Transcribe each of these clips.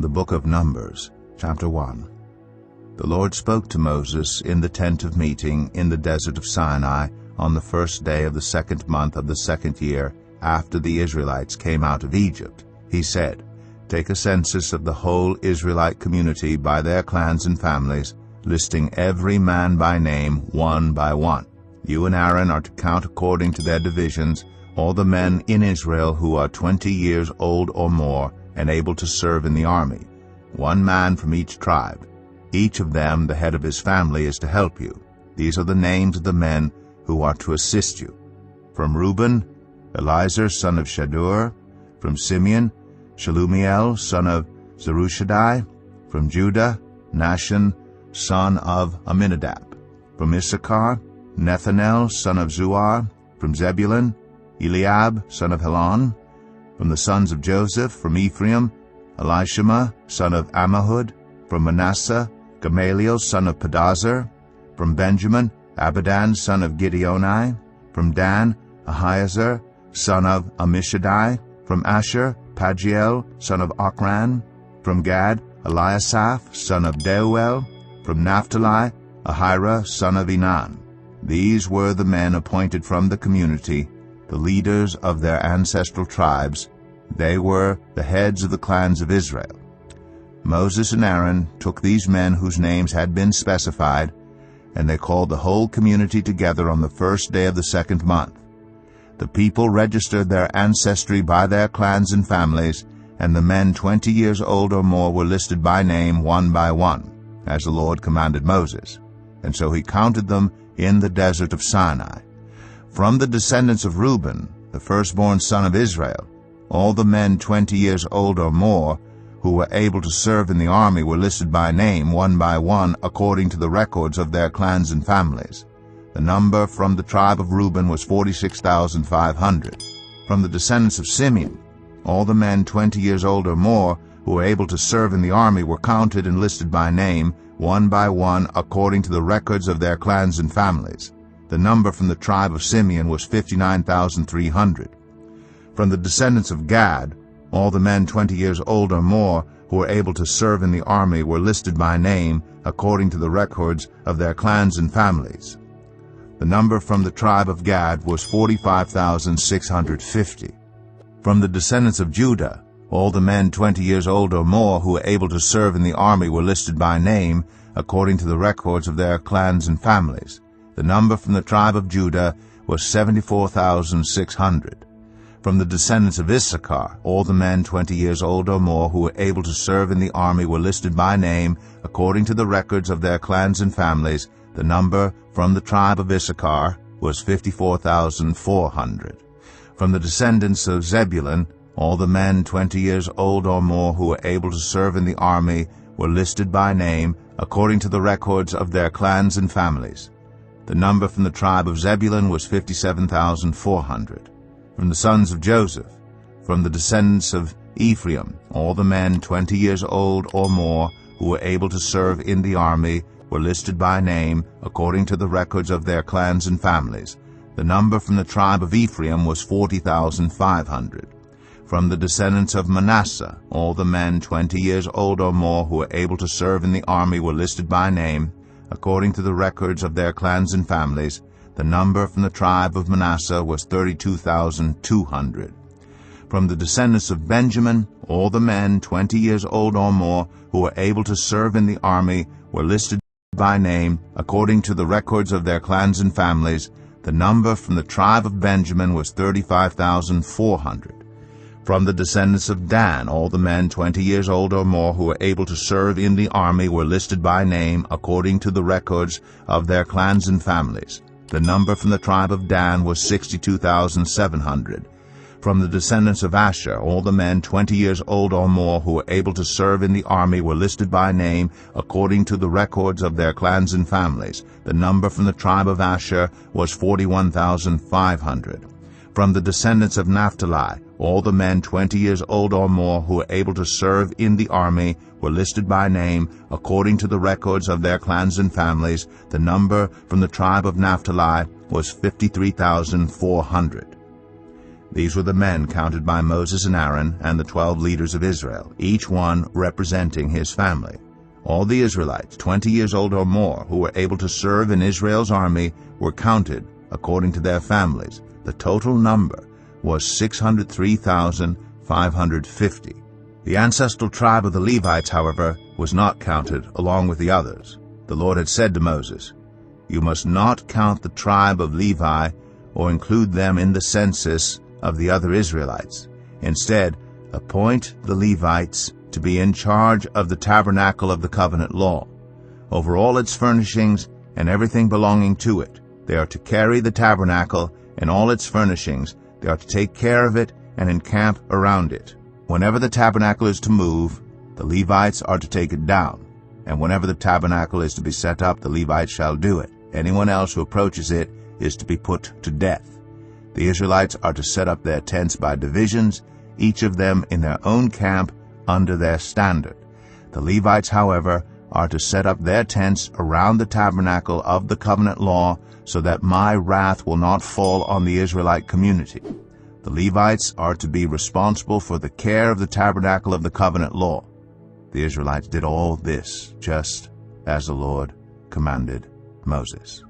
The Book of Numbers, chapter 1. The Lord spoke to Moses in the tent of meeting in the desert of Sinai on the first day of the 2nd month of the 2nd year after the Israelites came out of Egypt. He said, "Take a census of the whole Israelite community by their clans and families, listing every man by name, one by one. You and Aaron are to count according to their divisions all the men in Israel who are 20 years old or more and able to serve in the army, one man from each tribe. Each of them, the head of his family, is to help you. These are the names of the men who are to assist you. From Reuben, Elizur son of Shadur. From Simeon, Shelumiel son of Zerushadai. From Judah, Nahshon son of Amminadab. From Issachar, Nethanel son of Zuar. From Zebulun, Eliab son of Helon. From the sons of Joseph, from Ephraim, Elishama son of Ammihud. From Manasseh, Gamaliel son of Pedazur. From Benjamin, Abidan son of Gideoni. From Dan, Ahiezer son of Ammishaddai. From Asher, Pagiel son of Ochran. From Gad, Eliasaph son of Deuel. From Naphtali, Ahira son of Enan. These were the men appointed from the community, the leaders of their ancestral tribes. They were the heads of the clans of Israel. Moses and Aaron took these men whose names had been specified, and they called the whole community together on the first day of the 2nd month. The people registered their ancestry by their clans and families, and the men 20 years old or more were listed by name one by one, as the Lord commanded Moses. And so he counted them in the desert of Sinai. From the descendants of Reuben, the firstborn son of Israel, all the men 20 years old or more who were able to serve in the army were listed by name one by one according to the records of their clans and families. The number from the tribe of Reuben was 46,500. From the descendants of Simeon, all the men 20 years old or more who were able to serve in the army were counted and listed by name one by one according to the records of their clans and families. The number from the tribe of Simeon was 59,300. From the descendants of Gad, all the men 20 years old or more who were able to serve in the army were listed by name according to the records of their clans and families. The number from the tribe of Gad was 45,650. From the descendants of Judah, all the men 20 years old or more who were able to serve in the army were listed by name according to the records of their clans and families. The number from the tribe of Judah was 74,600. From the descendants of Issachar, all the men 20 years old or more who were able to serve in the army were listed by name according to the records of their clans and families. The number from the tribe of Issachar was 54,400. From the descendants of Zebulun, all the men 20 years old or more who were able to serve in the army were listed by name according to the records of their clans and families. The number from the tribe of Zebulun was 57,400. From the sons of Joseph, from the descendants of Ephraim, all the men 20 years old or more who were able to serve in the army were listed by name according to the records of their clans and families. The number from the tribe of Ephraim was 40,500. From the descendants of Manasseh, all the men 20 years old or more who were able to serve in the army were listed by name according to the records of their clans and families. The number from the tribe of Manasseh was 32,200. From the descendants of Benjamin, all the men 20 years old or more who were able to serve in the army were listed by name according to the records of their clans and families. The number from the tribe of Benjamin was 35,400. From the descendants of Dan, all the men 20 years old or more who were able to serve in the army were listed by name according to the records of their clans and families. The number from the tribe of Dan was 62,700. From the descendants of Asher, all the men 20 years old or more who were able to serve in the army were listed by name according to the records of their clans and families. The number from the tribe of Asher was 41,500. From the descendants of Naphtali, all the men 20 years old or more who were able to serve in the army were listed by name according to the records of their clans and families. The number from the tribe of Naphtali was 53,400. These were the men counted by Moses and Aaron and the 12 leaders of Israel, each one representing his family. All the Israelites 20 years old or more who were able to serve in Israel's army were counted according to their families. The total number was 603,550. The ancestral tribe of the Levites, however, was not counted along with the others. The Lord had said to Moses, "You must not count the tribe of Levi or include them in the census of the other Israelites. Instead, appoint the Levites to be in charge of the tabernacle of the covenant law, over all its furnishings and everything belonging to it. They are to carry the tabernacle and all its furnishings. They are to take care of it and encamp around it. Whenever the tabernacle is to move, the Levites are to take it down, and whenever the tabernacle is to be set up, the Levites shall do it. Anyone else who approaches it is to be put to death. The Israelites are to set up their tents by divisions, each of them in their own camp under their standard. The Levites, however, are to set up their tents around the tabernacle of the covenant law, so that my wrath will not fall on the Israelite community. The Levites are to be responsible for the care of the tabernacle of the covenant law. The Israelites did all this just as the Lord commanded Moses.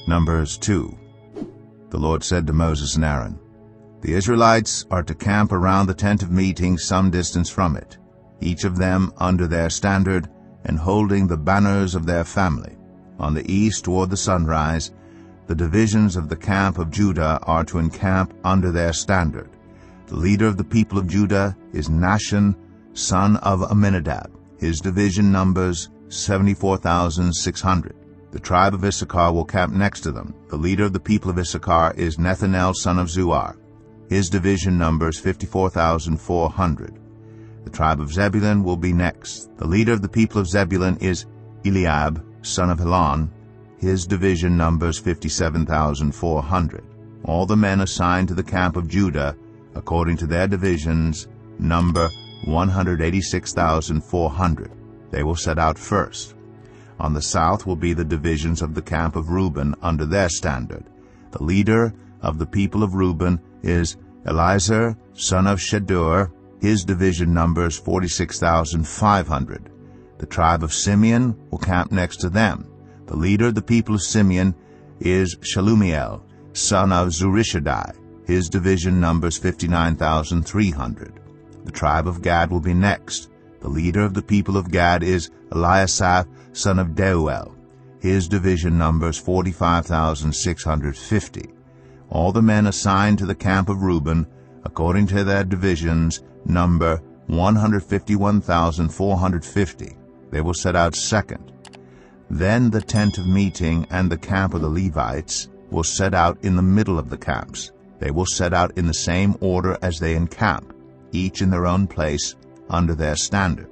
Numbers 2. The Lord said to Moses and Aaron, "The Israelites are to camp around the tent of meeting some distance from it, each of them under their standard and holding the banners of their family. On the east toward the sunrise, the divisions of the camp of Judah are to encamp under their standard. The leader of the people of Judah is Nahshon, son of Amminadab. His division numbers 74,600. The tribe of Issachar will camp next to them. The leader of the people of Issachar is Nethanel, son of Zuar. His division numbers 54,400. The tribe of Zebulun will be next. The leader of the people of Zebulun is Eliab, son of Helon. His division numbers 57,400. All the men assigned to the camp of Judah, according to their divisions, number 186,400. They will set out first. On the south will be the divisions of the camp of Reuben under their standard. The leader of the people of Reuben is Eliezer, son of Shedeur. His division numbers 46,500. The tribe of Simeon will camp next to them. The leader of the people of Simeon is Shalumiel, son of Zurishaddai. His division numbers 59,300. The tribe of Gad will be next. The leader of the people of Gad is Eliasaph, son of Deuel. His division numbers 45,650. All the men assigned to the camp of Reuben, according to their divisions, number 151,450. They will set out second. Then the tent of meeting and the camp of the Levites will set out in the middle of the camps. They will set out in the same order as they encamp, each in their own place under their standard.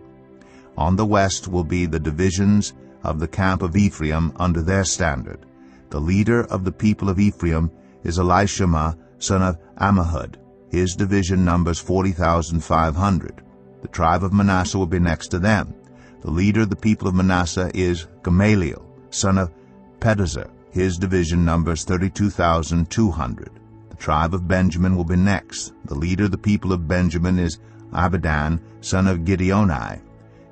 On the west will be the divisions of the camp of Ephraim under their standard. The leader of the people of Ephraim is Elishama, son of Ammihud. His division numbers 40,500. The tribe of Manasseh will be next to them. The leader of the people of Manasseh is Gamaliel, son of Pedahzur. His division numbers 32,200. The tribe of Benjamin will be next. The leader of the people of Benjamin is Abidan, son of Gideoni.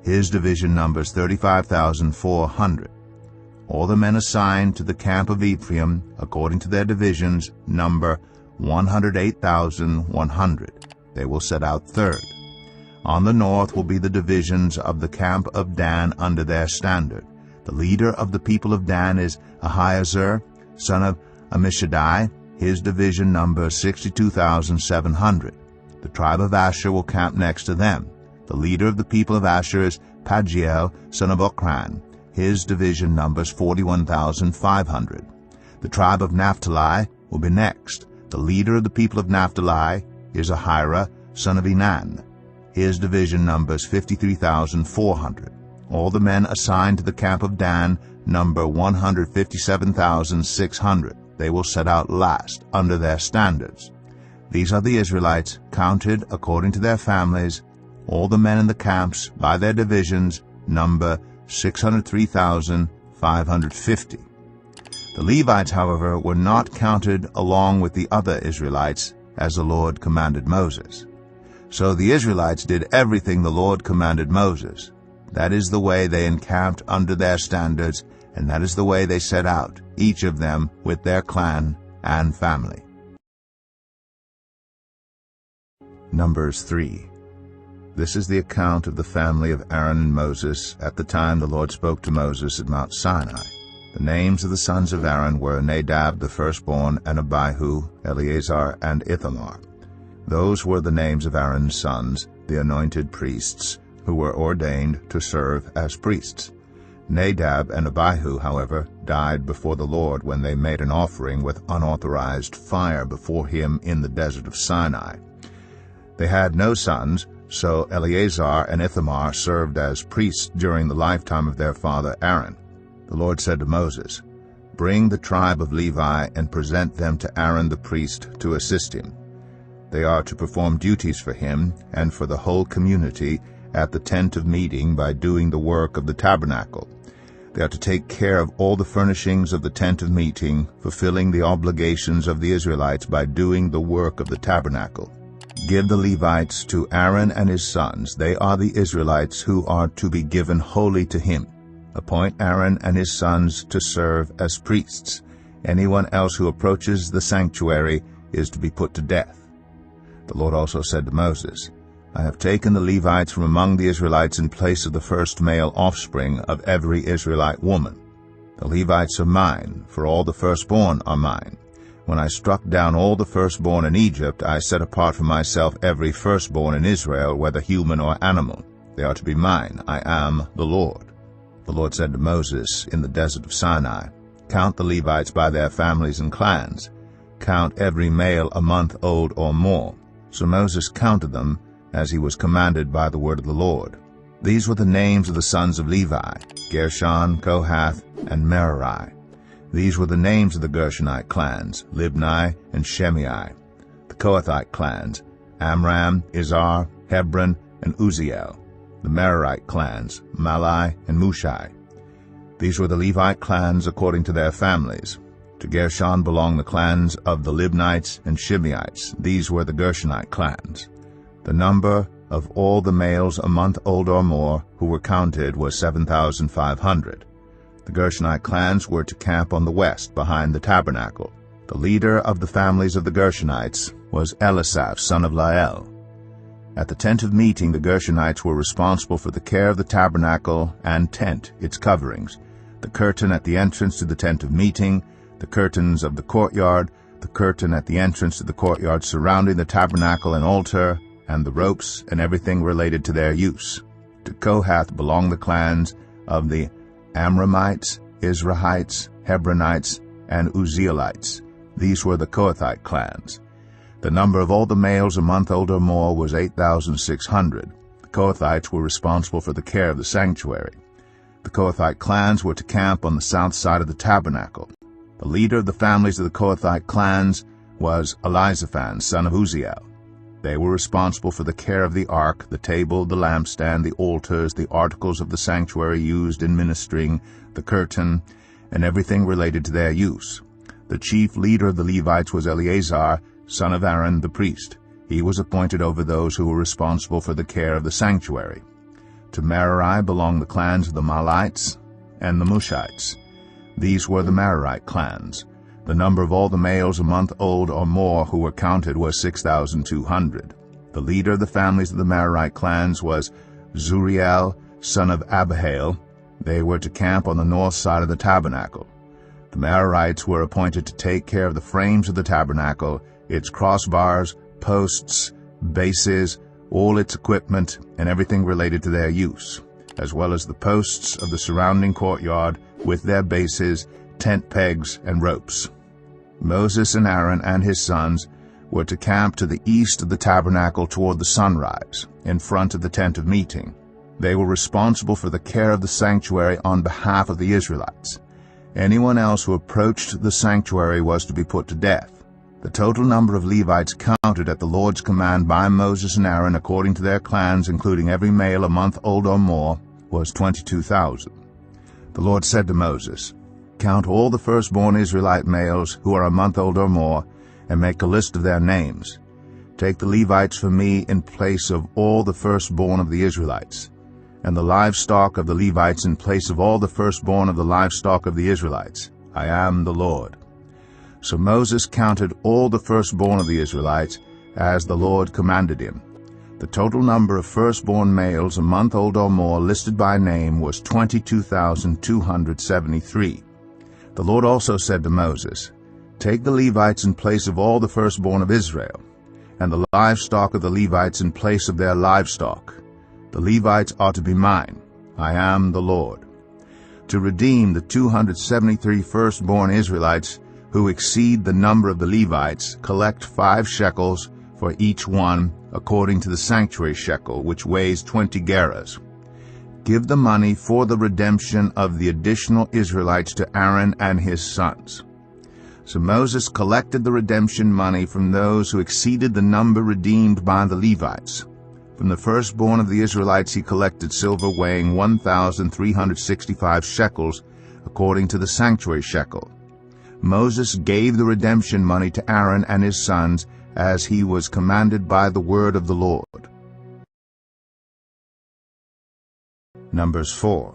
His division numbers 35,400. All the men assigned to the camp of Ephraim, according to their divisions, number 108,100. They will set out third. On the north will be the divisions of the camp of Dan under their standard. The leader of the people of Dan is Ahiezer, son of Ammishaddai. His division numbers 62,700. The tribe of Asher will camp next to them. The leader of the people of Asher is Pagiel, son of Okran. His division numbers 41,500. The tribe of Naphtali will be next. The leader of the people of Naphtali is Ahira, son of Enan. His division numbers 53,400. All the men assigned to the camp of Dan number 157,600. They will set out last under their standards. These are the Israelites, counted according to their families. All the men in the camps, by their divisions, number 603,550. The Levites, however, were not counted along with the other Israelites, as the Lord commanded Moses. So the Israelites did everything the Lord commanded Moses. That is the way they encamped under their standards, and that is the way they set out, each of them with their clan and family. Numbers 3. This is the account of the family of Aaron and Moses at the time the Lord spoke to Moses at Mount Sinai. The names of the sons of Aaron were Nadab the firstborn, and Abihu, Eleazar, and Ithamar. Those were the names of Aaron's sons, the anointed priests, who were ordained to serve as priests. Nadab and Abihu, however, died before the Lord when they made an offering with unauthorized fire before him in the desert of Sinai. They had no sons, so Eleazar and Ithamar served as priests during the lifetime of their father Aaron. The Lord said to Moses, "Bring the tribe of Levi and present them to Aaron the priest to assist him. They are to perform duties for him and for the whole community at the tent of meeting by doing the work of the tabernacle. They are to take care of all the furnishings of the tent of meeting, fulfilling the obligations of the Israelites by doing the work of the tabernacle. Give the Levites to Aaron and his sons. They are the Israelites who are to be given wholly to him. Appoint Aaron and his sons to serve as priests. Anyone else who approaches the sanctuary is to be put to death." The Lord also said to Moses, "I have taken the Levites from among the Israelites in place of the first male offspring of every Israelite woman. The Levites are mine, for all the firstborn are mine. When I struck down all the firstborn in Egypt, I set apart for myself every firstborn in Israel, whether human or animal. They are to be mine. I am the Lord." The Lord said to Moses in the desert of Sinai, "Count the Levites by their families and clans. Count every male a month old or more." So Moses counted them, as he was commanded by the word of the Lord. These were the names of the sons of Levi: Gershon, Kohath, and Merari. These were the names of the Gershonite clans: Libni and Shimei. The Kohathite clans: Amram, Izhar, Hebron, and Uzziel. The Merarite clans: Malai and Mushai. These were the Levite clans according to their families. To Gershon belonged the clans of the Libnites and Shimeites. These were the Gershonite clans. The number of all the males a month old or more who were counted was 7,500. The Gershonite clans were to camp on the west behind the tabernacle. The leader of the families of the Gershonites was Elisaph, son of Lael. At the tent of meeting, the Gershonites were responsible for the care of the tabernacle and tent, its coverings, the curtain at the entrance to the tent of meeting, the curtains of the courtyard, the curtain at the entrance to the courtyard surrounding the tabernacle and altar, and the ropes and everything related to their use. To Kohath belonged the clans of the Amramites, Izrahites, Hebronites, and Uzzielites. These were the Kohathite clans. The number of all the males a month old or more was 8,600. The Kohathites were responsible for the care of the sanctuary. The Kohathite clans were to camp on the south side of the tabernacle. The leader of the families of the Kohathite clans was Elizaphan, son of Uzziel. They were responsible for the care of the ark, the table, the lampstand, the altars, the articles of the sanctuary used in ministering, the curtain, and everything related to their use. The chief leader of the Levites was Eleazar, son of Aaron the priest. He was appointed over those who were responsible for the care of the sanctuary. To Merari belonged the clans of the Mahlites and the Mushites. These were the Merarite clans. The number of all the males a month old or more who were counted was 6,200. The leader of the families of the Merarite clans was Zuriel, son of Abihail. They were to camp on the north side of the tabernacle. The Merarites were appointed to take care of the frames of the tabernacle, its crossbars, posts, bases, all its equipment, and everything related to their use, as well as the posts of the surrounding courtyard with their bases, tent pegs, and ropes. Moses and Aaron and his sons were to camp to the east of the tabernacle toward the sunrise, in front of the tent of meeting. They were responsible for the care of the sanctuary on behalf of the Israelites. Anyone else who approached the sanctuary was to be put to death. The total number of Levites counted at the Lord's command by Moses and Aaron according to their clans, including every male a month old or more, was 22,000. The Lord said to Moses, "Count all the firstborn Israelite males who are a month old or more, and make a list of their names. Take the Levites for me in place of all the firstborn of the Israelites, and the livestock of the Levites in place of all the firstborn of the livestock of the Israelites. I am the Lord." So Moses counted all the firstborn of the Israelites, as the Lord commanded him. The total number of firstborn males a month old or more listed by name was 22,273. The Lord also said to Moses, "Take the Levites in place of all the firstborn of Israel, and the livestock of the Levites in place of their livestock. The Levites are to be mine. I am the Lord. To redeem the 273 firstborn Israelites who exceed the number of the Levites, collect 5 shekels for each one, according to the sanctuary shekel, which weighs 20 gerahs. Give the money for the redemption of the additional Israelites to Aaron and his sons." So Moses collected the redemption money from those who exceeded the number redeemed by the Levites. From the firstborn of the Israelites he collected silver weighing 1,365 shekels, according to the sanctuary shekel. Moses gave the redemption money to Aaron and his sons, as he was commanded by the word of the Lord. Numbers 4.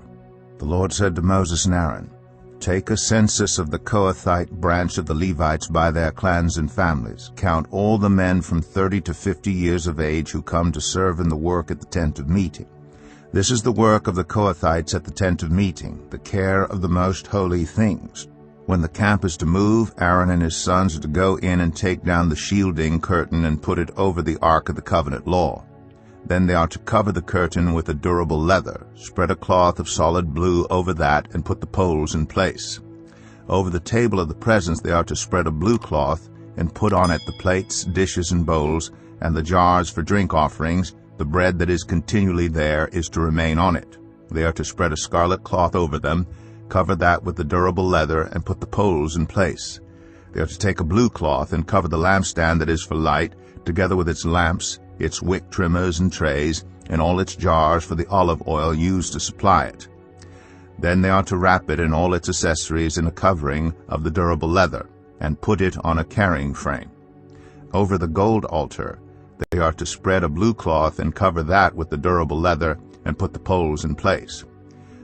The Lord said to Moses and Aaron, "Take a census of the Kohathite branch of the Levites by their clans and families. Count all the men from 30 to 50 years of age who come to serve in the work at the tent of meeting. This is the work of the Kohathites at the tent of meeting, the care of the most holy things. When the camp is to move, Aaron and his sons are to go in and take down the shielding curtain and put it over the Ark of the Covenant law. Then they are to cover the curtain with a durable leather, spread a cloth of solid blue over that, and put the poles in place. Over the table of the presence they are to spread a blue cloth, and put on it the plates, dishes, and bowls, and the jars for drink offerings. The bread that is continually there is to remain on it. They are to spread a scarlet cloth over them, cover that with the durable leather, and put the poles in place. They are to take a blue cloth and cover the lampstand that is for light, together with its lamps, its wick trimmers and trays, and all its jars for the olive oil used to supply it. Then they are to wrap it and all its accessories in a covering of the durable leather, and put it on a carrying frame. Over the gold altar they are to spread a blue cloth and cover that with the durable leather, and put the poles in place.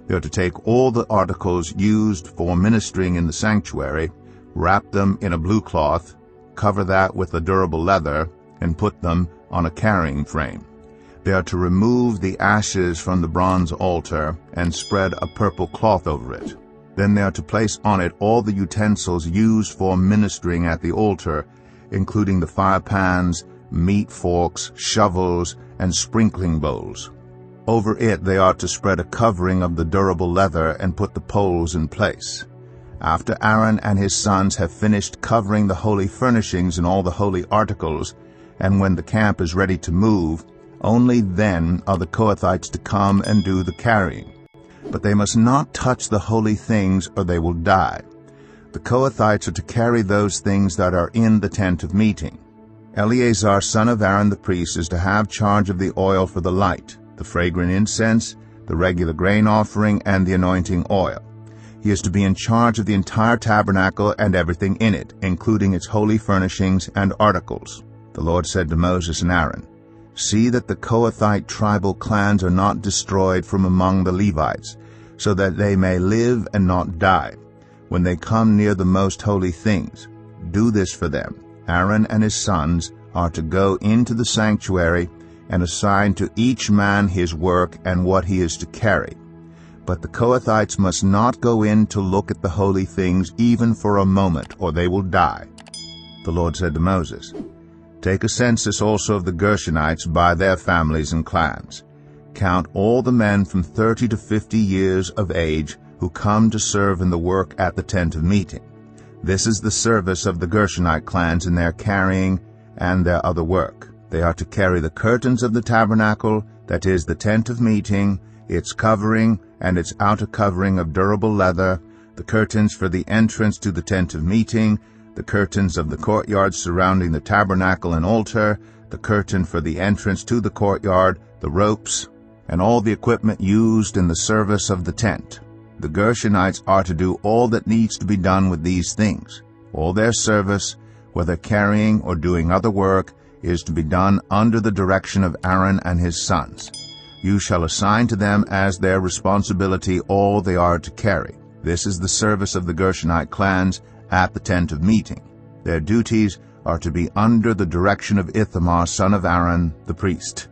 They are to take all the articles used for ministering in the sanctuary, wrap them in a blue cloth, cover that with the durable leather, and put them on a carrying frame. They are to remove the ashes from the bronze altar and spread a purple cloth over it. Then they are to place on it all the utensils used for ministering at the altar, including the fire pans, meat forks, shovels, and sprinkling bowls. Over it they are to spread a covering of the durable leather and put the poles in place. After Aaron and his sons have finished covering the holy furnishings and all the holy articles, and when the camp is ready to move, only then are the Kohathites to come and do the carrying. But they must not touch the holy things, or they will die. The Kohathites are to carry those things that are in the tent of meeting. Eleazar, son of Aaron the priest, is to have charge of the oil for the light, the fragrant incense, the regular grain offering, and the anointing oil. He is to be in charge of the entire tabernacle and everything in it, including its holy furnishings and articles. The Lord said to Moses and Aaron, "See that the Kohathite tribal clans are not destroyed from among the Levites, so that they may live and not die. When they come near the most holy things, do this for them. Aaron and his sons are to go into the sanctuary and assign to each man his work and what he is to carry. But the Kohathites must not go in to look at the holy things even for a moment, or they will die." The Lord said to Moses, "Take a census also of the Gershonites by their families and clans. Count all the men from 30 to 50 years of age who come to serve in the work at the tent of meeting. This is the service of the Gershonite clans in their carrying and their other work. They are to carry the curtains of the tabernacle, that is, the tent of meeting, its covering and its outer covering of durable leather, the curtains for the entrance to the tent of meeting, the curtains of the courtyard surrounding the tabernacle and altar, the curtain for the entrance to the courtyard, the ropes, and all the equipment used in the service of the tent. The Gershonites are to do all that needs to be done with these things. All their service, whether carrying or doing other work, is to be done under the direction of Aaron and his sons. You shall assign to them as their responsibility all they are to carry. This is the service of the Gershonite clans at the tent of meeting. Their duties are to be under the direction of Ithamar, son of Aaron, the priest.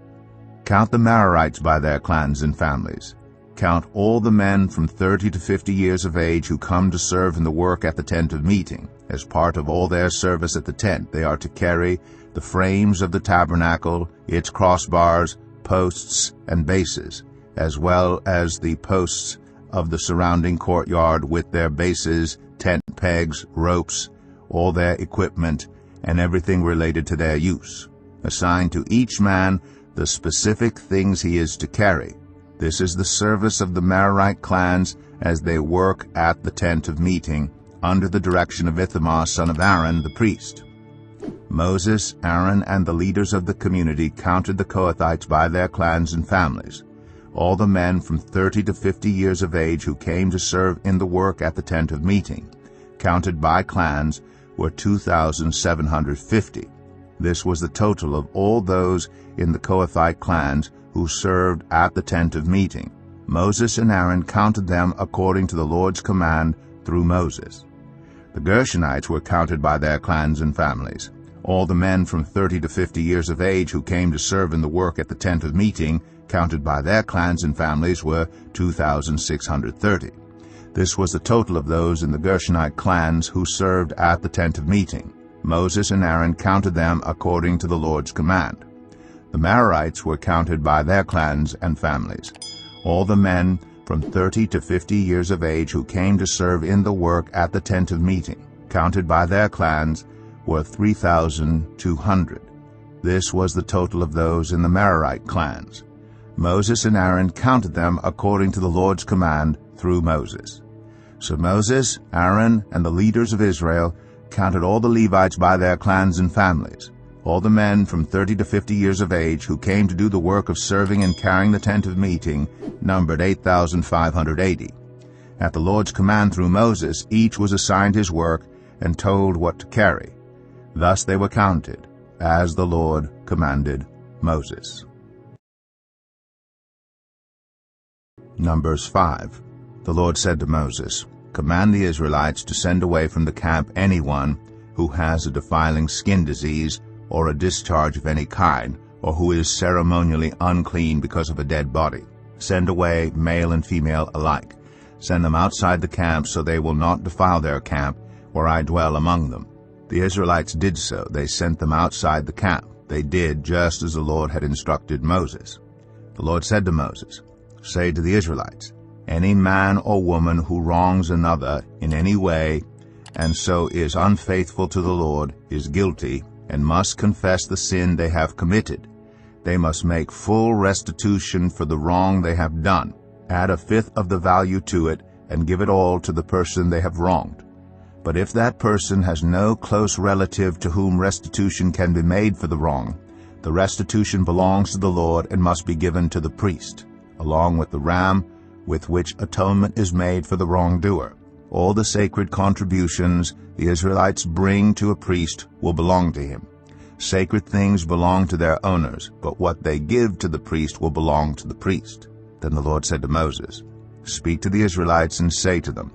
Count the Merarites by their clans and families. Count all the men from 30 to 50 years of age who come to serve in the work at the tent of meeting. As part of all their service at the tent, they are to carry the frames of the tabernacle, its crossbars, posts, and bases, as well as the posts of the surrounding courtyard with their bases, tent pegs, ropes, all their equipment, and everything related to their use. Assign to each man the specific things he is to carry. This is the service of the Merarite clans as they work at the tent of meeting, under the direction of Ithamar, son of Aaron, the priest. Moses, Aaron, and the leaders of the community counted the Kohathites by their clans and families. All the men from 30 to 50 years of age who came to serve in the work at the tent of meeting, counted by clans, were 2,750. This was the total of all those in the Kohathite clans who served at the tent of meeting. Moses and Aaron counted them according to the Lord's command through Moses. The Gershonites were counted by their clans and families. All the men from 30 to 50 years of age who came to serve in the work at the tent of meeting, counted by their clans and families, were 2,630. This was the total of those in the Gershonite clans who served at the tent of meeting. Moses and Aaron counted them according to the Lord's command. The Merarites were counted by their clans and families. All the men from 30 to 50 years of age who came to serve in the work at the tent of meeting, counted by their clans, were 3,200. This was the total of those in the Merarite clans. Moses and Aaron counted them according to the Lord's command through Moses. So Moses, Aaron, and the leaders of Israel counted all the Levites by their clans and families. All the men from 30 to 50 years of age who came to do the work of serving and carrying the tent of meeting numbered 8,580. At the Lord's command through Moses, each was assigned his work and told what to carry. Thus they were counted, as the Lord commanded Moses. Numbers 5. The Lord said to Moses, "Command the Israelites to send away from the camp anyone who has a defiling skin disease or a discharge of any kind, or who is ceremonially unclean because of a dead body. Send away male and female alike. Send them outside the camp so they will not defile their camp, where I dwell among them." The Israelites did so. They sent them outside the camp. They did just as the Lord had instructed Moses. The Lord said to Moses, "Say to the Israelites, any man or woman who wrongs another in any way, and so is unfaithful to the Lord, is guilty, and must confess the sin they have committed. They must make full restitution for the wrong they have done, add a fifth of the value to it, and give it all to the person they have wronged. But if that person has no close relative to whom restitution can be made for the wrong, the restitution belongs to the Lord and must be given to the priest, along with the ram with which atonement is made for the wrongdoer. All the sacred contributions the Israelites bring to a priest will belong to him. Sacred things belong to their owners, but what they give to the priest will belong to the priest." Then the Lord said to Moses, "Speak to the Israelites and say to them,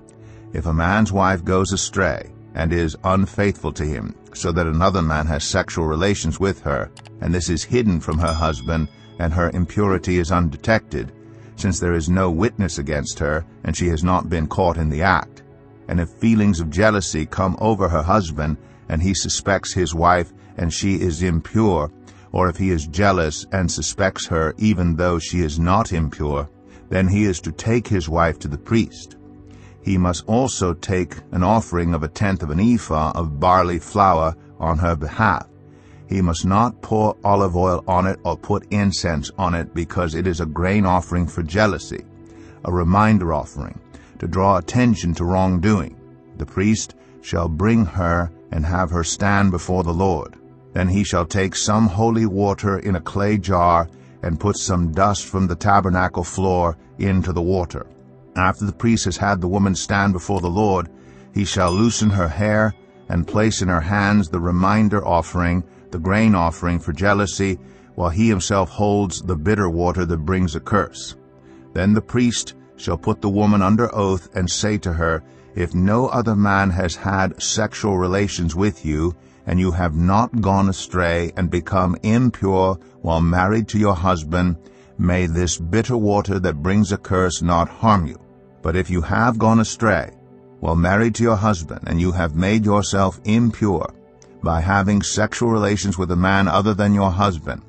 if a man's wife goes astray and is unfaithful to him, so that another man has sexual relations with her, and this is hidden from her husband, and her impurity is undetected, since there is no witness against her, and she has not been caught in the act, and if feelings of jealousy come over her husband, and he suspects his wife and she is impure, or if he is jealous and suspects her even though she is not impure, then he is to take his wife to the priest. He must also take an offering of 1/10 of an ephah of barley flour on her behalf. He must not pour olive oil on it or put incense on it, because it is a grain offering for jealousy, a reminder offering, to draw attention to wrongdoing. The priest shall bring her and have her stand before the Lord. Then he shall take some holy water in a clay jar, and put some dust from the tabernacle floor into the water. After the priest has had the woman stand before the Lord, he shall loosen her hair, and place in her hands the reminder offering, the grain offering for jealousy, while he himself holds the bitter water that brings a curse. Then the priest shall put the woman under oath and say to her, If no other man has had sexual relations with you, and you have not gone astray and become impure while married to your husband, may this bitter water that brings a curse not harm you. But if you have gone astray while married to your husband, and you have made yourself impure by having sexual relations with a man other than your husband,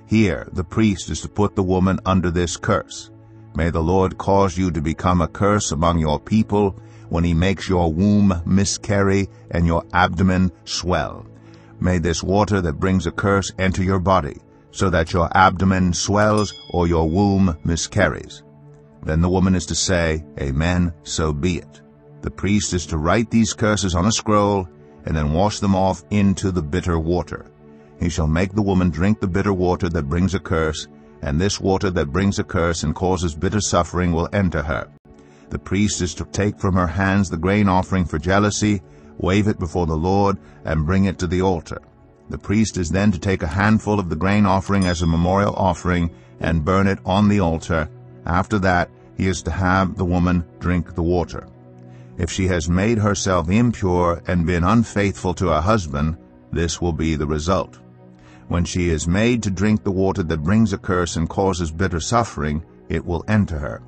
here the priest is to put the woman under this curse. May the Lord cause you to become a curse among your people when he makes your womb miscarry and your abdomen swell. May this water that brings a curse enter your body, so that your abdomen swells or your womb miscarries. Then the woman is to say, Amen, so be it. The priest is to write these curses on a scroll, and then wash them off into the bitter water. He shall make the woman drink the bitter water that brings a curse, and this water that brings a curse and causes bitter suffering will enter her. The priest is to take from her hands the grain offering for jealousy, wave it before the Lord, and bring it to the altar. The priest is then to take a handful of the grain offering as a memorial offering and burn it on the altar. After that, he is to have the woman drink the water. If she has made herself impure and been unfaithful to her husband, this will be the result. When she is made to drink the water that brings a curse and causes bitter suffering, it will enter her.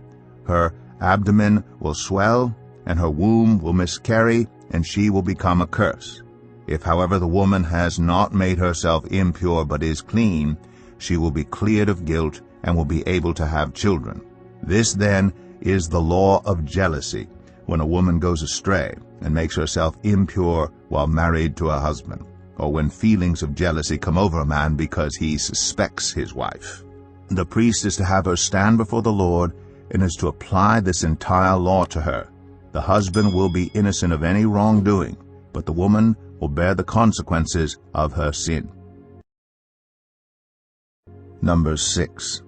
Her abdomen will swell, and her womb will miscarry, and she will become a curse. If, however, the woman has not made herself impure but is clean, she will be cleared of guilt and will be able to have children. This, then, is the law of jealousy, when a woman goes astray and makes herself impure while married to a husband, or when feelings of jealousy come over a man because he suspects his wife. The priest is to have her stand before the Lord and is to apply this entire law to her. The husband will be innocent of any wrongdoing, but the woman will bear the consequences of her sin. Numbers 6.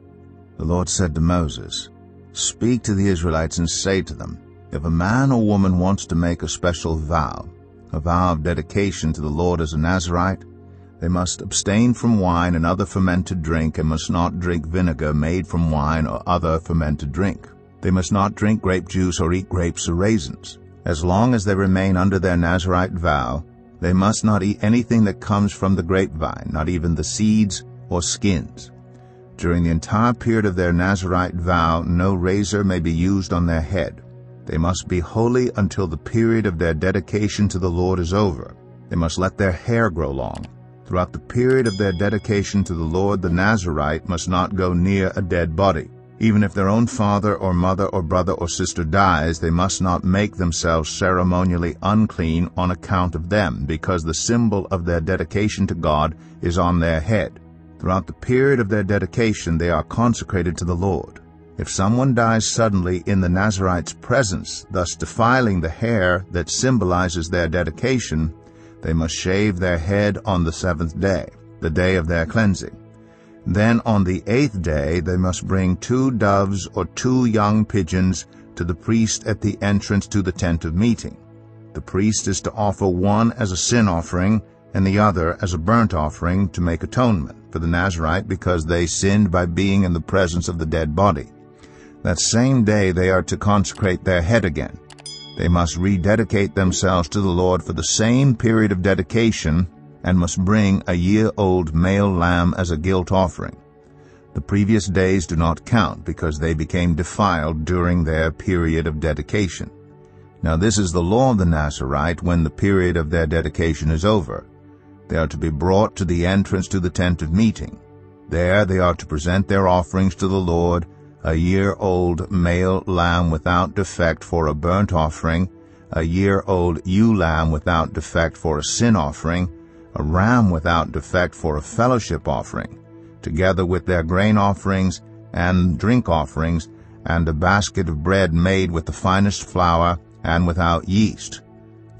The Lord said to Moses, Speak to the Israelites and say to them, If a man or woman wants to make a special vow, a vow of dedication to the Lord as a Nazirite, they must abstain from wine and other fermented drink, and must not drink vinegar made from wine or other fermented drink. They must not drink grape juice or eat grapes or raisins. As long as they remain under their Nazirite vow, they must not eat anything that comes from the grapevine, not even the seeds or skins. During the entire period of their Nazirite vow, no razor may be used on their head. They must be holy until the period of their dedication to the Lord is over. They must let their hair grow long. Throughout the period of their dedication to the Lord, the Nazirite must not go near a dead body. Even if their own father or mother or brother or sister dies, they must not make themselves ceremonially unclean on account of them, because the symbol of their dedication to God is on their head. Throughout the period of their dedication, they are consecrated to the Lord. If someone dies suddenly in the Nazirite's presence, thus defiling the hair that symbolizes their dedication, they must shave their head on the 7th day, the day of their cleansing. Then on the 8th day they must bring 2 doves or 2 young pigeons to the priest at the entrance to the tent of meeting. The priest is to offer one as a sin offering and the other as a burnt offering to make atonement for the Nazirite, because they sinned by being in the presence of the dead body. That same day they are to consecrate their head again. They must rededicate themselves to the Lord for the same period of dedication, and must bring a year-old male lamb as a guilt offering. The previous days do not count, because they became defiled during their period of dedication. Now this is the law of the Nazirite when the period of their dedication is over. They are to be brought to the entrance to the tent of meeting. There they are to present their offerings to the Lord, a year-old male lamb without defect for a burnt offering, a year-old ewe lamb without defect for a sin offering, a ram without defect for a fellowship offering, together with their grain offerings and drink offerings, and a basket of bread made with the finest flour and without yeast.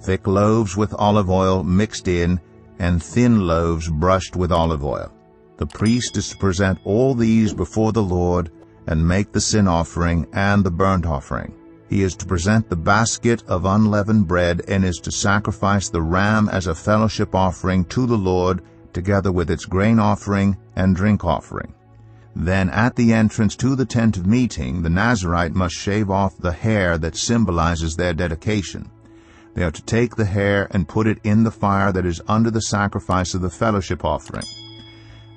thick loaves with olive oil mixed in, and thin loaves brushed with olive oil. The priest is to present all these before the Lord and make the sin offering and the burnt offering. He is to present the basket of unleavened bread and is to sacrifice the ram as a fellowship offering to the Lord, together with its grain offering and drink offering. Then at the entrance to the tent of meeting, the Nazirite must shave off the hair that symbolizes their dedication. They are to take the hair and put it in the fire that is under the sacrifice of the fellowship offering.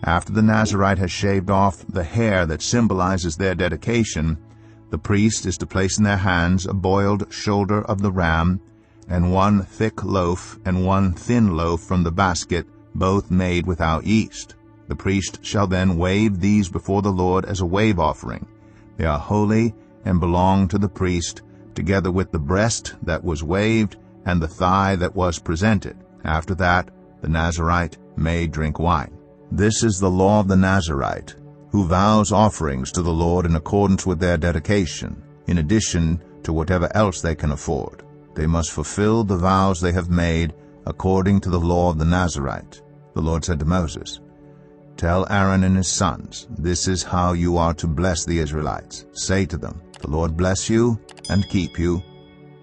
After the Nazirite has shaved off the hair that symbolizes their dedication, the priest is to place in their hands a boiled shoulder of the ram, and one thick loaf and one thin loaf from the basket, both made without yeast. The priest shall then wave these before the Lord as a wave offering. They are holy and belong to the priest, together with the breast that was waved and the thigh that was presented. After that, the Nazirite may drink wine. This is the law of the Nazirite, who vows offerings to the Lord in accordance with their dedication, in addition to whatever else they can afford. They must fulfill the vows they have made according to the law of the Nazirite. The Lord said to Moses, "Tell Aaron and his sons, this is how you are to bless the Israelites. Say to them, the Lord bless you and keep you.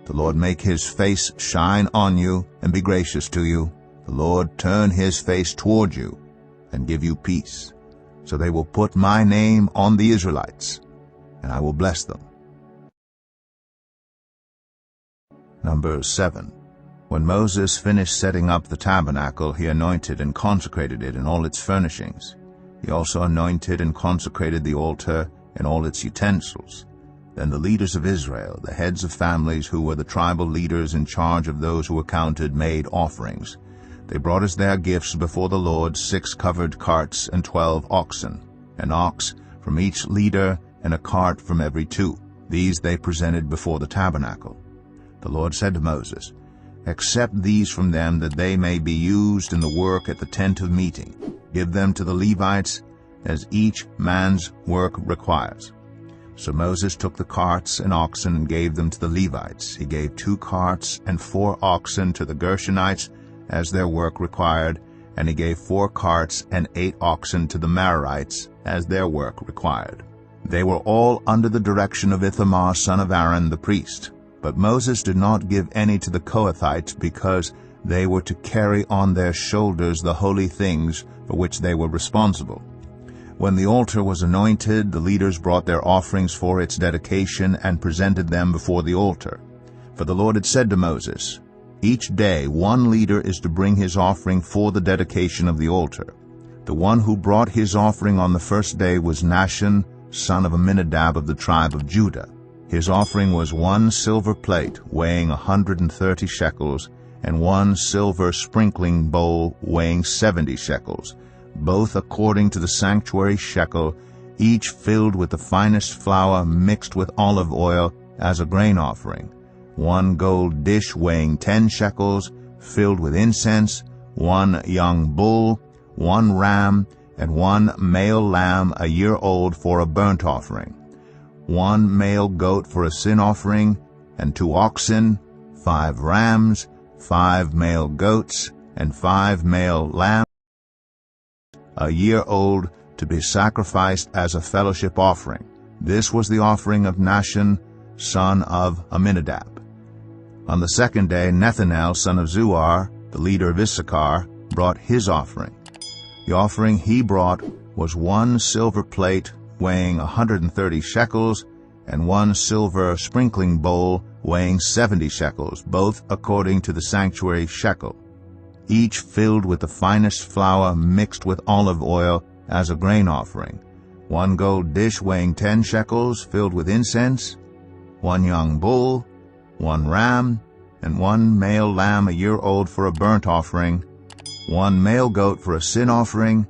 The Lord make his face shine on you and be gracious to you. The Lord turn his face toward you and give you peace. So they will put my name on the Israelites, and I will bless them." Number 7. When Moses finished setting up the tabernacle, he anointed and consecrated it in all its furnishings. He also anointed and consecrated the altar and all its utensils. Then the leaders of Israel, the heads of families who were the tribal leaders in charge of those who were counted, made offerings. They brought as their gifts before the Lord 6 covered carts and 12 oxen, an ox from each leader and a cart from every 2. These they presented before the tabernacle. The Lord said to Moses, "Accept these from them, that they may be used in the work at the tent of meeting. Give them to the Levites as each man's work requires." So Moses took the carts and oxen and gave them to the Levites. He gave 2 carts and 4 oxen to the Gershonites as their work required, and he gave 4 carts and 8 oxen to the Merarites as their work required. They were all under the direction of Ithamar son of Aaron the priest. But Moses did not give any to the Kohathites, because they were to carry on their shoulders the holy things for which they were responsible. When the altar was anointed, the leaders brought their offerings for its dedication and presented them before the altar. For the Lord had said to Moses, "Each day 1 leader is to bring his offering for the dedication of the altar." The one who brought his offering on the first day was Nahshon, son of Amminadab of the tribe of Judah. His offering was 1 silver plate weighing 130 shekels, and 1 silver sprinkling bowl weighing 70 shekels, both according to the sanctuary shekel, each filled with the finest flour mixed with olive oil as a grain offering. 1 gold dish weighing 10 shekels, filled with incense, 1 young bull, 1 ram, and 1 male lamb a year old for a burnt offering, 1 male goat for a sin offering, and 2 oxen, 5 rams, 5 male goats, and 5 male lambs a year old, to be sacrificed as a fellowship offering. This was the offering of Nahshon, son of Amminadab. On the second day, Nethanel, son of Zuar, the leader of Issachar, brought his offering. The offering he brought was 1 silver plate weighing 130 shekels, and 1 silver sprinkling bowl weighing 70 shekels, both according to the sanctuary shekel, each filled with the finest flour mixed with olive oil as a grain offering, 1 gold dish weighing 10 shekels filled with incense, 1 young bull, 1 ram, and 1 male lamb a year old for a burnt offering, 1 male goat for a sin offering,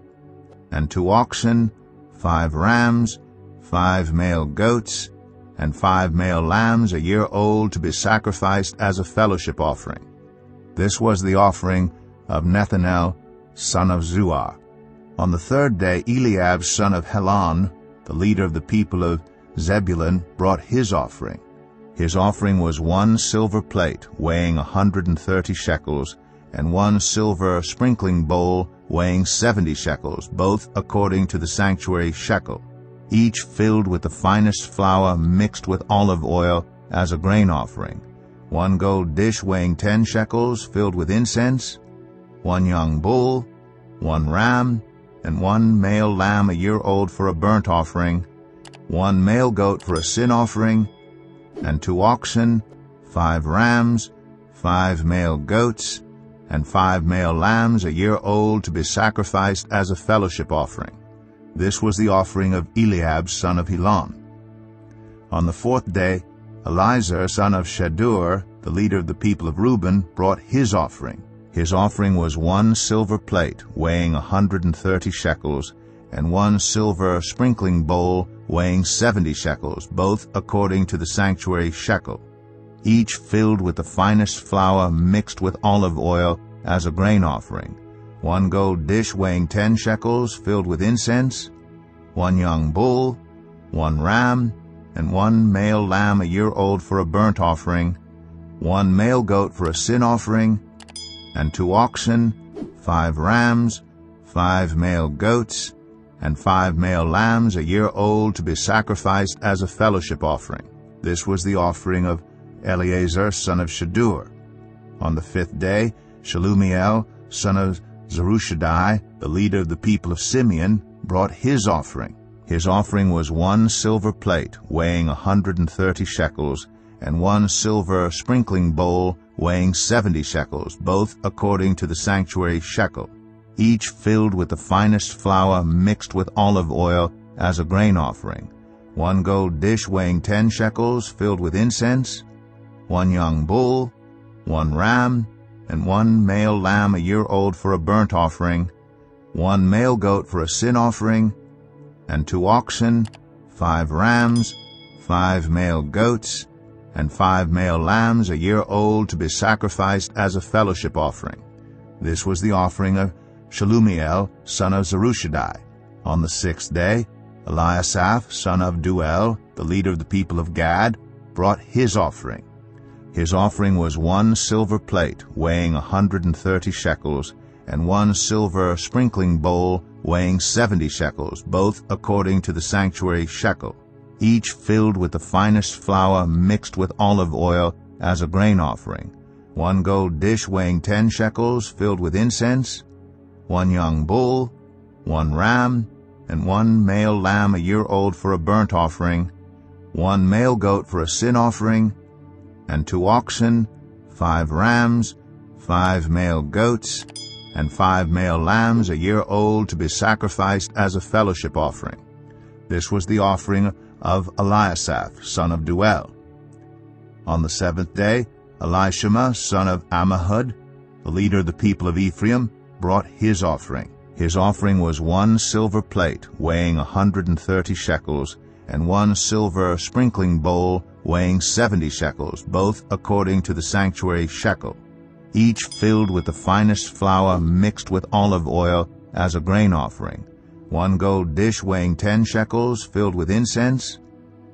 and 2 oxen, 5 rams, 5 male goats, and 5 male lambs a year old, to be sacrificed as a fellowship offering. This was the offering of Nethanel, son of Zuar. On the third day, Eliab, son of Helon, the leader of the people of Zebulun, brought his offering. His offering was 1 silver plate weighing 130 shekels, and 1 silver sprinkling bowl weighing 70 shekels, both according to the sanctuary shekel, each filled with the finest flour mixed with olive oil as a grain offering, 1 gold dish weighing 10 shekels filled with incense, 1 young bull, 1 ram, and 1 male lamb a year old for a burnt offering, 1 male goat for a sin offering, and 2 oxen, 5 rams, 5 male goats, and 5 male lambs a year old to be sacrificed as a fellowship offering. This was the offering of Eliab son of Helon. On the 4th day, Eliezer son of Shedeur, the leader of the people of Reuben, brought his offering. His offering was 1 silver plate weighing 130 shekels, and 1 silver sprinkling bowl weighing 70 shekels, both according to the sanctuary shekel, each filled with the finest flour mixed with olive oil as a grain offering, 1 gold dish weighing 10 shekels filled with incense, 1 young bull, 1 ram, and 1 male lamb a year old for a burnt offering, 1 male goat for a sin offering, and 2 oxen, 5 rams, 5 male goats, and 5 male lambs a year old to be sacrificed as a fellowship offering. This was the offering of Eleazar son of Shedeur. On the 5th day, Shelumiel son of Zerushadai, the leader of the people of Simeon, brought his offering. His offering was 1 silver plate weighing 130 shekels, and 1 silver sprinkling bowl weighing 70 shekels, both according to the sanctuary shekel, each filled with the finest flour mixed with olive oil as a grain offering, 1 gold dish weighing 10 shekels filled with incense, 1 young bull, 1 ram, and 1 male lamb a year old for a burnt offering, 1 male goat for a sin offering, and 2 oxen, 5 rams, 5 male goats, and 5 male lambs a year old to be sacrificed as a fellowship offering. This was the offering of Shelumiel son of Zerushadai. On the 6th day, Eliasaph son of Deuel, the leader of the people of Gad, brought his offering. His offering was 1 silver plate weighing 130 shekels, and 1 silver sprinkling bowl weighing 70 shekels, both according to the sanctuary shekel, each filled with the finest flour mixed with olive oil as a grain offering, 1 gold dish weighing 10 shekels filled with incense, 1 young bull, 1 ram, and 1 male lamb a year old for a burnt offering, 1 male goat for a sin offering, and 2 oxen, 5 rams, 5 male goats, and 5 male lambs a year old to be sacrificed as a fellowship offering. This was the offering of Eliasaph son of Deuel. On the 7th day, Elishama son of Ammihud, the leader of the people of Ephraim, brought his offering. His offering was 1 silver plate weighing 130 shekels, and 1 silver sprinkling bowl weighing 70 shekels, both according to the sanctuary shekel, each filled with the finest flour mixed with olive oil as a grain offering, 1 gold dish weighing 10 shekels filled with incense,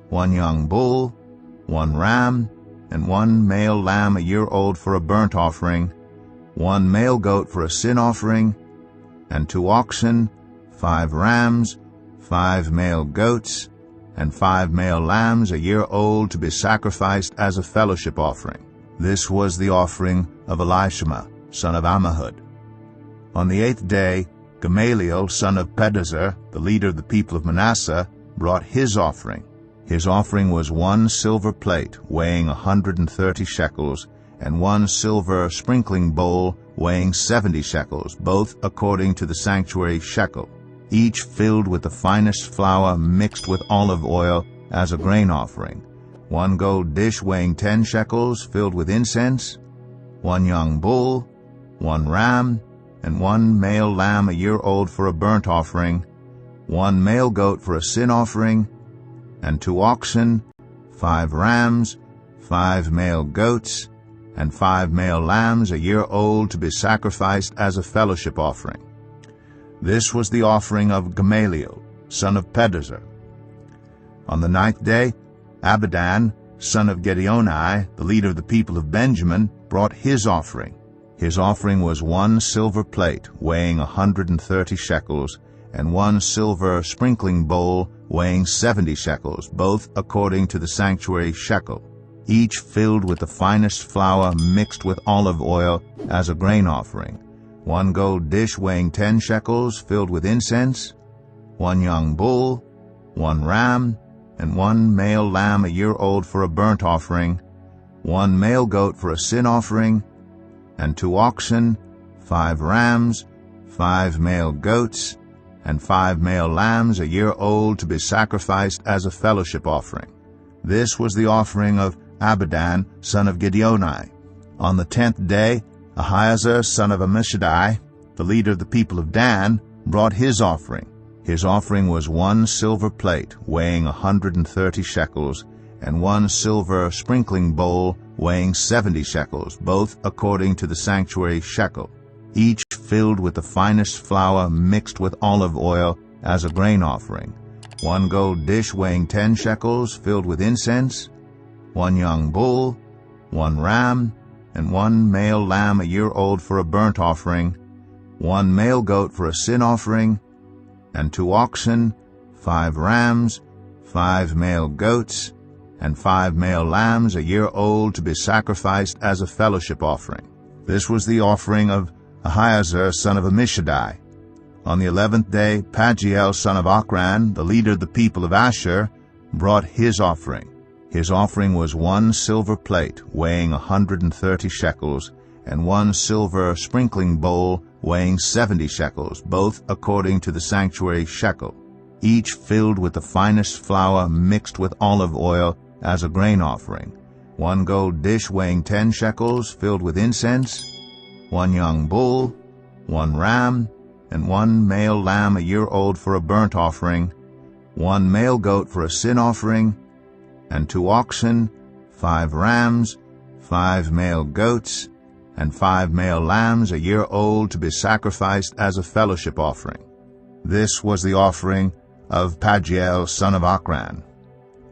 1 young bull, 1 ram, and 1 male lamb a year old for a burnt offering, 1 male goat for a sin offering, and 2 oxen, 5 rams, 5 male goats, and 5 male lambs a year old to be sacrificed as a fellowship offering. This was the offering of Elishama, son of Ammihud. On the 8th day, Gamaliel, son of Pedazur, the leader of the people of Manasseh, brought his offering. His offering was 1 silver plate weighing 130 shekels, and 1 silver sprinkling bowl weighing 70 shekels, both according to the sanctuary shekel, each filled with the finest flour mixed with olive oil as a grain offering, 1 gold dish weighing 10 shekels filled with incense, 1 young bull, 1 ram, and 1 male lamb a year old for a burnt offering, 1 male goat for a sin offering, and 2 oxen, 5 rams, 5 male goats, and 5 male lambs a year old to be sacrificed as a fellowship offering. This was the offering of Gamaliel, son of Pedazur. On the 9th day, Abidan, son of Gideoni, the leader of the people of Benjamin, brought his offering. His offering was 1 silver plate weighing 130 shekels, and 1 silver sprinkling bowl weighing 70 shekels, both according to the sanctuary shekel, each filled with the finest flour mixed with olive oil as a grain offering. 1 gold dish weighing 10 shekels filled with incense, 1 young bull, 1 ram, and 1 male lamb a year old for a burnt offering, 1 male goat for a sin offering, and 2 oxen, 5 rams, 5 male goats, and 5 male lambs a year old to be sacrificed as a fellowship offering. This was the offering of Abidan, son of Gideoni. On the 10th day, Ahiezer, son of Ammishaddai, the leader of the people of Dan, brought his offering. His offering was 1 silver plate weighing 130 shekels, and 1 silver sprinkling bowl weighing 70 shekels, both according to the sanctuary shekel, each filled with the finest flour mixed with olive oil as a grain offering. 1 gold dish weighing 10 shekels filled with incense, 1 young bull, 1 ram, and 1 male lamb a year old for a burnt offering, 1 male goat for a sin offering, and 2 oxen, 5 rams, 5 male goats, and 5 male lambs a year old to be sacrificed as a fellowship offering. This was the offering of Ahiezer, son of Ammishaddai. On the 11th day, Pagiel, son of Ochran, the leader of the people of Asher, brought his offering. His offering was 1 silver plate weighing 130 shekels, and 1 silver sprinkling bowl weighing 70 shekels, both according to the sanctuary shekel, each filled with the finest flour mixed with olive oil as a grain offering. 1 gold dish weighing 10 shekels filled with incense, 1 young bull, 1 ram, and 1 male lamb a year old for a burnt offering, 1 male goat for a sin offering, and 2 oxen, 5 rams, 5 male goats, and 5 male lambs a year old to be sacrificed as a fellowship offering. This was the offering of Pagiel, son of Ochran.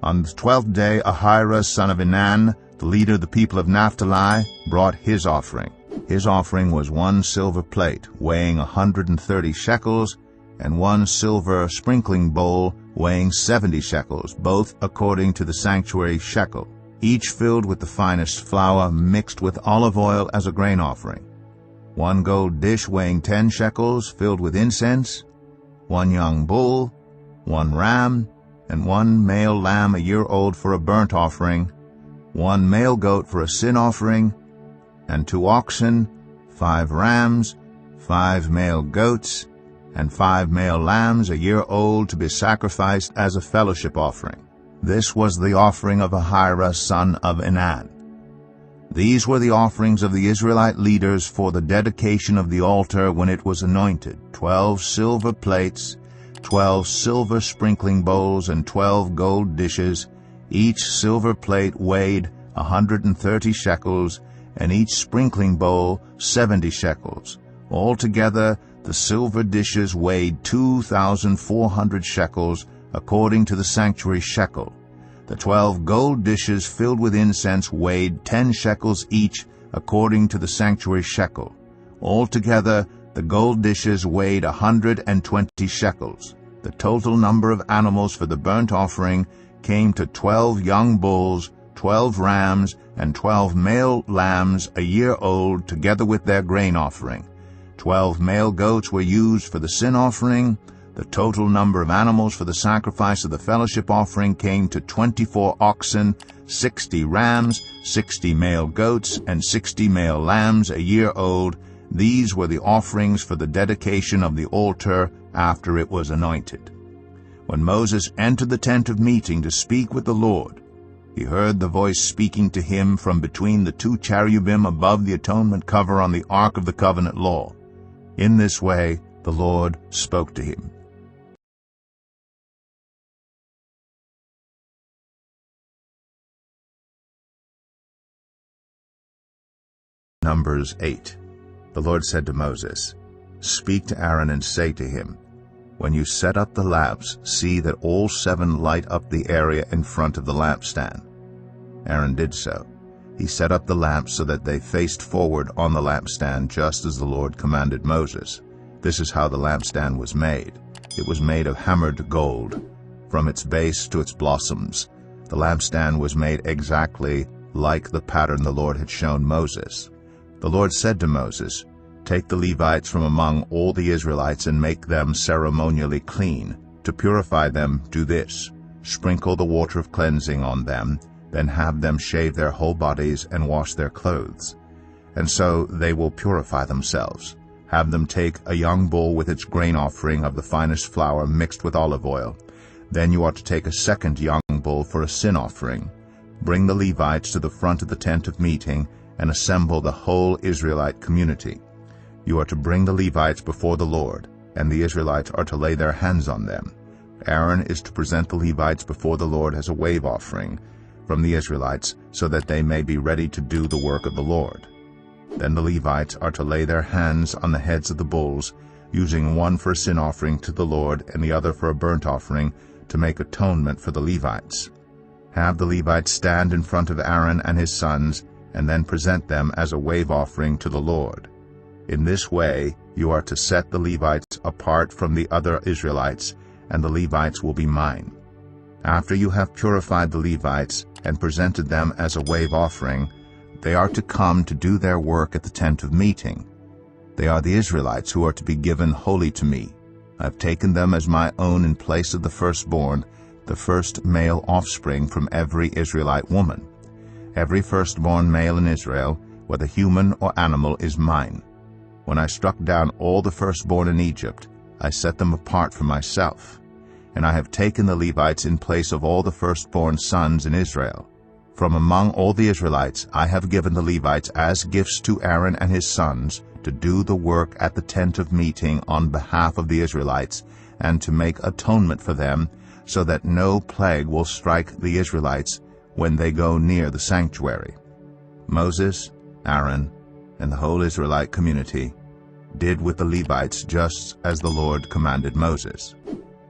On the 12th day, Ahira, son of Enan, the leader of the people of Naphtali, brought his offering. His offering was 1 silver plate weighing 130 shekels, and 1 silver sprinkling bowl weighing 70 shekels, both according to the sanctuary shekel, each filled with the finest flour mixed with olive oil as a grain offering. 1 gold dish weighing 10 shekels filled with incense, 1 young bull, 1 ram, and 1 male lamb a year old for a burnt offering, 1 male goat for a sin offering, and 2 oxen, 5 rams, 5 male goats, and 5 male lambs a year old to be sacrificed as a fellowship offering. This was the offering of Ahira, son of Enan. These were the offerings of the Israelite leaders for the dedication of the altar when it was anointed: 12 silver plates, 12 silver sprinkling bowls, and 12 gold dishes. Each silver plate weighed 130 shekels, and each sprinkling bowl 70 shekels. Altogether, the silver dishes weighed 2,400 shekels, according to the sanctuary shekel. The 12 gold dishes filled with incense weighed 10 shekels each, according to the sanctuary shekel. Altogether, the gold dishes weighed 120 shekels. The total number of animals for the burnt offering came to 12 young bulls, 12 rams, and 12 male lambs a year old, together with their grain offering. 12 male goats were used for the sin offering. The total number of animals for the sacrifice of the fellowship offering came to 24 oxen, 60 rams, 60 male goats, and 60 male lambs a year old. These were the offerings for the dedication of the altar after it was anointed. When Moses entered the tent of meeting to speak with the Lord, he heard the voice speaking to him from between the 2 cherubim above the atonement cover on the Ark of the Covenant law. In this way the Lord spoke to him. Numbers 8. The Lord said to Moses, "Speak to Aaron and say to him, when you set up the lamps, see that all 7 light up the area in front of the lampstand. Aaron did so. He set up the lamps so that they faced forward on the lampstand, just as the Lord commanded Moses. This is how the lampstand was made. It was made of hammered gold, from its base to its blossoms. The lampstand was made exactly like the pattern the Lord had shown Moses. The Lord said to Moses, "Take the Levites from among all the Israelites and make them ceremonially clean. To purify them, do this: sprinkle the water of cleansing on them, then have them shave their whole bodies and wash their clothes. And so they will purify themselves. Have them take a young bull with its grain offering of the finest flour mixed with olive oil. Then you are to take a second young bull for a sin offering. Bring the Levites to the front of the tent of meeting and assemble the whole Israelite community. You are to bring the Levites before the Lord, and the Israelites are to lay their hands on them. Aaron is to present the Levites before the Lord as a wave offering from the Israelites, so that they may be ready to do the work of the Lord. Then the Levites are to lay their hands on the heads of the bulls, using one for a sin offering to the Lord and the other for a burnt offering, to make atonement for the Levites. Have the Levites stand in front of Aaron and his sons, and then present them as a wave offering to the Lord. In this way you are to set the Levites apart from the other Israelites, and the Levites will be mine. After you have purified the Levites and presented them as a wave offering, they are to come to do their work at the tent of meeting. They are the Israelites who are to be given wholly to me. I have taken them as my own in place of the firstborn, the first male offspring from every Israelite woman. Every firstborn male in Israel, whether human or animal, is mine. When I struck down all the firstborn in Egypt, I set them apart for myself. And I have taken the Levites in place of all the firstborn sons in Israel. From among all the Israelites I have given the Levites as gifts to Aaron and his sons, to do the work at the tent of meeting on behalf of the Israelites, and to make atonement for them, so that no plague will strike the Israelites when they go near the sanctuary. Moses, Aaron, and the whole Israelite community did with the Levites just as the Lord commanded Moses.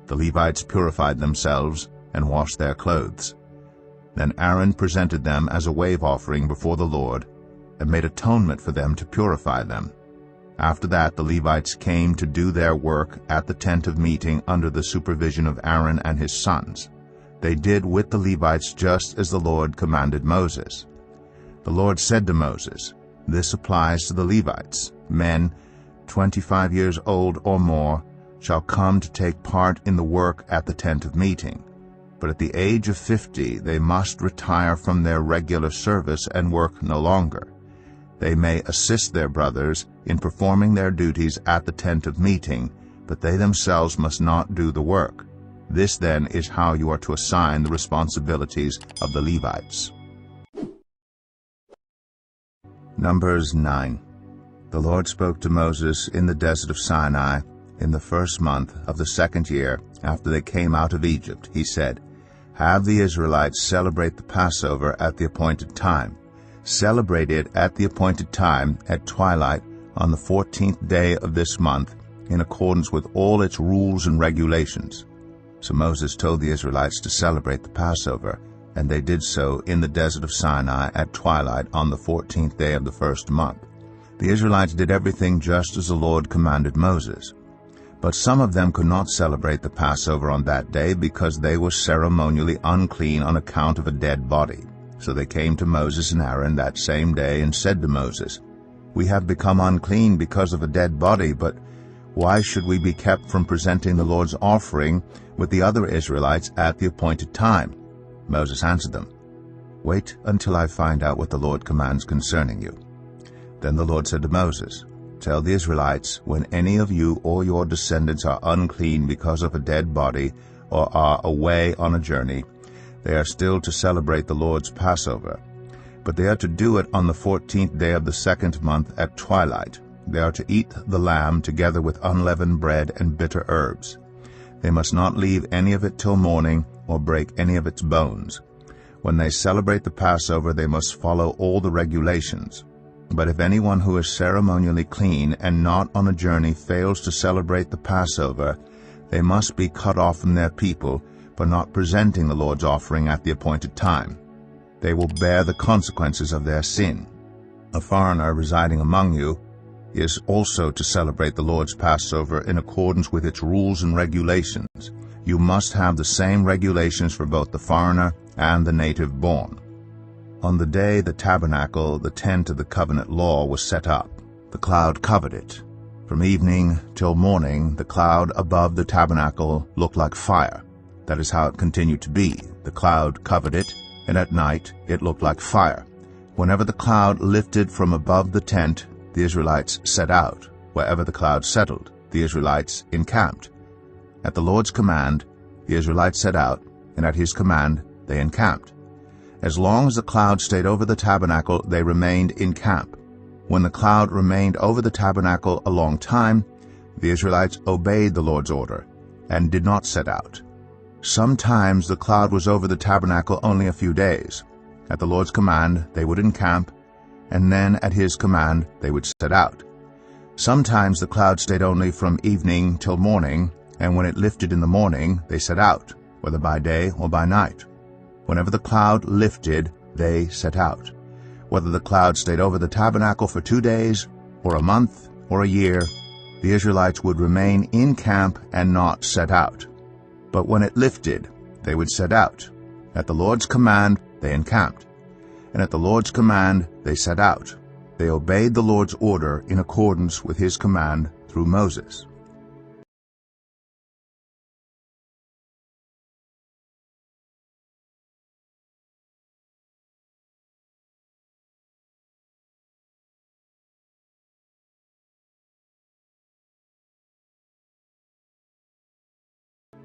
The Levites purified themselves and washed their clothes. Then Aaron presented them as a wave offering before the Lord, and made atonement for them to purify them. After that the Levites came to do their work at the tent of meeting under the supervision of Aaron and his sons. They did with the Levites just as the Lord commanded Moses. The Lord said to Moses, "This applies to the Levites. Men 25 years old or more shall come to take part in the work at the tent of meeting. But at the age of 50 they must retire from their regular service and work no longer. They may assist their brothers in performing their duties at the tent of meeting, but they themselves must not do the work. This then is how you are to assign the responsibilities of the Levites." Numbers 9. The Lord spoke to Moses in the desert of Sinai in the first month of the second year after they came out of Egypt. He said, "Have the Israelites celebrate the Passover at the appointed time. Celebrate it at the appointed time at twilight on the 14th day of this month, in accordance with all its rules and regulations." So Moses told the Israelites to celebrate the Passover, and they did so in the desert of Sinai at twilight on the 14th day of the first month. The Israelites did everything just as the Lord commanded Moses. But some of them could not celebrate the Passover on that day because they were ceremonially unclean on account of a dead body. So they came to Moses and Aaron that same day and said to Moses, "We have become unclean because of a dead body, but why should we be kept from presenting the Lord's offering with the other Israelites at the appointed time?" Moses answered them, "Wait until I find out what the Lord commands concerning you." Then the Lord said to Moses, "Tell the Israelites, when any of you or your descendants are unclean because of a dead body or are away on a journey, they are still to celebrate the Lord's Passover. But they are to do it on the 14th day of the second month at twilight. They are to eat the lamb together with unleavened bread and bitter herbs. They must not leave any of it till morning or break any of its bones. When they celebrate the Passover, they must follow all the regulations. But if anyone who is ceremonially clean and not on a journey fails to celebrate the Passover, they must be cut off from their people for not presenting the Lord's offering at the appointed time. They will bear the consequences of their sin. A foreigner residing among you is also to celebrate the Lord's Passover in accordance with its rules and regulations. You must have the same regulations for both the foreigner and the native born. On the day the tabernacle, the tent of the covenant law, was set up, the cloud covered it. From evening till morning, the cloud above the tabernacle looked like fire. That is how it continued to be. The cloud covered it, and at night it looked like fire. Whenever the cloud lifted from above the tent, the Israelites set out. Wherever the cloud settled, the Israelites encamped. At the Lord's command, the Israelites set out, and at his command they encamped. As long as the cloud stayed over the tabernacle, they remained in camp. When the cloud remained over the tabernacle a long time, the Israelites obeyed the Lord's order and did not set out. Sometimes the cloud was over the tabernacle only a few days. At the Lord's command they would encamp, and then at his command they would set out. Sometimes the cloud stayed only from evening till morning, and when it lifted in the morning they set out, whether by day or by night. Whenever the cloud lifted, they set out. Whether the cloud stayed over the tabernacle for 2 days, or a month, or a year, the Israelites would remain in camp and not set out. But when it lifted, they would set out. At the Lord's command they encamped, and at the Lord's command they set out. They obeyed the Lord's order in accordance with his command through Moses.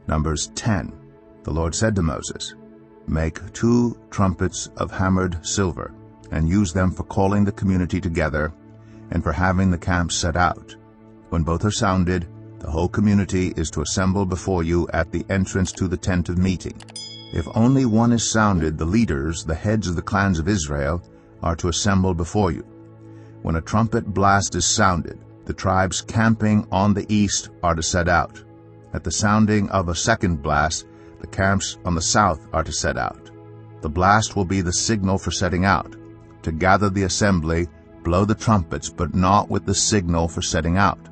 Numbers 10. The Lord said to Moses, "Make 2 trumpets of hammered silver, and use them for calling the community together and for having the camp set out. When both are sounded, the whole community is to assemble before you at the entrance to the tent of meeting. If only one is sounded, the leaders, the heads of the clans of Israel, are to assemble before you. When a trumpet blast is sounded, the tribes camping on the east are to set out. At the sounding of a second blast, the camps on the south are to set out. The blast will be the signal for setting out. To gather the assembly, blow the trumpets, but not with the signal for setting out.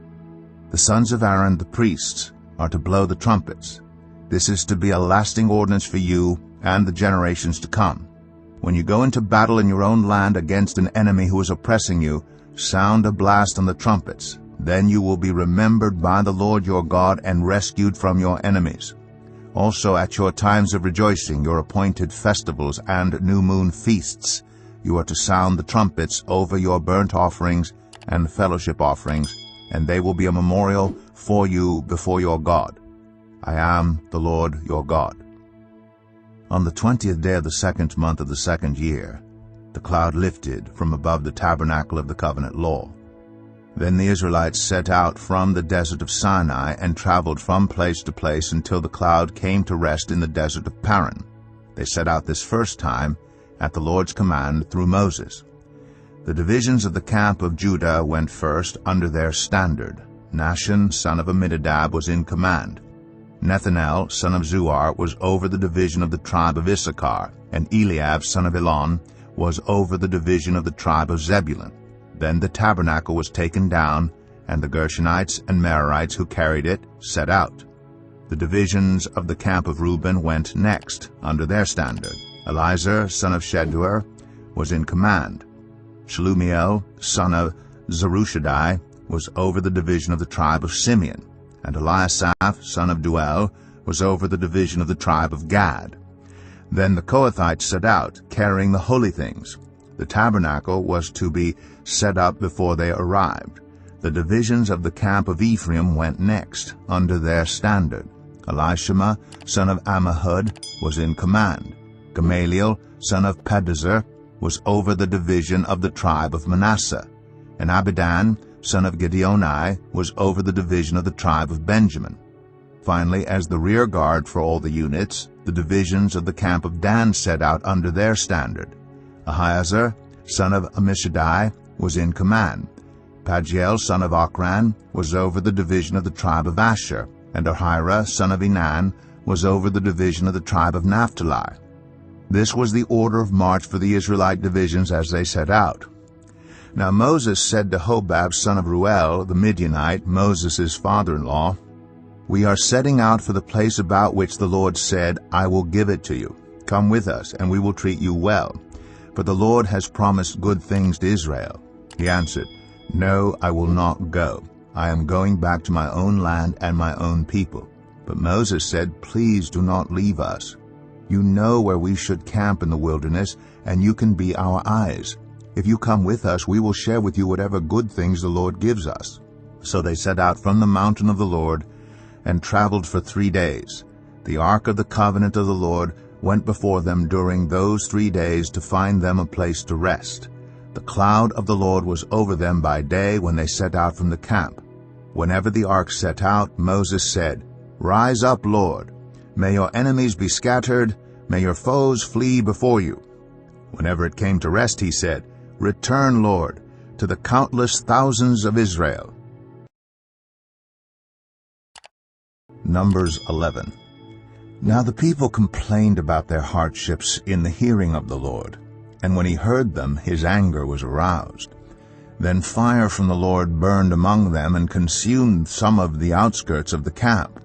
The sons of Aaron, the priests, are to blow the trumpets. This is to be a lasting ordinance for you and the generations to come. When you go into battle in your own land against an enemy who is oppressing you, sound a blast on the trumpets. Then you will be remembered by the Lord your God and rescued from your enemies. Also at your times of rejoicing, your appointed festivals and new moon feasts, you are to sound the trumpets over your burnt offerings and fellowship offerings, and they will be a memorial for you before your God. I am the Lord your God." On the 20th day of the 2nd month of the 2nd year, the cloud lifted from above the tabernacle of the covenant law. Then the Israelites set out from the desert of Sinai and traveled from place to place until the cloud came to rest in the desert of Paran. They set out this first time at the Lord's command through Moses. The divisions of the camp of Judah went first under their standard. Nahshon, son of Amminadab, was in command. Nethanel, son of Zuar, was over the division of the tribe of Issachar, and Eliab, son of Elon, was over the division of the tribe of Zebulun. Then the tabernacle was taken down, and the Gershonites and Merarites who carried it set out. The divisions of the camp of Reuben went next, under their standard. Elizur, son of Shedeur, was in command. Shelumiel, son of Zerushadai, was over the division of the tribe of Simeon, and Eliasaph, son of Duel, was over the division of the tribe of Gad. Then the Kohathites set out, carrying the holy things. The tabernacle was to be set up before they arrived. The divisions of the camp of Ephraim went next, under their standard. Elishama, son of Ammihud, was in command. Gamaliel, son of Pedahzur, was over the division of the tribe of Manasseh. And Abidan, son of Gideoni, was over the division of the tribe of Benjamin. Finally, as the rear guard for all the units, the divisions of the camp of Dan set out under their standard. Ahiezer, son of Ammishaddai, was in command. Pagiel, son of Ochran, was over the division of the tribe of Asher, and Ahira, son of Enan, was over the division of the tribe of Naphtali. This was the order of march for the Israelite divisions as they set out. Now Moses said to Hobab, son of Reuel, the Midianite, Moses' father-in-law, "We are setting out for the place about which the Lord said, 'I will give it to you.' Come with us, and we will treat you well. For the Lord has promised good things to Israel." He answered, "No, I will not go. I am going back to my own land and my own people." But Moses said, "Please do not leave us. You know where we should camp in the wilderness, and you can be our eyes. If you come with us, we will share with you whatever good things the Lord gives us." So they set out from the mountain of the Lord and traveled for 3 days. The ark of the covenant of the Lord went before them during those 3 days to find them a place to rest. The cloud of the Lord was over them by day when they set out from the camp. Whenever the ark set out, Moses said, "Rise up, Lord. May your enemies be scattered. May your foes flee before you." Whenever it came to rest, he said, "Return, Lord, to the countless thousands of Israel." Numbers 11. Now the people complained about their hardships in the hearing of the Lord, and when he heard them, his anger was aroused. Then fire from the Lord burned among them and consumed some of the outskirts of the camp.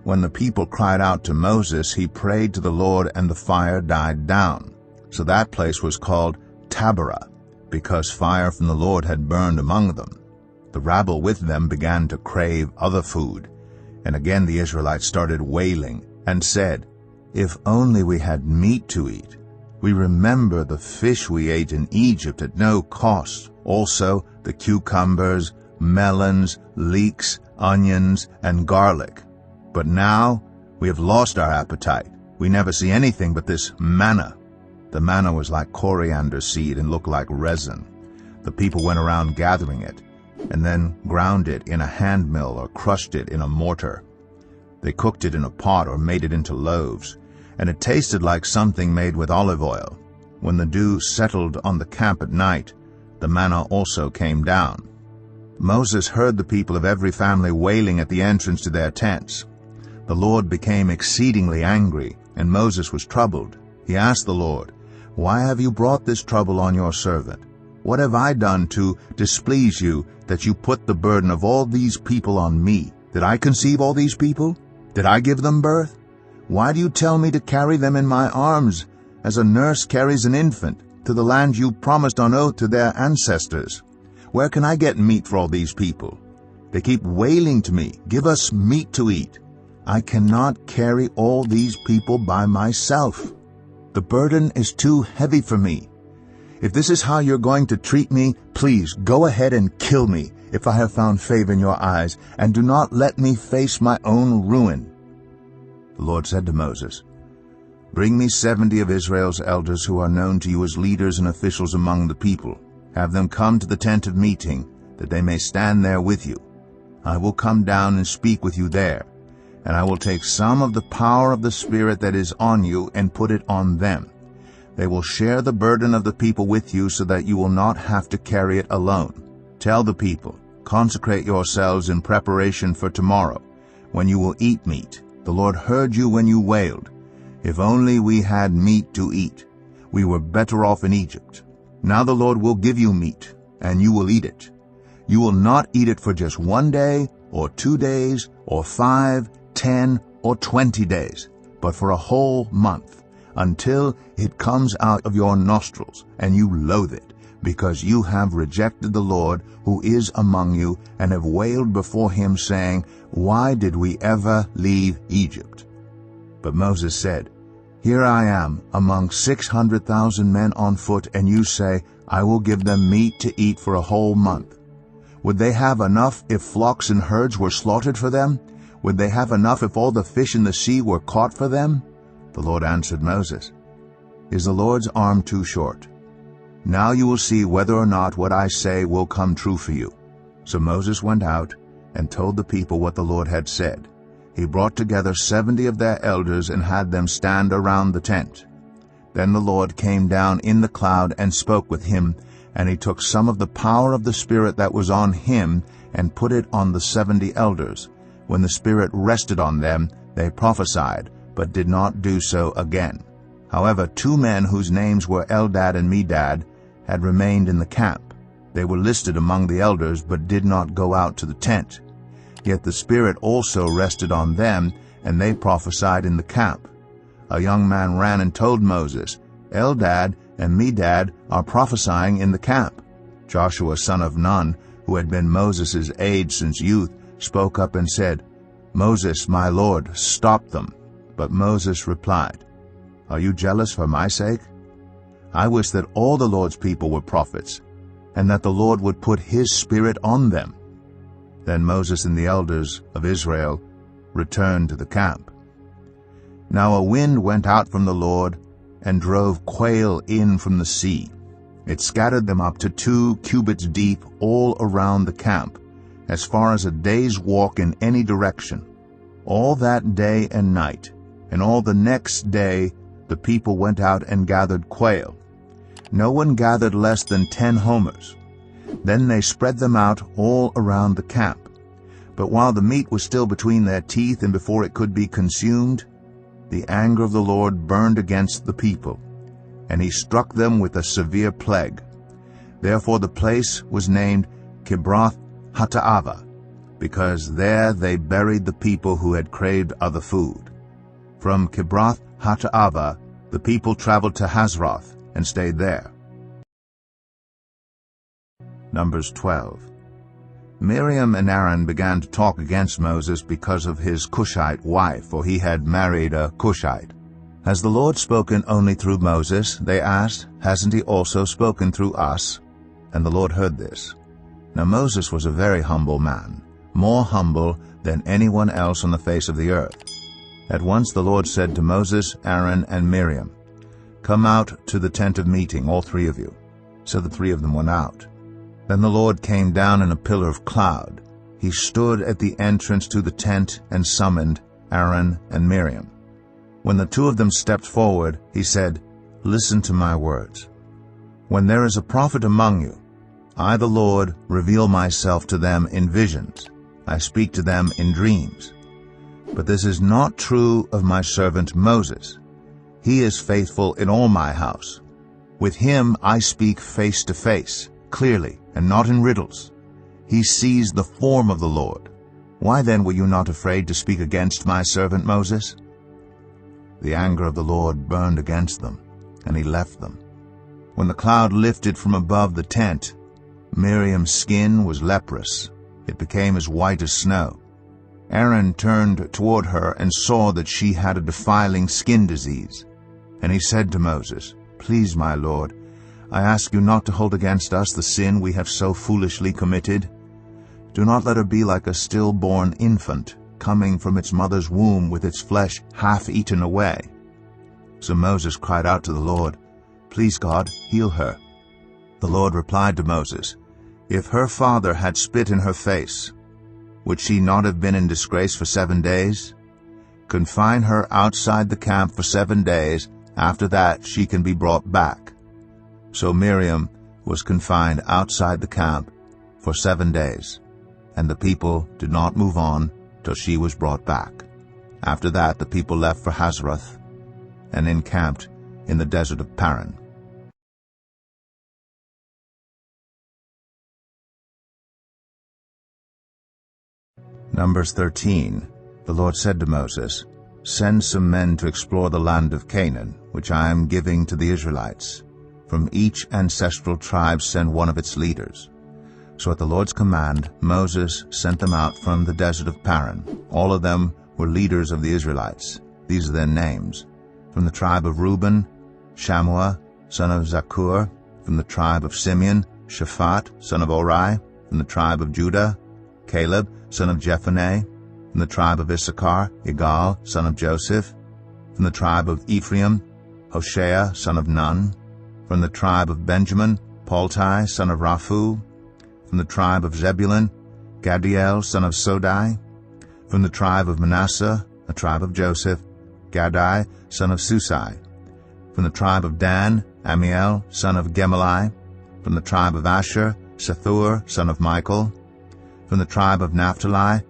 When the people cried out to Moses, he prayed to the Lord, and the fire died down. So that place was called Taberah, because fire from the Lord had burned among them. The rabble with them began to crave other food. And again the Israelites started wailing and said, "If only we had meat to eat. We remember the fish we ate in Egypt at no cost, also the cucumbers, melons, leeks, onions, and garlic. But now we have lost our appetite. We never see anything but this manna." The manna was like coriander seed and looked like resin. The people went around gathering it, and then ground it in a hand mill or crushed it in a mortar. They cooked it in a pot or made it into loaves, and it tasted like something made with olive oil. When the dew settled on the camp at night, the manna also came down. Moses heard the people of every family wailing at the entrance to their tents. The Lord became exceedingly angry, and Moses was troubled. He asked the Lord, "Why have you brought this trouble on your servant? What have I done to displease you that you put the burden of all these people on me? Did I conceive all these people? Did I give them birth? Why do you tell me to carry them in my arms, as a nurse carries an infant, to the land you promised on oath to their ancestors? Where can I get meat for all these people? They keep wailing to me, 'Give us meat to eat.' I cannot carry all these people by myself. The burden is too heavy for me. If this is how you're going to treat me, please go ahead and kill me if I have found favor in your eyes, and do not let me face my own ruin." The Lord said to Moses, "Bring me 70 of Israel's elders who are known to you as leaders and officials among the people. Have them come to the tent of meeting, that they may stand there with you. I will come down and speak with you there, and I will take some of the power of the Spirit that is on you and put it on them. They will share the burden of the people with you so that you will not have to carry it alone. Tell the people, 'Consecrate yourselves in preparation for tomorrow, when you will eat meat. The Lord heard you when you wailed. If only we had meat to eat. We were better off in Egypt. Now the Lord will give you meat, and you will eat it. You will not eat it for just 1 day, or 2 days, or 5, 10, or 20 days, but for a whole month, until it comes out of your nostrils, and you loathe it, because you have rejected the Lord who is among you, and have wailed before him, saying, 'Why did we ever leave Egypt?'" But Moses said, "Here I am among 600,000 men on foot, and you say, 'I will give them meat to eat for a whole month.' Would they have enough if flocks and herds were slaughtered for them? Would they have enough if all the fish in the sea were caught for them?" The Lord answered Moses, "Is the Lord's arm too short? Now you will see whether or not what I say will come true for you." So Moses went out and told the people what the Lord had said. He brought together 70 of their elders and had them stand around the tent. Then the Lord came down in the cloud and spoke with him, and he took some of the power of the Spirit that was on him and put it on the 70 elders. When the Spirit rested on them, they prophesied, but did not do so again. However, 2 men whose names were Eldad and Medad had remained in the camp. They were listed among the elders, but did not go out to the tent. Yet the Spirit also rested on them, and they prophesied in the camp. A young man ran and told Moses, "Eldad and Medad are prophesying in the camp." Joshua son of Nun, who had been Moses' aide since youth, spoke up and said, "Moses, my lord, stop them." But Moses replied, "Are you jealous for my sake? I wish that all the Lord's people were prophets, and that the Lord would put his Spirit on them." Then Moses and the elders of Israel returned to the camp. Now a wind went out from the Lord and drove quail in from the sea. It scattered them up to 2 cubits deep all around the camp, as far as a day's walk in any direction. All that day and night, and all the next day, the people went out and gathered quail. No one gathered less than 10 homers. Then they spread them out all around the camp. But while the meat was still between their teeth and before it could be consumed, the anger of the Lord burned against the people, and he struck them with a severe plague. Therefore the place was named Kibroth Hattaavah, because there they buried the people who had craved other food. From Kibroth Hattaavah the people traveled to Hazroth and stayed there. Numbers 12. Miriam and Aaron began to talk against Moses because of his Cushite wife, for he had married a Cushite. "Has the Lord spoken only through Moses?" they asked. "Hasn't he also spoken through us?" And the Lord heard this. Now Moses was a very humble man, more humble than anyone else on the face of the earth. At once the Lord said to Moses, Aaron, and Miriam, "Come out to the tent of meeting, all 3 of you." So the 3 of them went out. Then the Lord came down in a pillar of cloud. He stood at the entrance to the tent and summoned Aaron and Miriam. When the 2 of them stepped forward, he said, "Listen to my words. When there is a prophet among you, I, the Lord, reveal myself to them in visions. I speak to them in dreams. But this is not true of my servant Moses. He is faithful in all my house. With him I speak face to face, clearly, and not in riddles. He sees the form of the Lord. Why then were you not afraid to speak against my servant Moses?" The anger of the Lord burned against them, and he left them. When the cloud lifted from above the tent, Miriam's skin was leprous. It became as white as snow. Aaron turned toward her and saw that she had a defiling skin disease. And he said to Moses, "Please, my Lord, I ask you not to hold against us the sin we have so foolishly committed. Do not let her be like a stillborn infant, coming from its mother's womb with its flesh half eaten away." So Moses cried out to the Lord, "Please, God, heal her." The Lord replied to Moses, "If her father had spit in her face, would she not have been in disgrace for 7 days? Confine her outside the camp for 7 days. After that she can be brought back." So Miriam was confined outside the camp for 7 days, and the people did not move on till she was brought back. After that the people left for Hazroth and encamped in the desert of Paran. Numbers 13. The Lord said to Moses, "Send some men to explore the land of Canaan, which I am giving to the Israelites. From each ancestral tribe send one of its leaders." So at the Lord's command, Moses sent them out from the desert of Paran. All of them were leaders of the Israelites. These are their names. From the tribe of Reuben, Shammua, son of Zakur. From the tribe of Simeon, Shaphat, son of Ori. From the tribe of Judah, Caleb, son of Jephunneh. From the tribe of Issachar, Igal, son of Joseph. From the tribe of Ephraim, Hoshea, son of Nun. From the tribe of Benjamin, Paltai, son of Raphu. From the tribe of Zebulun, Gadiel, son of Sodai. From the tribe of Manasseh, a tribe of Joseph, Gadai, son of Susai. From the tribe of Dan, Amiel, son of Gemalli. From the tribe of Asher, Sethur, son of Michael. From the tribe of Naphtali,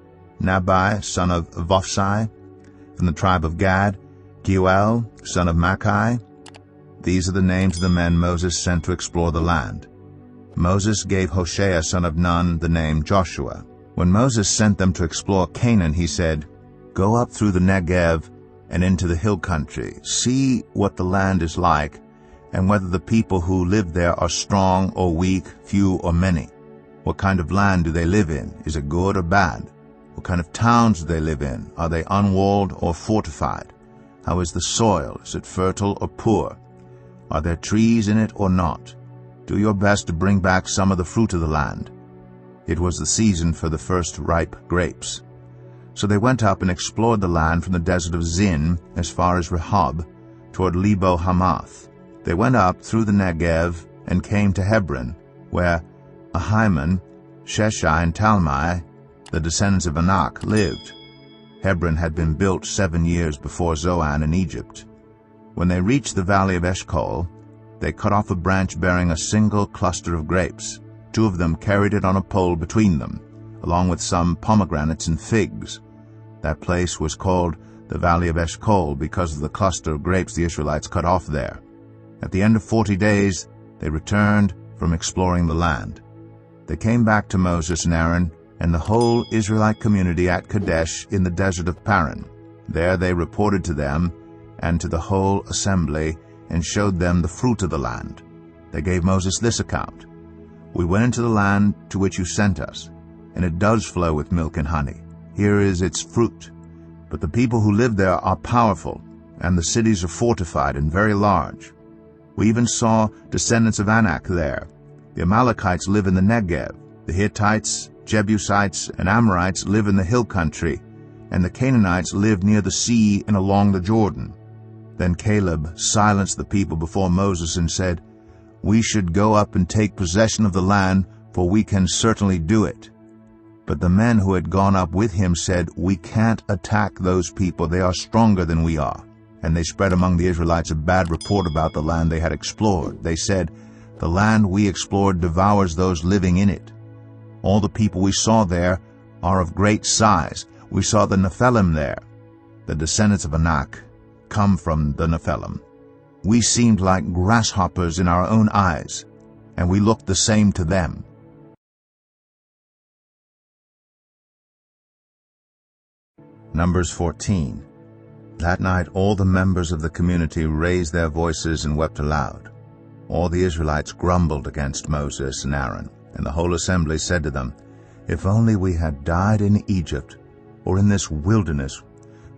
Nabai, son of Vophsi. From the tribe of Gad, Geuel, son of Machi. These are the names of the men Moses sent to explore the land. Moses gave Hoshea son of Nun the name Joshua. When Moses sent them to explore Canaan, he said, "Go up through the Negev and into the hill country. See what the land is like, and whether the people who live there are strong or weak, few or many. What kind of land do they live in? Is it good or bad? What kind of towns do they live in? Are they unwalled or fortified? How is the soil? Is it fertile or poor? Are there trees in it or not? Do your best to bring back some of the fruit of the land." It was the season for the first ripe grapes. So they went up and explored the land from the desert of Zin as far as Rehob, toward Lebo Hamath. They went up through the Negev and came to Hebron, where Ahiman, Sheshai, and Talmai, the descendants of Anak, lived. Hebron had been built 7 years before Zoan in Egypt. When they reached the valley of Eshcol, they cut off a branch bearing a single cluster of grapes. 2 of them carried it on a pole between them, along with some pomegranates and figs. That place was called the Valley of Eshcol because of the cluster of grapes the Israelites cut off there. At the end of 40 days, they returned from exploring the land. They came back to Moses and Aaron and the whole Israelite community at Kadesh in the desert of Paran. There they reported to them and to the whole assembly and showed them the fruit of the land. They gave Moses this account: "We went into the land to which you sent us, and it does flow with milk and honey. Here is its fruit. But the people who live there are powerful, and the cities are fortified and very large. We even saw descendants of Anak there. The Amalekites live in the Negev. The Hittites, Jebusites, and Amorites live in the hill country, and the Canaanites live near the sea and along the Jordan." Then Caleb silenced the people before Moses and said, "We should go up and take possession of the land, for we can certainly do it." But the men who had gone up with him said, "We can't attack those people. They are stronger than we are." And they spread among the Israelites a bad report about the land they had explored. They said, "The land we explored devours those living in it. All the people we saw there are of great size. We saw the Nephilim there. The descendants of Anak come from the Nephilim. We seemed like grasshoppers in our own eyes, and we looked the same to them." Numbers 14. That night all the members of the community raised their voices and wept aloud. All the Israelites grumbled against Moses and Aaron, and the whole assembly said to them, "If only we had died in Egypt or in this wilderness.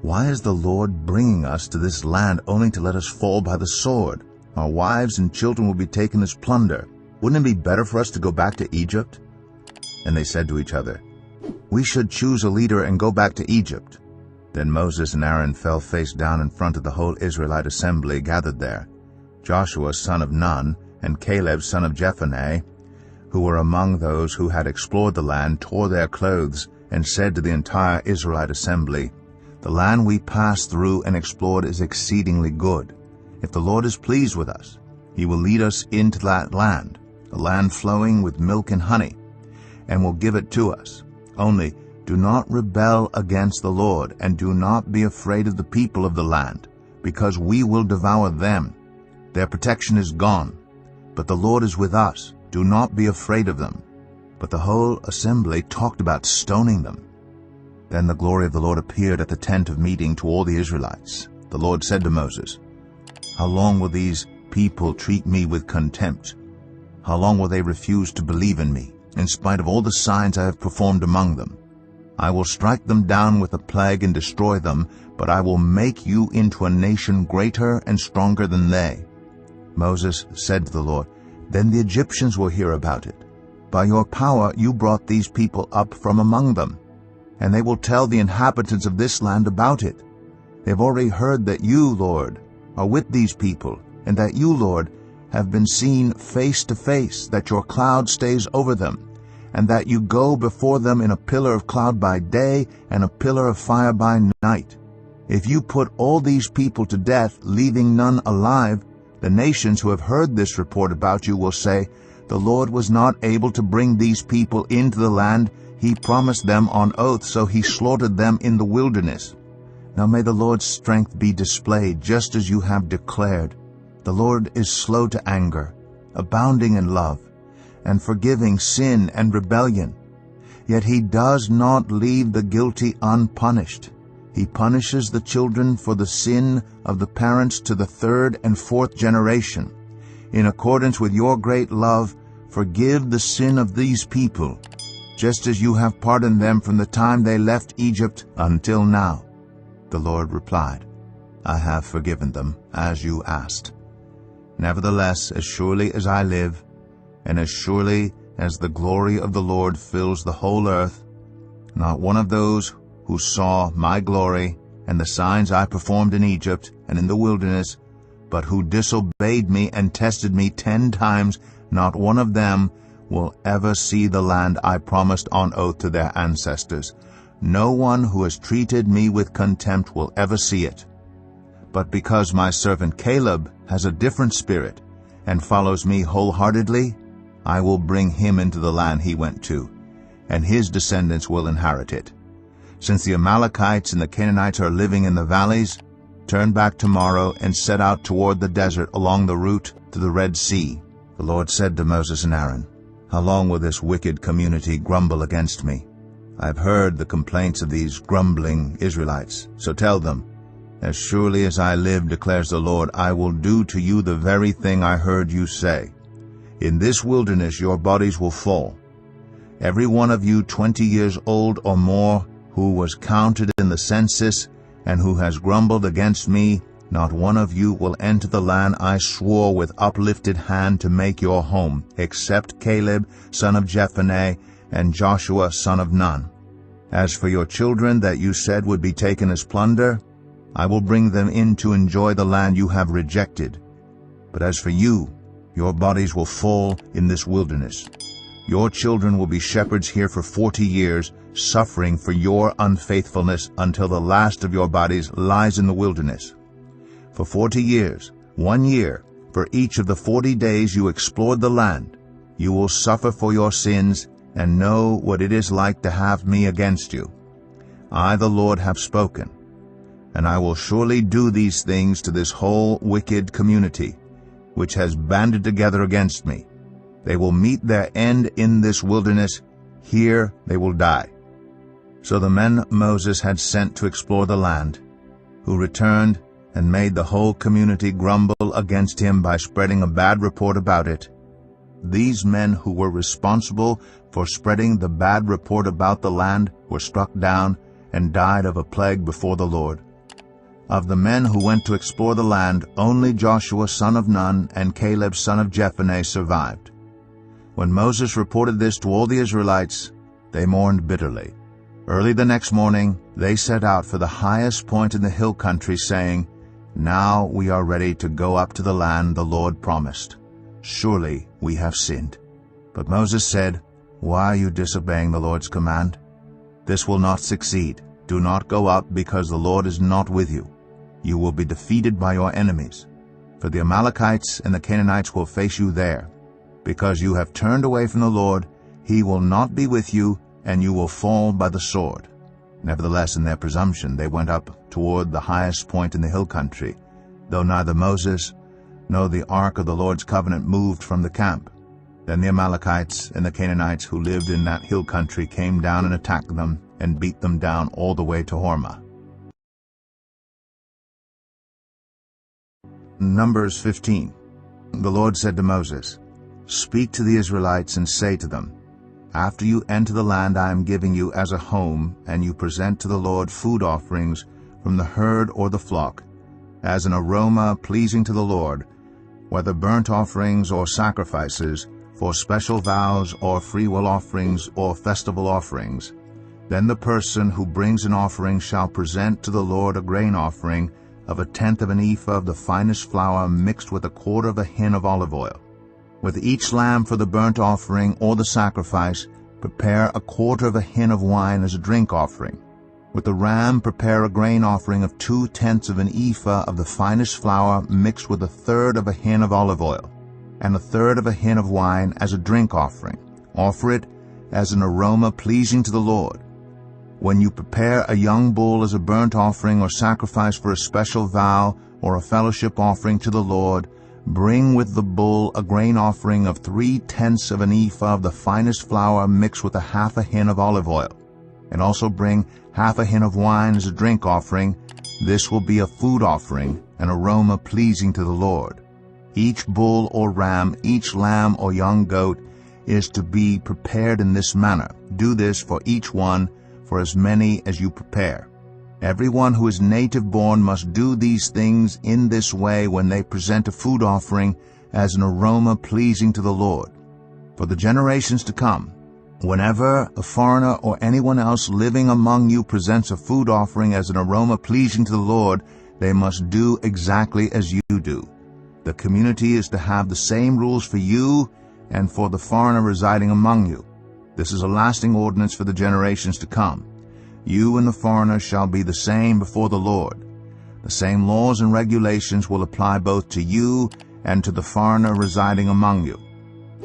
Why is the Lord bringing us to this land only to let us fall by the sword? Our wives and children will be taken as plunder. Wouldn't it be better for us to go back to Egypt?" And they said to each other, "We should choose a leader and go back to Egypt." Then Moses and Aaron fell face down in front of the whole Israelite assembly gathered there. Joshua son of Nun and Caleb son of Jephunneh, who were among those who had explored the land, tore their clothes and said to the entire Israelite assembly, "The land we passed through and explored is exceedingly good. If the Lord is pleased with us, he will lead us into that land, a land flowing with milk and honey, and will give it to us. Only do not rebel against the Lord, and do not be afraid of the people of the land, because we will devour them. Their protection is gone, but the Lord is with us. Do not be afraid of them." But the whole assembly talked about stoning them. Then the glory of the Lord appeared at the tent of meeting to all the Israelites. The Lord said to Moses, "How long will these people treat me with contempt? How long will they refuse to believe in me, in spite of all the signs I have performed among them? I will strike them down with a plague and destroy them, but I will make you into a nation greater and stronger than they." Moses said to the Lord, "Then the Egyptians will hear about it. By your power you brought these people up from among them, and they will tell the inhabitants of this land about it. They have already heard that you, Lord, are with these people, and that you, Lord, have been seen face to face, that your cloud stays over them, and that you go before them in a pillar of cloud by day and a pillar of fire by night. If you put all these people to death, leaving none alive, the nations who have heard this report about you will say, 'The Lord was not able to bring these people into the land he promised them on oath, so he slaughtered them in the wilderness.' Now may the Lord's strength be displayed, just as you have declared. The Lord is slow to anger, abounding in love, and forgiving sin and rebellion. Yet he does not leave the guilty unpunished. He punishes the children for the sin of the parents to the third and fourth generation. In accordance with your great love, forgive the sin of these people, just as you have pardoned them from the time they left Egypt until now." The Lord replied, "I have forgiven them, as you asked. Nevertheless, as surely as I live, and as surely as the glory of the Lord fills the whole earth, not one of those who saw my glory and the signs I performed in Egypt and in the wilderness, but who disobeyed me and tested me 10 times, not one of them will ever see the land I promised on oath to their ancestors. No one who has treated me with contempt will ever see it. But because my servant Caleb has a different spirit and follows me wholeheartedly, I will bring him into the land he went to, and his descendants will inherit it. Since the Amalekites and the Canaanites are living in the valleys, turn back tomorrow and set out toward the desert along the route to the Red Sea." The Lord said to Moses and Aaron, "How long will this wicked community grumble against me? I have heard the complaints of these grumbling Israelites. So tell them, as surely as I live, declares the Lord, I will do to you the very thing I heard you say. In this wilderness your bodies will fall. Every one of you 20 years old or more who was counted in the census and who has grumbled against me, not one of you will enter the land I swore with uplifted hand to make your home, except Caleb, son of Jephunneh, and Joshua, son of Nun. As for your children that you said would be taken as plunder, I will bring them in to enjoy the land you have rejected. But as for you, your bodies will fall in this wilderness. Your children will be shepherds here for 40 years, suffering for your unfaithfulness until the last of your bodies lies in the wilderness. For 40 years, 1 year, for each of the 40 days you explored the land, you will suffer for your sins and know what it is like to have me against you. I, the Lord, have spoken, and I will surely do these things to this whole wicked community, which has banded together against me. They will meet their end in this wilderness. Here they will die." So the men Moses had sent to explore the land, who returned and made the whole community grumble against him by spreading a bad report about it. These men who were responsible for spreading the bad report about the land were struck down and died of a plague before the Lord. Of the men who went to explore the land, only Joshua son of Nun and Caleb son of Jephunneh survived. When Moses reported this to all the Israelites, they mourned bitterly. Early the next morning, they set out for the highest point in the hill country, saying, "Now we are ready to go up to the land the Lord promised. Surely we have sinned." But Moses said, "Why are you disobeying the Lord's command? This will not succeed. Do not go up, because the Lord is not with you. You will be defeated by your enemies. For the Amalekites and the Canaanites will face you there. Because you have turned away from the Lord, he will not be with you, and you will fall by the sword." Nevertheless, in their presumption, they went up toward the highest point in the hill country, though neither Moses nor the ark of the Lord's covenant moved from the camp. Then the Amalekites and the Canaanites who lived in that hill country came down and attacked them and beat them down all the way to Hormah. Numbers 15. The Lord said to Moses, "Speak to the Israelites and say to them, after you enter the land I am giving you as a home, and you present to the Lord food offerings from the herd or the flock, as an aroma pleasing to the Lord, whether burnt offerings or sacrifices, for special vows or freewill offerings or festival offerings, then the person who brings an offering shall present to the Lord a grain offering of 1/10 of an ephah of the finest flour mixed with 1/4 of a hin of olive oil. With each lamb for the burnt offering or the sacrifice, prepare 1/4 of a hin of wine as a drink offering. With the ram, prepare a grain offering of 2/10 of an ephah of the finest flour mixed with 1/3 of a hin of olive oil, and 1/3 of a hin of wine as a drink offering. Offer it as an aroma pleasing to the Lord. When you prepare a young bull as a burnt offering or sacrifice for a special vow or a fellowship offering to the Lord, bring with the bull a grain offering of 3/10 of an ephah of the finest flour mixed with half a hin of olive oil, and also bring half a hin of wine as a drink offering. This will be a food offering, an aroma pleasing to the Lord. Each bull or ram, each lamb or young goat is to be prepared in this manner. Do this for each one, for as many as you prepare. Everyone who is native-born must do these things in this way when they present a food offering as an aroma pleasing to the Lord. For the generations to come, whenever a foreigner or anyone else living among you presents a food offering as an aroma pleasing to the Lord, they must do exactly as you do. The community is to have the same rules for you and for the foreigner residing among you. This is a lasting ordinance for the generations to come. You and the foreigner shall be the same before the Lord. The same laws and regulations will apply both to you and to the foreigner residing among you.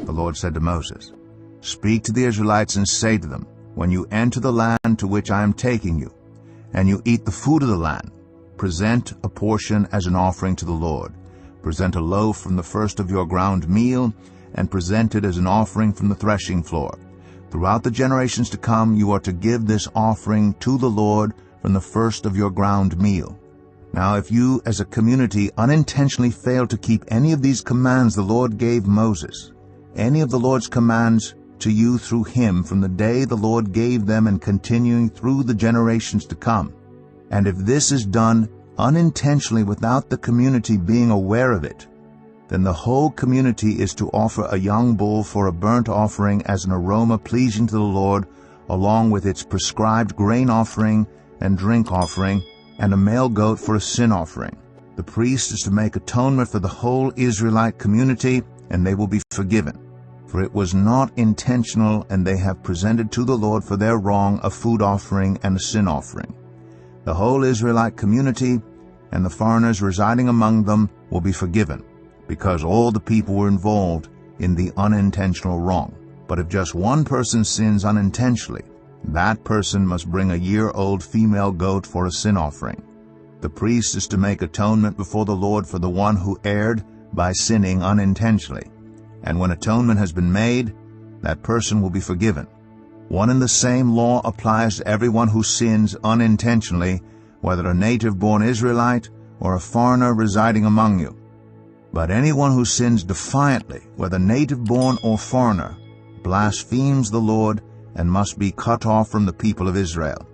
The Lord said to Moses, "Speak to the Israelites and say to them, when you enter the land to which I am taking you, and you eat the food of the land, present a portion as an offering to the Lord. Present a loaf from the first of your ground meal, and present it as an offering from the threshing floor. Throughout the generations to come, you are to give this offering to the Lord from the first of your ground meal. Now if you as a community unintentionally fail to keep any of these commands the Lord gave Moses, any of the Lord's commands to you through him from the day the Lord gave them and continuing through the generations to come, and if this is done unintentionally without the community being aware of it, then the whole community is to offer a young bull for a burnt offering as an aroma pleasing to the Lord, along with its prescribed grain offering and drink offering, and a male goat for a sin offering. The priest is to make atonement for the whole Israelite community, and they will be forgiven. For it was not intentional, and they have presented to the Lord for their wrong a food offering and a sin offering. The whole Israelite community and the foreigners residing among them will be forgiven, because all the people were involved in the unintentional wrong. But if just one person sins unintentionally, that person must bring a year-old female goat for a sin offering. The priest is to make atonement before the Lord for the one who erred by sinning unintentionally. And when atonement has been made, that person will be forgiven. One and the same law applies to everyone who sins unintentionally, whether a native-born Israelite or a foreigner residing among you. But anyone who sins defiantly, whether native-born or foreigner, blasphemes the Lord and must be cut off from the people of Israel.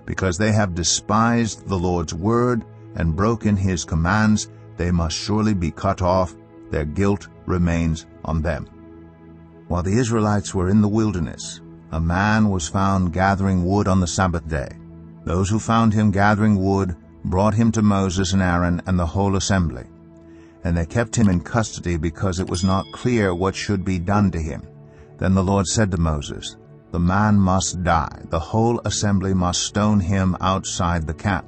Because they have despised the Lord's word and broken his commands, they must surely be cut off. Their guilt remains on them. While the Israelites were in the wilderness, a man was found gathering wood on the Sabbath day. Those who found him gathering wood brought him to Moses and Aaron and the whole assembly. And they kept him in custody because it was not clear what should be done to him. Then the Lord said to Moses, "The man must die. The whole assembly must stone him outside the camp."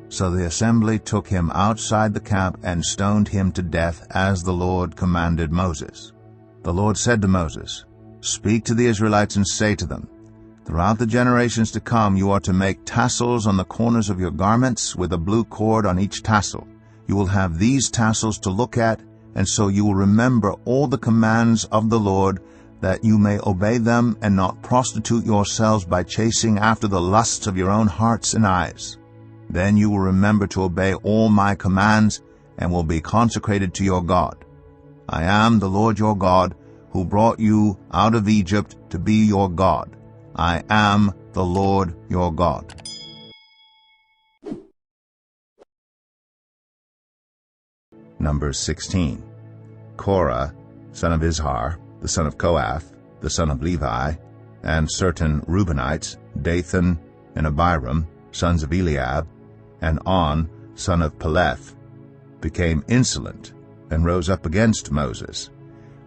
So the assembly took him outside the camp and stoned him to death as the Lord commanded Moses. The Lord said to Moses, "Speak to the Israelites and say to them, throughout the generations to come you are to make tassels on the corners of your garments with a blue cord on each tassel. You will have these tassels to look at, and so you will remember all the commands of the Lord, that you may obey them and not prostitute yourselves by chasing after the lusts of your own hearts and eyes. Then you will remember to obey all my commands and will be consecrated to your God. I am the Lord your God, who brought you out of Egypt to be your God. I am the Lord your God." Numbers 16. Korah, son of Izhar, the son of Kohath, the son of Levi, and certain Reubenites, Dathan and Abiram, sons of Eliab, and On, son of Peleth, became insolent and rose up against Moses.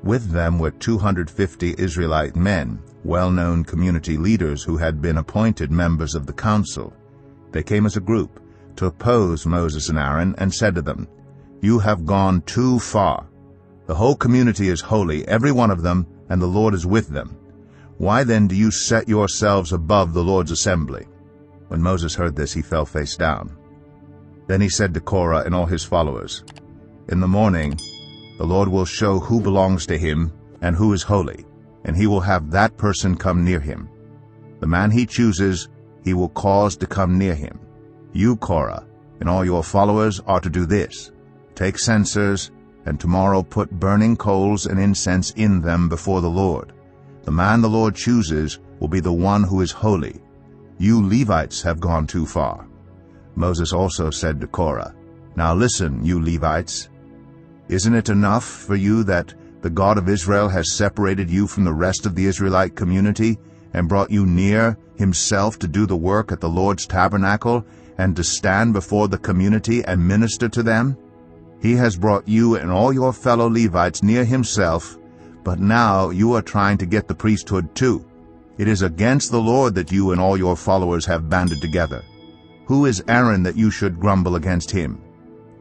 With them were 250 Israelite men, well-known community leaders who had been appointed members of the council. They came as a group to oppose Moses and Aaron and said to them, "You have gone too far. The whole community is holy, every one of them, and the Lord is with them. Why then do you set yourselves above the Lord's assembly?" When Moses heard this, he fell face down. Then he said to Korah and all his followers, "In the morning The Lord will show who belongs to him and who is holy, and he will have that person come near him. The man he chooses, he will cause to come near him. You, Korah, and all your followers are to do this. Take censers, and tomorrow put burning coals and incense in them before the Lord. The man the Lord chooses will be the one who is holy. You Levites have gone too far. Moses also said to Korah, Now listen, you Levites. Isn't it enough for you that the God of Israel has separated you from the rest of the Israelite community and brought you near himself to do the work at the Lord's tabernacle and to stand before the community and minister to them? He has brought you and all your fellow Levites near himself, but now you are trying to get the priesthood too. It is against the Lord that you and all your followers have banded together. Who is Aaron that you should grumble against him?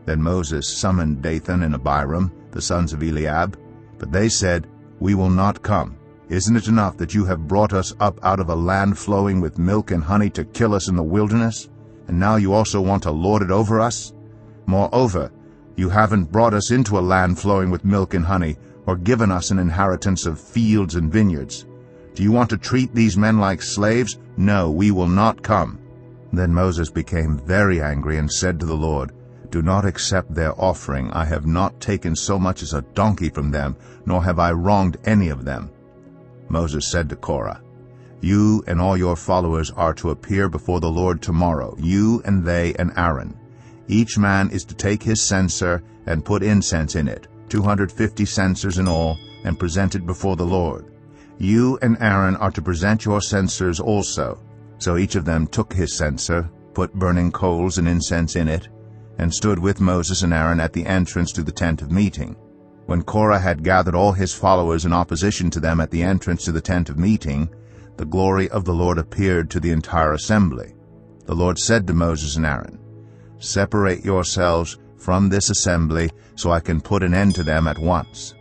Then Moses summoned Dathan and Abiram, the sons of Eliab, but they said, We will not come. Isn't it enough that you have brought us up out of a land flowing with milk and honey to kill us in the wilderness? And now you also want to lord it over us? Moreover, you haven't brought us into a land flowing with milk and honey, or given us an inheritance of fields and vineyards. Do you want to treat these men like slaves? No, we will not come. Then Moses became very angry and said to the Lord, Do not accept their offering. I have not taken so much as a donkey from them, nor have I wronged any of them. Moses said to Korah, You and all your followers are to appear before the Lord tomorrow, you and they and Aaron. Each man is to take his censer and put incense in it, 250 censers in all, and present it before the Lord. You and Aaron are to present your censers also. So each of them took his censer, put burning coals and incense in it, and stood with Moses and Aaron at the entrance to the tent of meeting. When Korah had gathered all his followers in opposition to them at the entrance to the tent of meeting, the glory of the Lord appeared to the entire assembly. The Lord said to Moses and Aaron, Separate yourselves from this assembly, so I can put an end to them at once.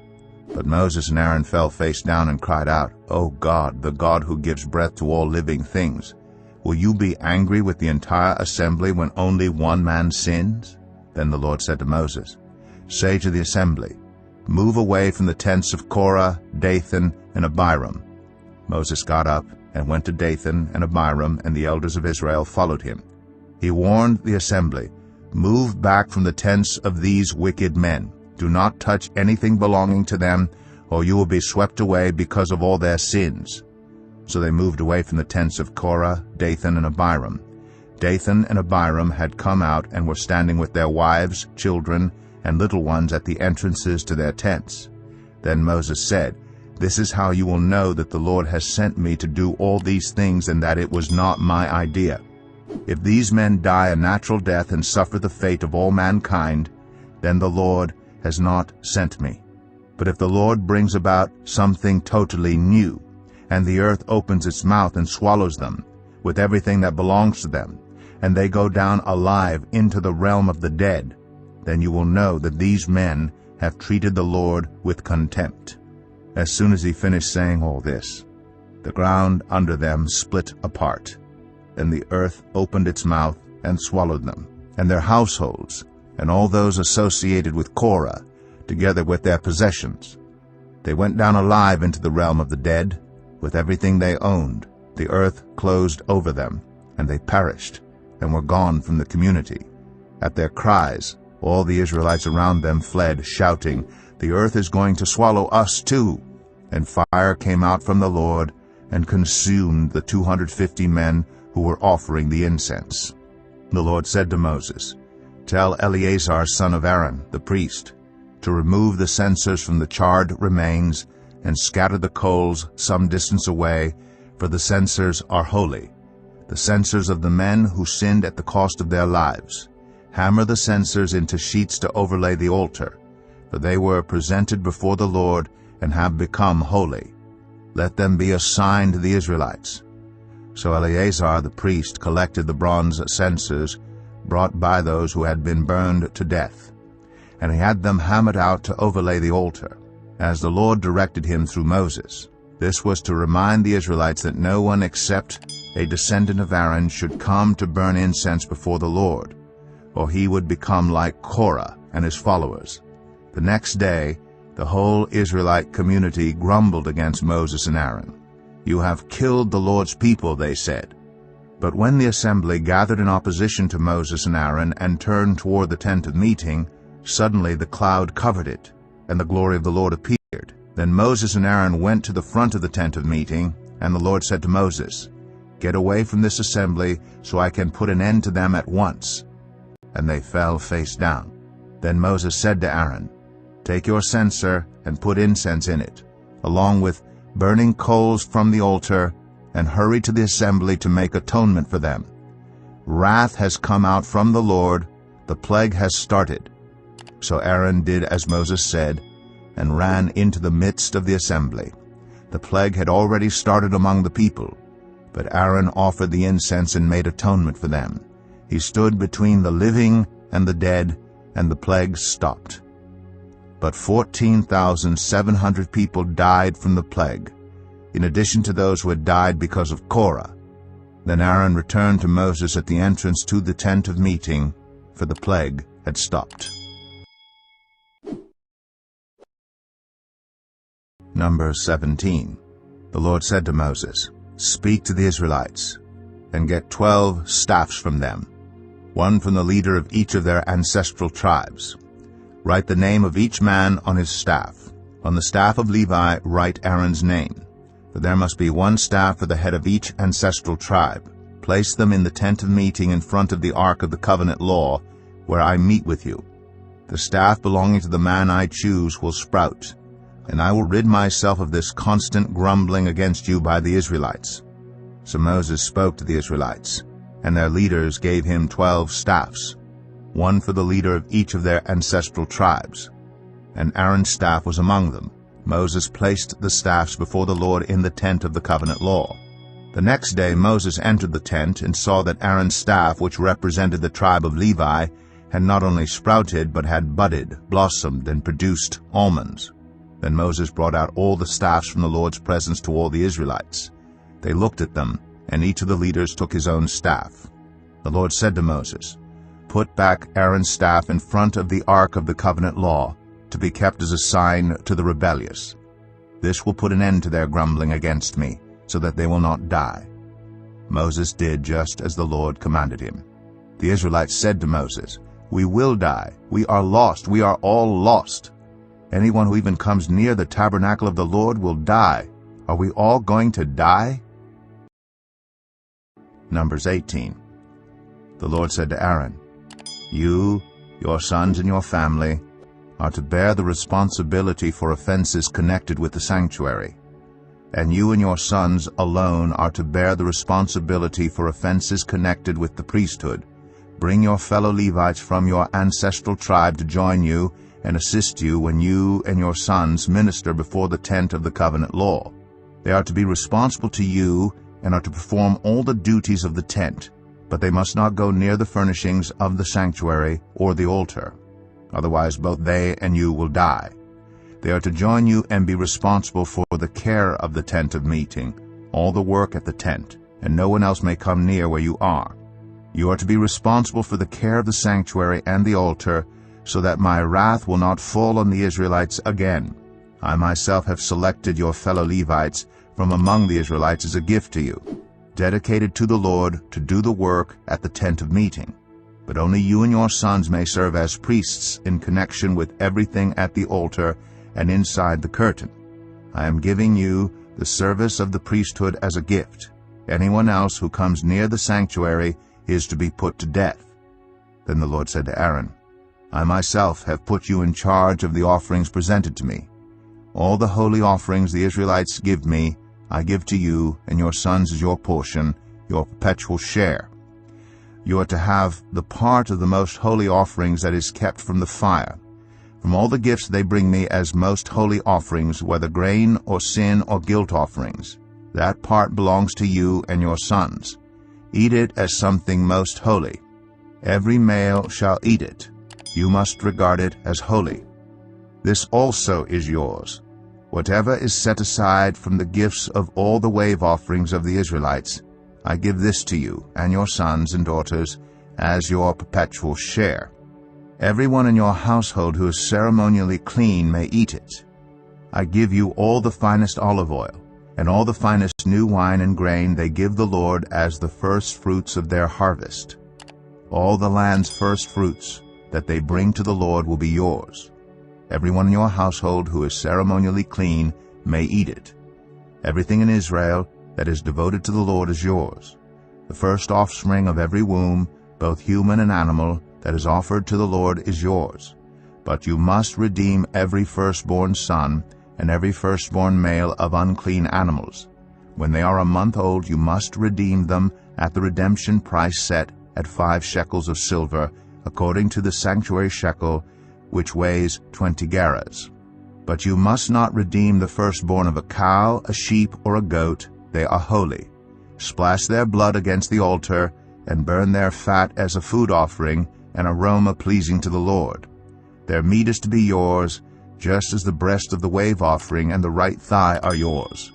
But Moses and Aaron fell face down and cried out, O God, the God who gives breath to all living things, will you be angry with the entire assembly when only one man sins? Then the Lord said to Moses, Say to the assembly, Move away from the tents of Korah, Dathan, and Abiram. Moses got up and went to Dathan and Abiram, and the elders of Israel followed him. He warned the assembly, Move back from the tents of these wicked men. Do not touch anything belonging to them, or you will be swept away because of all their sins. So they moved away from the tents of Korah, Dathan, and Abiram. Dathan and Abiram had come out and were standing with their wives, children, and little ones at the entrances to their tents. Then Moses said, This is how you will know that the Lord has sent me to do all these things, and that it was not my idea. If these men die a natural death and suffer the fate of all mankind, then the Lord has not sent me. But if the Lord brings about something totally new, and the earth opens its mouth and swallows them, with everything that belongs to them, and they go down alive into the realm of the dead, then you will know that these men have treated the Lord with contempt. As soon as he finished saying all this, the ground under them split apart, and the earth opened its mouth and swallowed them, and their households, and all those associated with Korah, together with their possessions. They went down alive into the realm of the dead, with everything they owned. The earth closed over them, and they perished, and were gone from the community. At their cries, all the Israelites around them fled, shouting, The earth is going to swallow us too. And fire came out from the Lord, and consumed the 250 men who were offering the incense. The Lord said to Moses, Tell Eleazar son of Aaron, the priest, to remove the censers from the charred remains, and scatter the coals some distance away, for the censers are holy, the censers of the men who sinned at the cost of their lives. Hammer the censers into sheets to overlay the altar, for they were presented before the Lord and have become holy. Let them be a sign to the Israelites. So Eleazar the priest collected the bronze censers brought by those who had been burned to death, and he had them hammered out to overlay the altar, as the Lord directed him through Moses. This was to remind the Israelites that no one except a descendant of Aaron should come to burn incense before the Lord, or he would become like Korah and his followers. The next day The whole Israelite community grumbled against Moses and Aaron. "You have killed the Lord's people," they said. But when the assembly gathered in opposition to Moses and Aaron and turned toward the tent of meeting, suddenly the cloud covered it, and the glory of the Lord appeared. Then Moses and Aaron went to the front of the tent of meeting, and the Lord said to Moses, "Get away from this assembly, so I can put an end to them at once." And they fell face down. Then Moses said to Aaron, "Take your censer and put incense in it, along with burning coals from the altar, and hurry to the assembly to make atonement for them. Wrath has come out from the Lord, the plague has started." So Aaron did as Moses said, and ran into the midst of the assembly. The plague had already started among the people, but Aaron offered the incense and made atonement for them. He stood between the living and the dead, and the plague stopped. But 14,700 people died from the plague, in addition to those who had died because of Korah. Then Aaron returned to Moses at the entrance to the tent of meeting, for the plague had stopped. Number 17. The Lord said to Moses, "Speak to the Israelites, and get 12 staffs from them, one from the leader of each of their ancestral tribes. Write the name of each man on his staff. On the staff of Levi write Aaron's name, for there must be one staff for the head of each ancestral tribe. Place them in the tent of meeting in front of the ark of the covenant law, where I meet with you. The staff belonging to the man I choose will sprout, and I will rid myself of this constant grumbling against you by the Israelites." So Moses spoke to the Israelites, and their leaders gave him 12 staffs, one for the leader of each of their ancestral tribes. And Aaron's staff was among them. Moses placed the staffs before the Lord in the tent of the covenant law. The next day Moses entered the tent and saw that Aaron's staff, which represented the tribe of Levi, had not only sprouted, but had budded, blossomed, and produced almonds. Then Moses brought out all the staffs from the Lord's presence to all the Israelites. They looked at them, and each of the leaders took his own staff. The Lord said to Moses, "Put back Aaron's staff in front of the ark of the covenant law, to be kept as a sign to the rebellious. This will put an end to their grumbling against me, so that they will not die." Moses did just as the Lord commanded him. The Israelites said to Moses, "We will die. We are lost. We are all lost. Anyone who even comes near the tabernacle of the Lord will die. Are we all going to die?" Numbers 18. The Lord said to Aaron, "You, your sons and your family, are to bear the responsibility for offenses connected with the sanctuary. And you and your sons alone are to bear the responsibility for offenses connected with the priesthood. Bring your fellow Levites from your ancestral tribe to join you and assist you when you and your sons minister before the tent of the covenant law. They are to be responsible to you and are to perform all the duties of the tent, but they must not go near the furnishings of the sanctuary or the altar. Otherwise both they and you will die. They are to join you and be responsible for the care of the tent of meeting, all the work at the tent, and no one else may come near where you are. You are to be responsible for the care of the sanctuary and the altar, so that my wrath will not fall on the Israelites again. I myself have selected your fellow Levites from among the Israelites as a gift to you, dedicated to the Lord to do the work at the tent of meeting. But only you and your sons may serve as priests in connection with everything at the altar and inside the curtain. I am giving you the service of the priesthood as a gift. Anyone else who comes near the sanctuary is to be put to death." Then the Lord said to Aaron, "I myself have put you in charge of the offerings presented to me. All the holy offerings the Israelites give me, I give to you and your sons as your portion, your perpetual share. You are to have the part of the most holy offerings that is kept from the fire. From all the gifts they bring me as most holy offerings, whether grain or sin or guilt offerings, that part belongs to you and your sons. Eat it as something most holy. Every male shall eat it. You must regard it as holy. This also is yours. Whatever is set aside from the gifts of all the wave offerings of the Israelites, I give this to you and your sons and daughters as your perpetual share. Everyone in your household who is ceremonially clean may eat it. I give you all the finest olive oil, and all the finest new wine and grain they give the Lord as the first fruits of their harvest. All the land's first fruits that they bring to the Lord will be yours. Everyone in your household who is ceremonially clean may eat it. Everything in Israel that is devoted to the Lord is yours. The first offspring of every womb, both human and animal, that is offered to the Lord is yours. But you must redeem every firstborn son and every firstborn male of unclean animals. When they are a month old, you must redeem them at the redemption price set at 5 shekels of silver, according to the sanctuary shekel, which weighs 20 gerahs. But you must not redeem the firstborn of a cow, a sheep, or a goat. They are holy. Splash their blood against the altar, and burn their fat as a food offering, an aroma pleasing to the Lord. Their meat is to be yours, just as the breast of the wave offering and the right thigh are yours.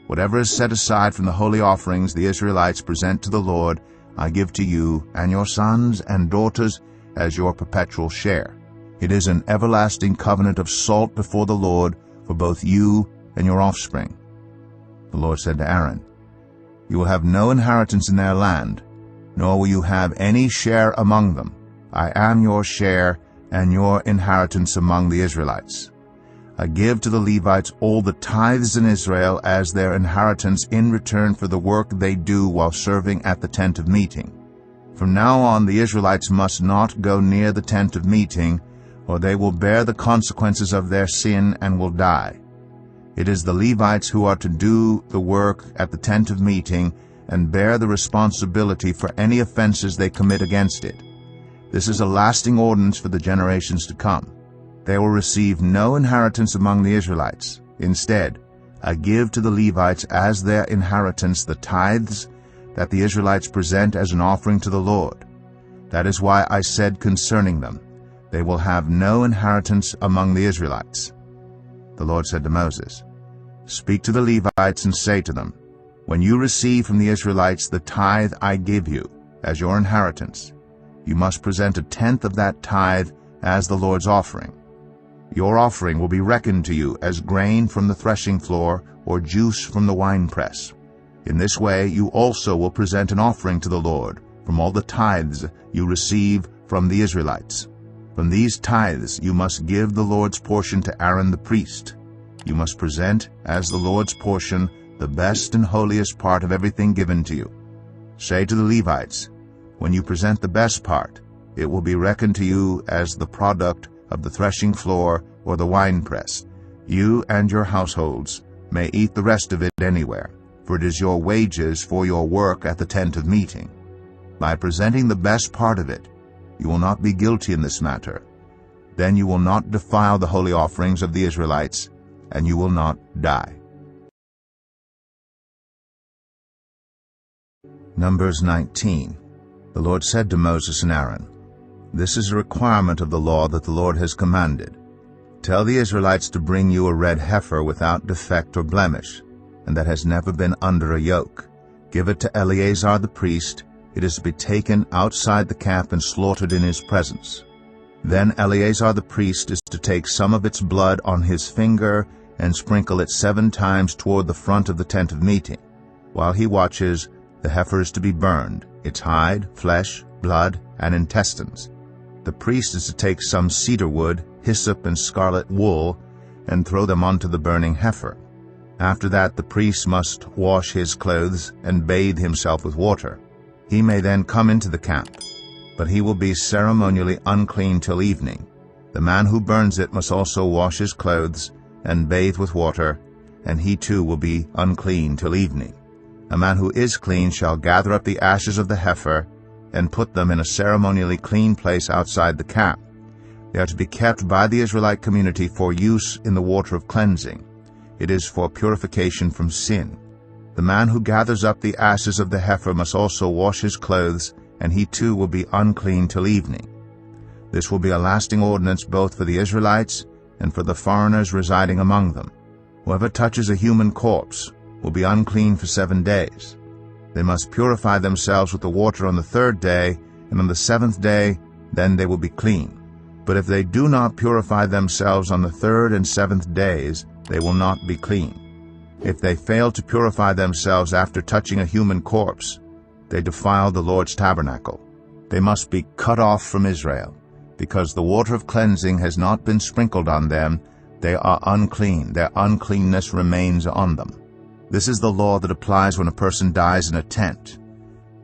Whatever is set aside from the holy offerings the Israelites present to the Lord, I give to you and your sons and daughters as your perpetual share. It is an everlasting covenant of salt before the Lord for both you and your offspring. The Lord said to Aaron, You will have no inheritance in their land, nor will you have any share among them. I am your share and your inheritance among the Israelites. I give to the Levites all the tithes in Israel as their inheritance in return for the work they do while serving at the tent of meeting. From now on the Israelites must not go near the tent of meeting, or they will bear the consequences of their sin and will die. It is the Levites who are to do the work at the tent of meeting and bear the responsibility for any offenses they commit against it. This is a lasting ordinance for the generations to come. They will receive no inheritance among the Israelites. Instead, I give to the Levites as their inheritance the tithes that the Israelites present as an offering to the Lord. That is why I said concerning them, They will have no inheritance among the Israelites. The Lord said to Moses, Speak to the Levites and say to them, When you receive from the Israelites the tithe I give you as your inheritance, you must present 1/10 of that tithe as the Lord's offering. Your offering will be reckoned to you as grain from the threshing floor or juice from the winepress. In this way you also will present an offering to the Lord from all the tithes you receive from the Israelites. From these tithes you must give the Lord's portion to Aaron the priest. You must present as the Lord's portion the best and holiest part of everything given to you. Say to the Levites, When you present the best part, it will be reckoned to you as the product of the threshing floor or the winepress. You and your households may eat the rest of it anywhere, for it is your wages for your work at the tent of meeting. By presenting the best part of it, you will not be guilty in this matter. Then you will not defile the holy offerings of the Israelites, and you will not die. Numbers 19. The Lord said to Moses and Aaron, This is a requirement of the law that the Lord has commanded. Tell the Israelites to bring you a red heifer without defect or blemish, and that has never been under a yoke. Give it to Eleazar the priest. It is to be taken outside the camp and slaughtered in his presence. Then Eleazar the priest is to take some of its blood on his finger and sprinkle it 7 times toward the front of the tent of meeting. While he watches, the heifer is to be burned, its hide, flesh, blood, and intestines. The priest is to take some cedar wood, hyssop, and scarlet wool, and throw them onto the burning heifer. After that the priest must wash his clothes and bathe himself with water. He may then come into the camp, but he will be ceremonially unclean till evening. The man who burns it must also wash his clothes and bathe with water, and he too will be unclean till evening. A man who is clean shall gather up the ashes of the heifer and put them in a ceremonially clean place outside the camp. They are to be kept by the Israelite community for use in the water of cleansing. It is for purification from sin. The man who gathers up the ashes of the heifer must also wash his clothes, and he too will be unclean till evening. This will be a lasting ordinance both for the Israelites and for the foreigners residing among them. Whoever touches a human corpse will be unclean for 7 days. They must purify themselves with the water on the 3rd day, and on the 7th day, then they will be clean. But if they do not purify themselves on the 3rd and 7th days, they will not be clean. If they fail to purify themselves after touching a human corpse, they defile the Lord's tabernacle. They must be cut off from Israel. Because the water of cleansing has not been sprinkled on them, they are unclean. Their uncleanness remains on them. This is the law that applies when a person dies in a tent.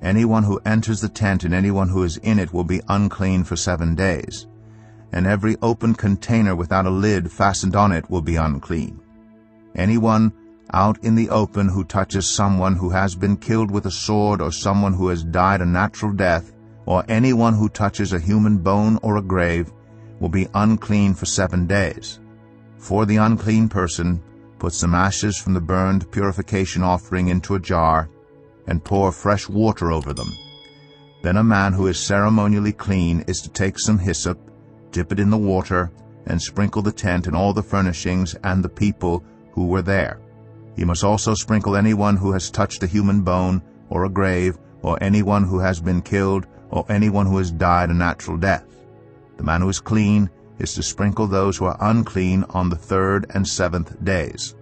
Anyone who enters the tent and anyone who is in it will be unclean for 7 days. And every open container without a lid fastened on it will be unclean. Anyone out in the open who touches someone who has been killed with a sword, or someone who has died a natural death, or anyone who touches a human bone or a grave, will be unclean for 7 days. For the unclean person, put some ashes from the burned purification offering into a jar, and pour fresh water over them. Then a man who is ceremonially clean is to take some hyssop, dip it in the water, and sprinkle the tent and all the furnishings and the people who were there. He must also sprinkle anyone who has touched a human bone or a grave, or anyone who has been killed, or anyone who has died a natural death. The man who is clean is to sprinkle those who are unclean on the 3rd and 7th days,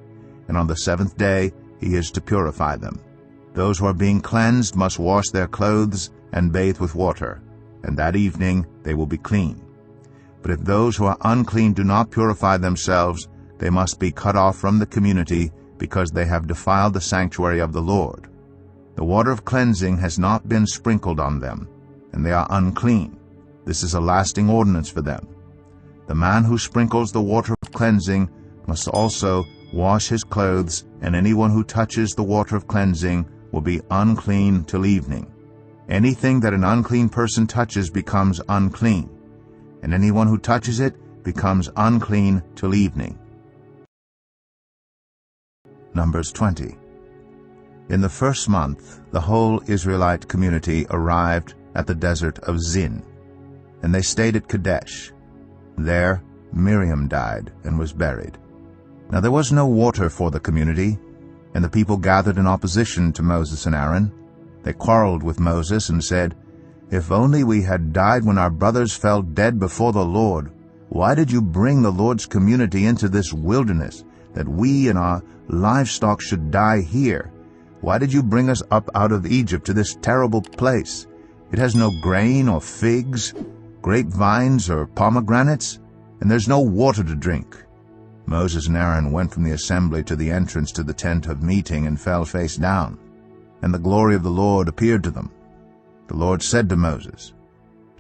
and on the 7th day he is to purify them. Those who are being cleansed must wash their clothes and bathe with water, and that evening they will be clean. But if those who are unclean do not purify themselves, they must be cut off from the community, because they have defiled the sanctuary of the Lord. The water of cleansing has not been sprinkled on them, and they are unclean. This is a lasting ordinance for them. The man who sprinkles the water of cleansing must also wash his clothes, and anyone who touches the water of cleansing will be unclean till evening. Anything that an unclean person touches becomes unclean, and anyone who touches it becomes unclean till evening. Numbers 20. In the 1st month, the whole Israelite community arrived at the desert of Zin, and they stayed at Kadesh. There Miriam died and was buried. Now there was no water for the community, and the people gathered in opposition to Moses and Aaron. They quarreled with Moses and said, "If only we had died when our brothers fell dead before the Lord. Why did you bring the Lord's community into this wilderness, that we and our livestock should die here? Why did you bring us up out of Egypt to this terrible place? It has no grain or figs, grapevines or pomegranates, and there's no water to drink." Moses and Aaron went from the assembly to the entrance to the tent of meeting and fell face down, and the glory of the Lord appeared to them. The Lord said to Moses,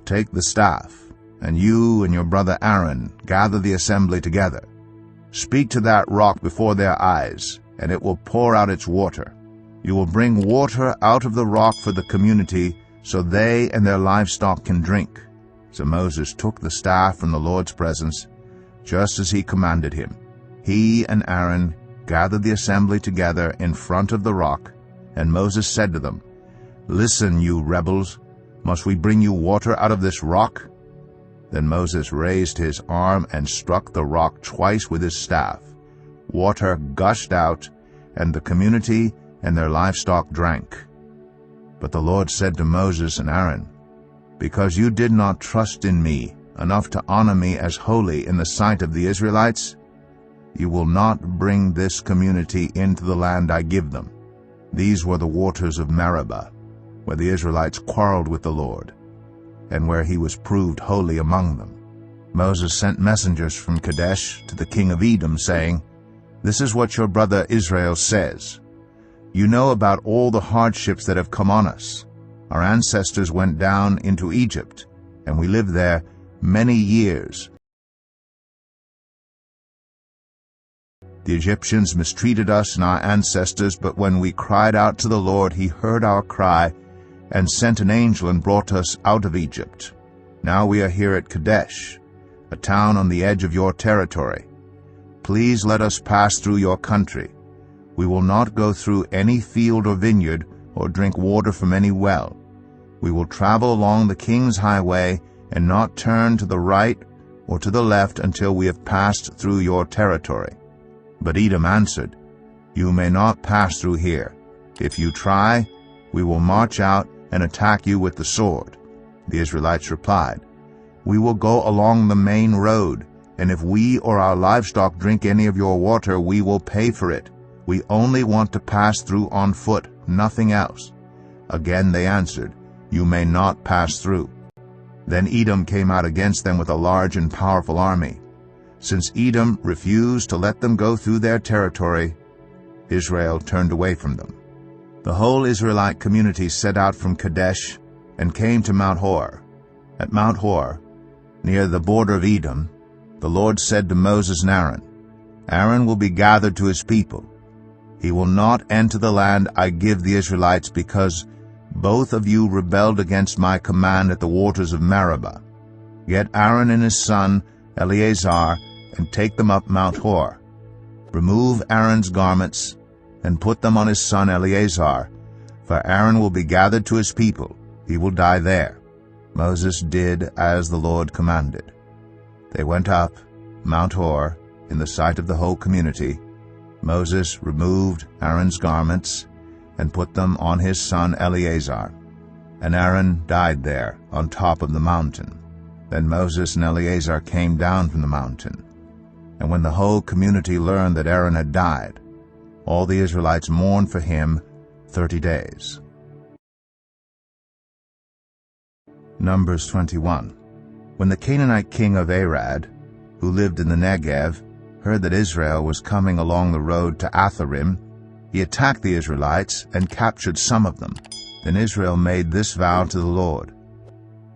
"Take the staff, and you and your brother Aaron gather the assembly together. Speak to that rock before their eyes, and it will pour out its water. You will bring water out of the rock for the community, so they and their livestock can drink." So Moses took the staff from the Lord's presence, just as he commanded him. He and Aaron gathered the assembly together in front of the rock, and Moses said to them, "Listen, you rebels, must we bring you water out of this rock?" Then Moses raised his arm and struck the rock twice with his staff. Water gushed out, and the community and their livestock drank. But the Lord said to Moses and Aaron, "Because you did not trust in me enough to honor me as holy in the sight of the Israelites, you will not bring this community into the land I give them." These were the waters of Meribah, where the Israelites quarreled with the Lord, and where he was proved holy among them. Moses sent messengers from Kadesh to the king of Edom, saying, "This is what your brother Israel says. You know about all the hardships that have come on us. Our ancestors went down into Egypt, and we lived there many years. The Egyptians mistreated us and our ancestors, but when we cried out to the Lord, he heard our cry and sent an angel and brought us out of Egypt. Now we are here at Kadesh, a town on the edge of your territory. Please let us pass through your country. We will not go through any field or vineyard or drink water from any well. We will travel along the king's highway and not turn to the right or to the left until we have passed through your territory." But Edom answered, "You may not pass through here. If you try, we will march out and attack you with the sword." The Israelites replied, "We will go along the main road, and if we or our livestock drink any of your water, we will pay for it. We only want to pass through on foot, nothing else." Again they answered, "You may not pass through." Then Edom came out against them with a large and powerful army. Since Edom refused to let them go through their territory, Israel turned away from them. The whole Israelite community set out from Kadesh and came to Mount Hor. At Mount Hor, near the border of Edom, the Lord said to Moses and Aaron, "Aaron will be gathered to his people. He will not enter the land I give the Israelites, because both of you rebelled against my command at the waters of Meribah. Get Aaron and his son Eleazar and take them up Mount Hor. Remove Aaron's garments and put them on his son Eleazar, for Aaron will be gathered to his people. He will die there." Moses did as the Lord commanded. They went up Mount Hor in the sight of the whole community. Moses removed Aaron's garments and put them on his son Eleazar, and Aaron died there on top of the mountain. Then Moses and Eleazar came down from the mountain. And when the whole community learned that Aaron had died, all the Israelites mourned for him 30 days. Numbers 21. When the Canaanite king of Arad, who lived in the Negev, heard that Israel was coming along the road to Atharim, he attacked the Israelites and captured some of them. Then Israel made this vow to the Lord,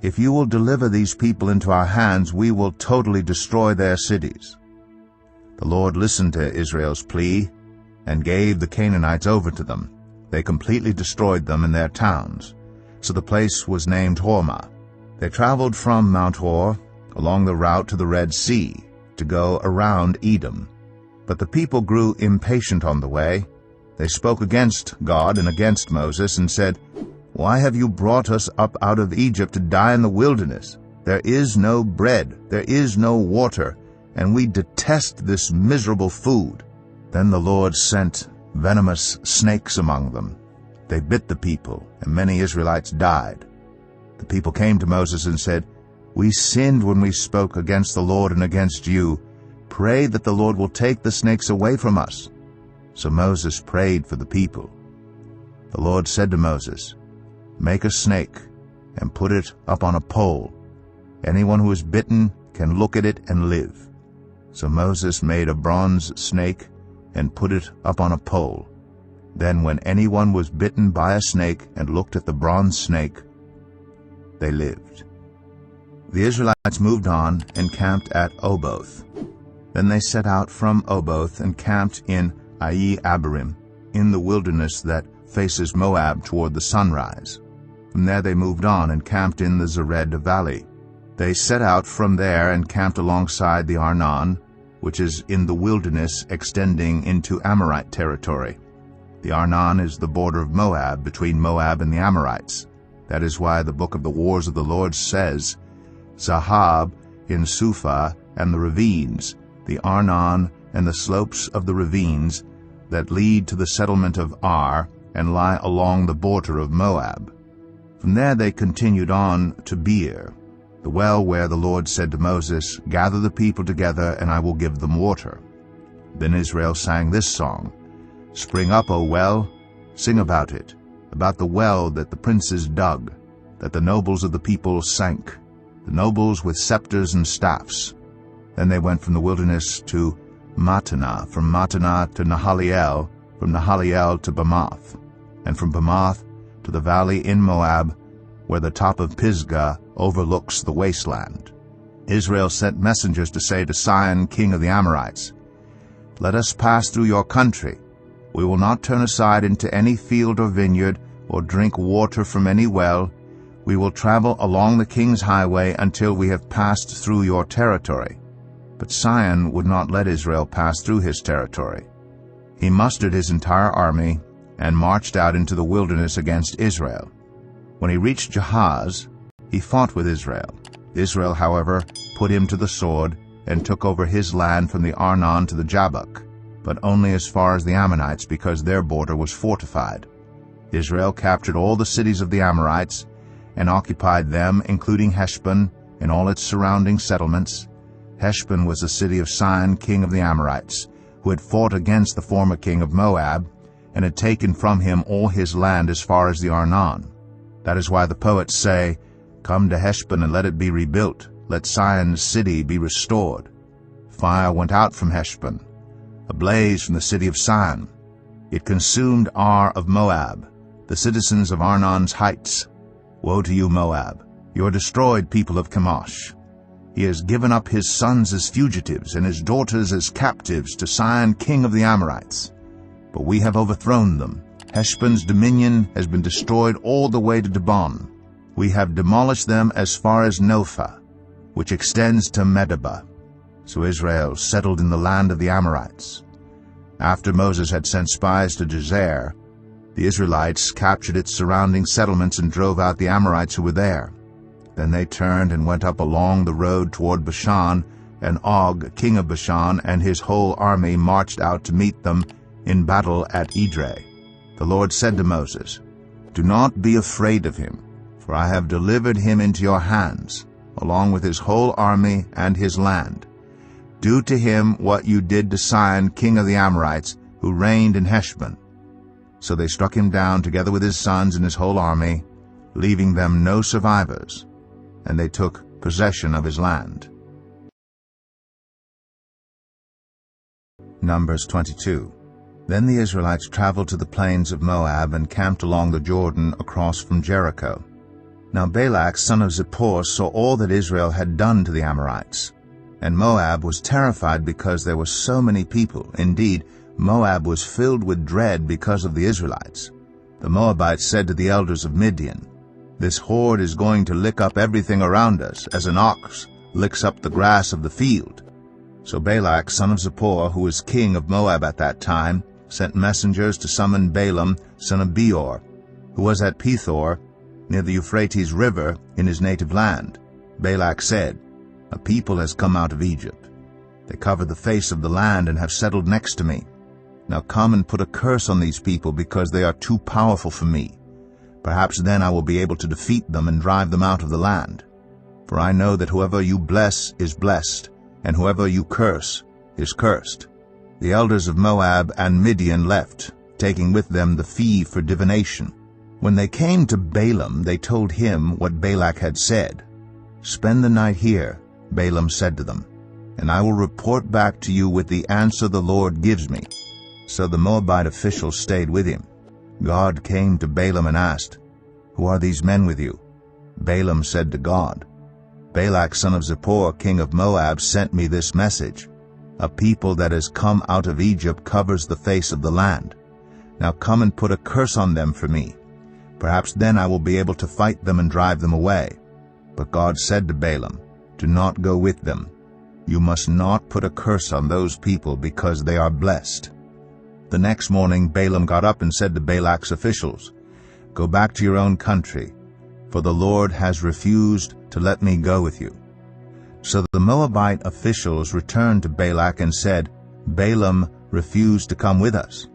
"If you will deliver these people into our hands, we will totally destroy their cities." The Lord listened to Israel's plea and gave the Canaanites over to them. They completely destroyed them and their towns, so the place was named Hormah. They traveled from Mount Hor along the route to the Red Sea to go around Edom. But the people grew impatient on the way. They spoke against God and against Moses and said, "Why have you brought us up out of Egypt to die in the wilderness? There is no bread, there is no water, and we detest this miserable food." Then the Lord sent venomous snakes among them. They bit the people, and many Israelites died. The people came to Moses and said, "We sinned when we spoke against the Lord and against you. Pray that the Lord will take the snakes away from us." So Moses prayed for the people. The Lord said to Moses, "Make a snake and put it up on a pole. Anyone who is bitten can look at it and live." So Moses made a bronze snake and put it up on a pole. Then when anyone was bitten by a snake and looked at the bronze snake, they lived. The Israelites moved on and camped at Oboth. Then they set out from Oboth and camped in Abarim, in the wilderness that faces Moab toward the sunrise. From there they moved on and camped in the Zered valley. They set out from there and camped alongside the Arnon, which is in the wilderness extending into Amorite territory. The Arnon is the border of Moab, between Moab and the Amorites. That is why the book of the Wars of the Lord says, "Zahab in Suphah and the ravines, the Arnon and the slopes of the ravines that lead to the settlement of Ar and lie along the border of Moab." From there they continued on to Beer, the well where the Lord said to Moses, "Gather the people together, and I will give them water." Then Israel sang this song, "Spring up, O well, sing about it, about the well that the princes dug, that the nobles of the people sank, the nobles with scepters and staffs." Then they went from the wilderness to Mattanah, from Mattanah to Nahaliel, from Nahaliel to Bamoth, and from Bamoth to the valley in Moab, where the top of Pisgah overlooks the wasteland. Israel sent messengers to say to Sihon, king of the Amorites, "Let us pass through your country. We will not turn aside into any field or vineyard, or drink water from any well. We will travel along the king's highway until we have passed through your territory." But Sihon would not let Israel pass through his territory. He mustered his entire army and marched out into the wilderness against Israel. When he reached Jahaz, he fought with Israel. Israel, however, put him to the sword and took over his land from the Arnon to the Jabbok, but only as far as the Ammonites, because their border was fortified. Israel captured all the cities of the Amorites and occupied them, including Heshbon and all its surrounding settlements. Heshbon was the city of Sihon, king of the Amorites, who had fought against the former king of Moab, and had taken from him all his land as far as the Arnon. That is why the poets say, "Come to Heshbon and let it be rebuilt. Let Sihon's city be restored." Fire went out from Heshbon, a blaze from the city of Sihon. It consumed Ar of Moab, the citizens of Arnon's heights. Woe to you, Moab! You are destroyed, people of Chemosh. He has given up his sons as fugitives and his daughters as captives to Sihon, king of the Amorites. But we have overthrown them. Heshbon's dominion has been destroyed all the way to Dibon. We have demolished them as far as Nophah, which extends to Medeba. So Israel settled in the land of the Amorites. After Moses had sent spies to Jazer, the Israelites captured its surrounding settlements and drove out the Amorites who were there. Then they turned and went up along the road toward Bashan, and Og, king of Bashan, and his whole army marched out to meet them in battle at Edrei. The Lord said to Moses, "Do not be afraid of him, for I have delivered him into your hands, along with his whole army and his land. Do to him what you did to Sihon, king of the Amorites, who reigned in Heshbon." So they struck him down together with his sons and his whole army, leaving them no survivors, and they took possession of his land. Numbers 22. Then the Israelites traveled to the plains of Moab and camped along the Jordan across from Jericho. Now Balak, son of Zippor, saw all that Israel had done to the Amorites. And Moab was terrified because there were so many people. Indeed, Moab was filled with dread because of the Israelites. The Moabites said to the elders of Midian, "This horde is going to lick up everything around us, as an ox licks up the grass of the field." So Balak, son of Zippor, who was king of Moab at that time, sent messengers to summon Balaam, son of Beor, who was at Pethor, near the Euphrates River, in his native land. Balak said, "A people has come out of Egypt. They cover the face of the land and have settled next to me. Now come and put a curse on these people, because they are too powerful for me. Perhaps then I will be able to defeat them and drive them out of the land. For I know that whoever you bless is blessed, and whoever you curse is cursed." The elders of Moab and Midian left, taking with them the fee for divination. When they came to Balaam, they told him what Balak had said. "Spend the night here," Balaam said to them, "and I will report back to you with the answer the Lord gives me." So the Moabite officials stayed with him. God came to Balaam and asked, "Who are these men with you?" Balaam said to God, "Balak, son of Zippor, king of Moab, sent me this message. A people that has come out of Egypt covers the face of the land. Now come and put a curse on them for me. Perhaps then I will be able to fight them and drive them away." But God said to Balaam, "Do not go with them. You must not put a curse on those people, because they are blessed." The next morning Balaam got up and said to Balak's officials, "Go back to your own country, for the Lord has refused to let me go with you." So the Moabite officials returned to Balak and said, "Balaam refused to come with us."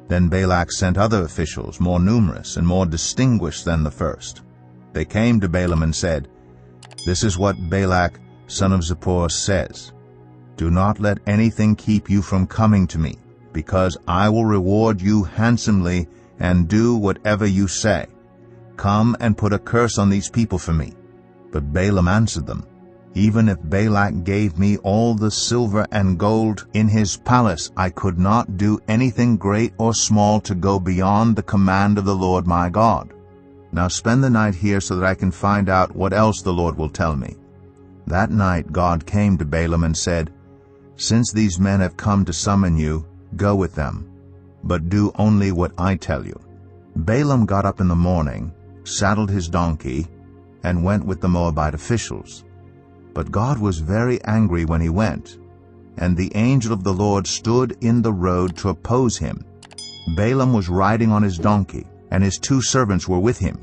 Then Balak sent other officials, more numerous and more distinguished than the first. They came to Balaam and said, "This is what Balak, son of Zippor, says. Do not let anything keep you from coming to me, because I will reward you handsomely and do whatever you say. Come and put a curse on these people for me." But Balaam answered them, "Even if Balak gave me all the silver and gold in his palace, I could not do anything great or small to go beyond the command of the Lord my God. Now spend the night here so that I can find out what else the Lord will tell me." That night God came to Balaam and said, "Since these men have come to summon you, go with them, but do only what I tell you." Balaam got up in the morning, saddled his donkey, and went with the Moabite officials. But God was very angry when he went, and the angel of the Lord stood in the road to oppose him. Balaam was riding on his donkey, and his 2 servants were with him.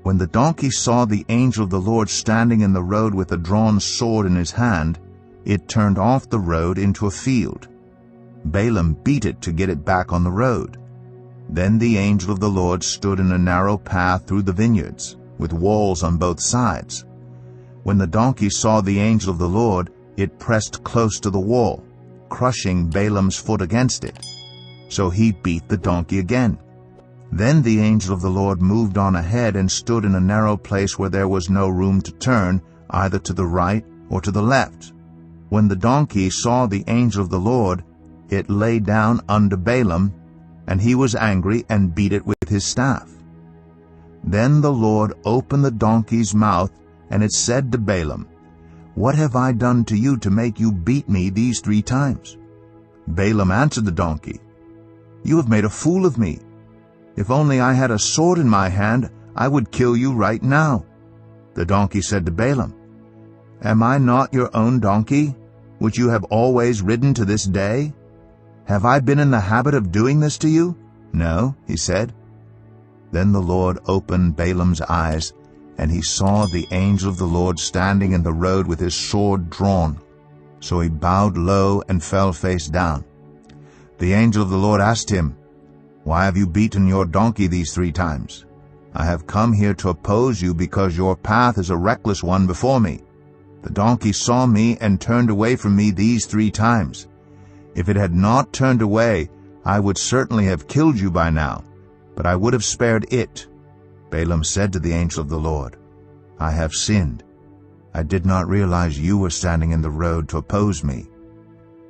When the donkey saw the angel of the Lord standing in the road with a drawn sword in his hand, it turned off the road into a field. Balaam beat it to get it back on the road. Then the angel of the Lord stood in a narrow path through the vineyards, with walls on both sides. When the donkey saw the angel of the Lord, it pressed close to the wall, crushing Balaam's foot against it. So he beat the donkey again. Then the angel of the Lord moved on ahead and stood in a narrow place where there was no room to turn, either to the right or to the left. When the donkey saw the angel of the Lord, it lay down under Balaam, and he was angry and beat it with his staff. Then the Lord opened the donkey's mouth, and it said to Balaam, "What have I done to you to make you beat me these 3 times?" Balaam answered the donkey, "You have made a fool of me. If only I had a sword in my hand, I would kill you right now." The donkey said to Balaam, "Am I not your own donkey, which you have always ridden to this day? Have I been in the habit of doing this to you?" "No," he said. Then the Lord opened Balaam's eyes, and he saw the angel of the Lord standing in the road with his sword drawn. So he bowed low and fell face down. The angel of the Lord asked him, "Why have you beaten your donkey these 3 times? I have come here to oppose you because your path is a reckless one before me. The donkey saw me and turned away from me these 3 times. If it had not turned away, I would certainly have killed you by now, but I would have spared it." Balaam said to the angel of the Lord, "I have sinned. I did not realize you were standing in the road to oppose me.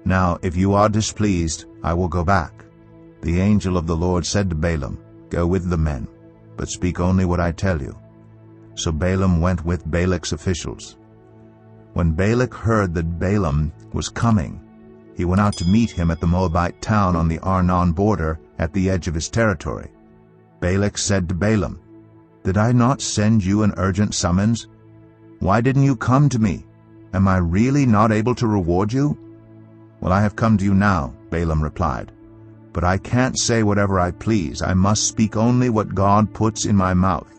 Now, if you are displeased, I will go back." The angel of the Lord said to Balaam, "Go with the men, but speak only what I tell you." So Balaam went with Balak's officials. When Balak heard that Balaam was coming, he went out to meet him at the Moabite town on the Arnon border at the edge of his territory. Balak said to Balaam, "Did I not send you an urgent summons? Why didn't you come to me? Am I really not able to reward you?" "Well, I have come to you now," Balaam replied. "But I can't say whatever I please. I must speak only what God puts in my mouth."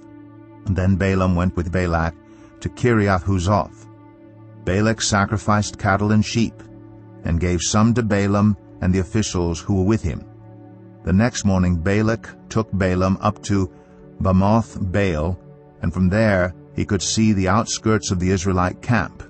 And then Balaam went with Balak to Kiriath-Huzoth. Balak sacrificed cattle and sheep, and gave some to Balaam and the officials who were with him. The next morning Balak took Balaam up to Bamoth Baal, and from there he could see the outskirts of the Israelite camp.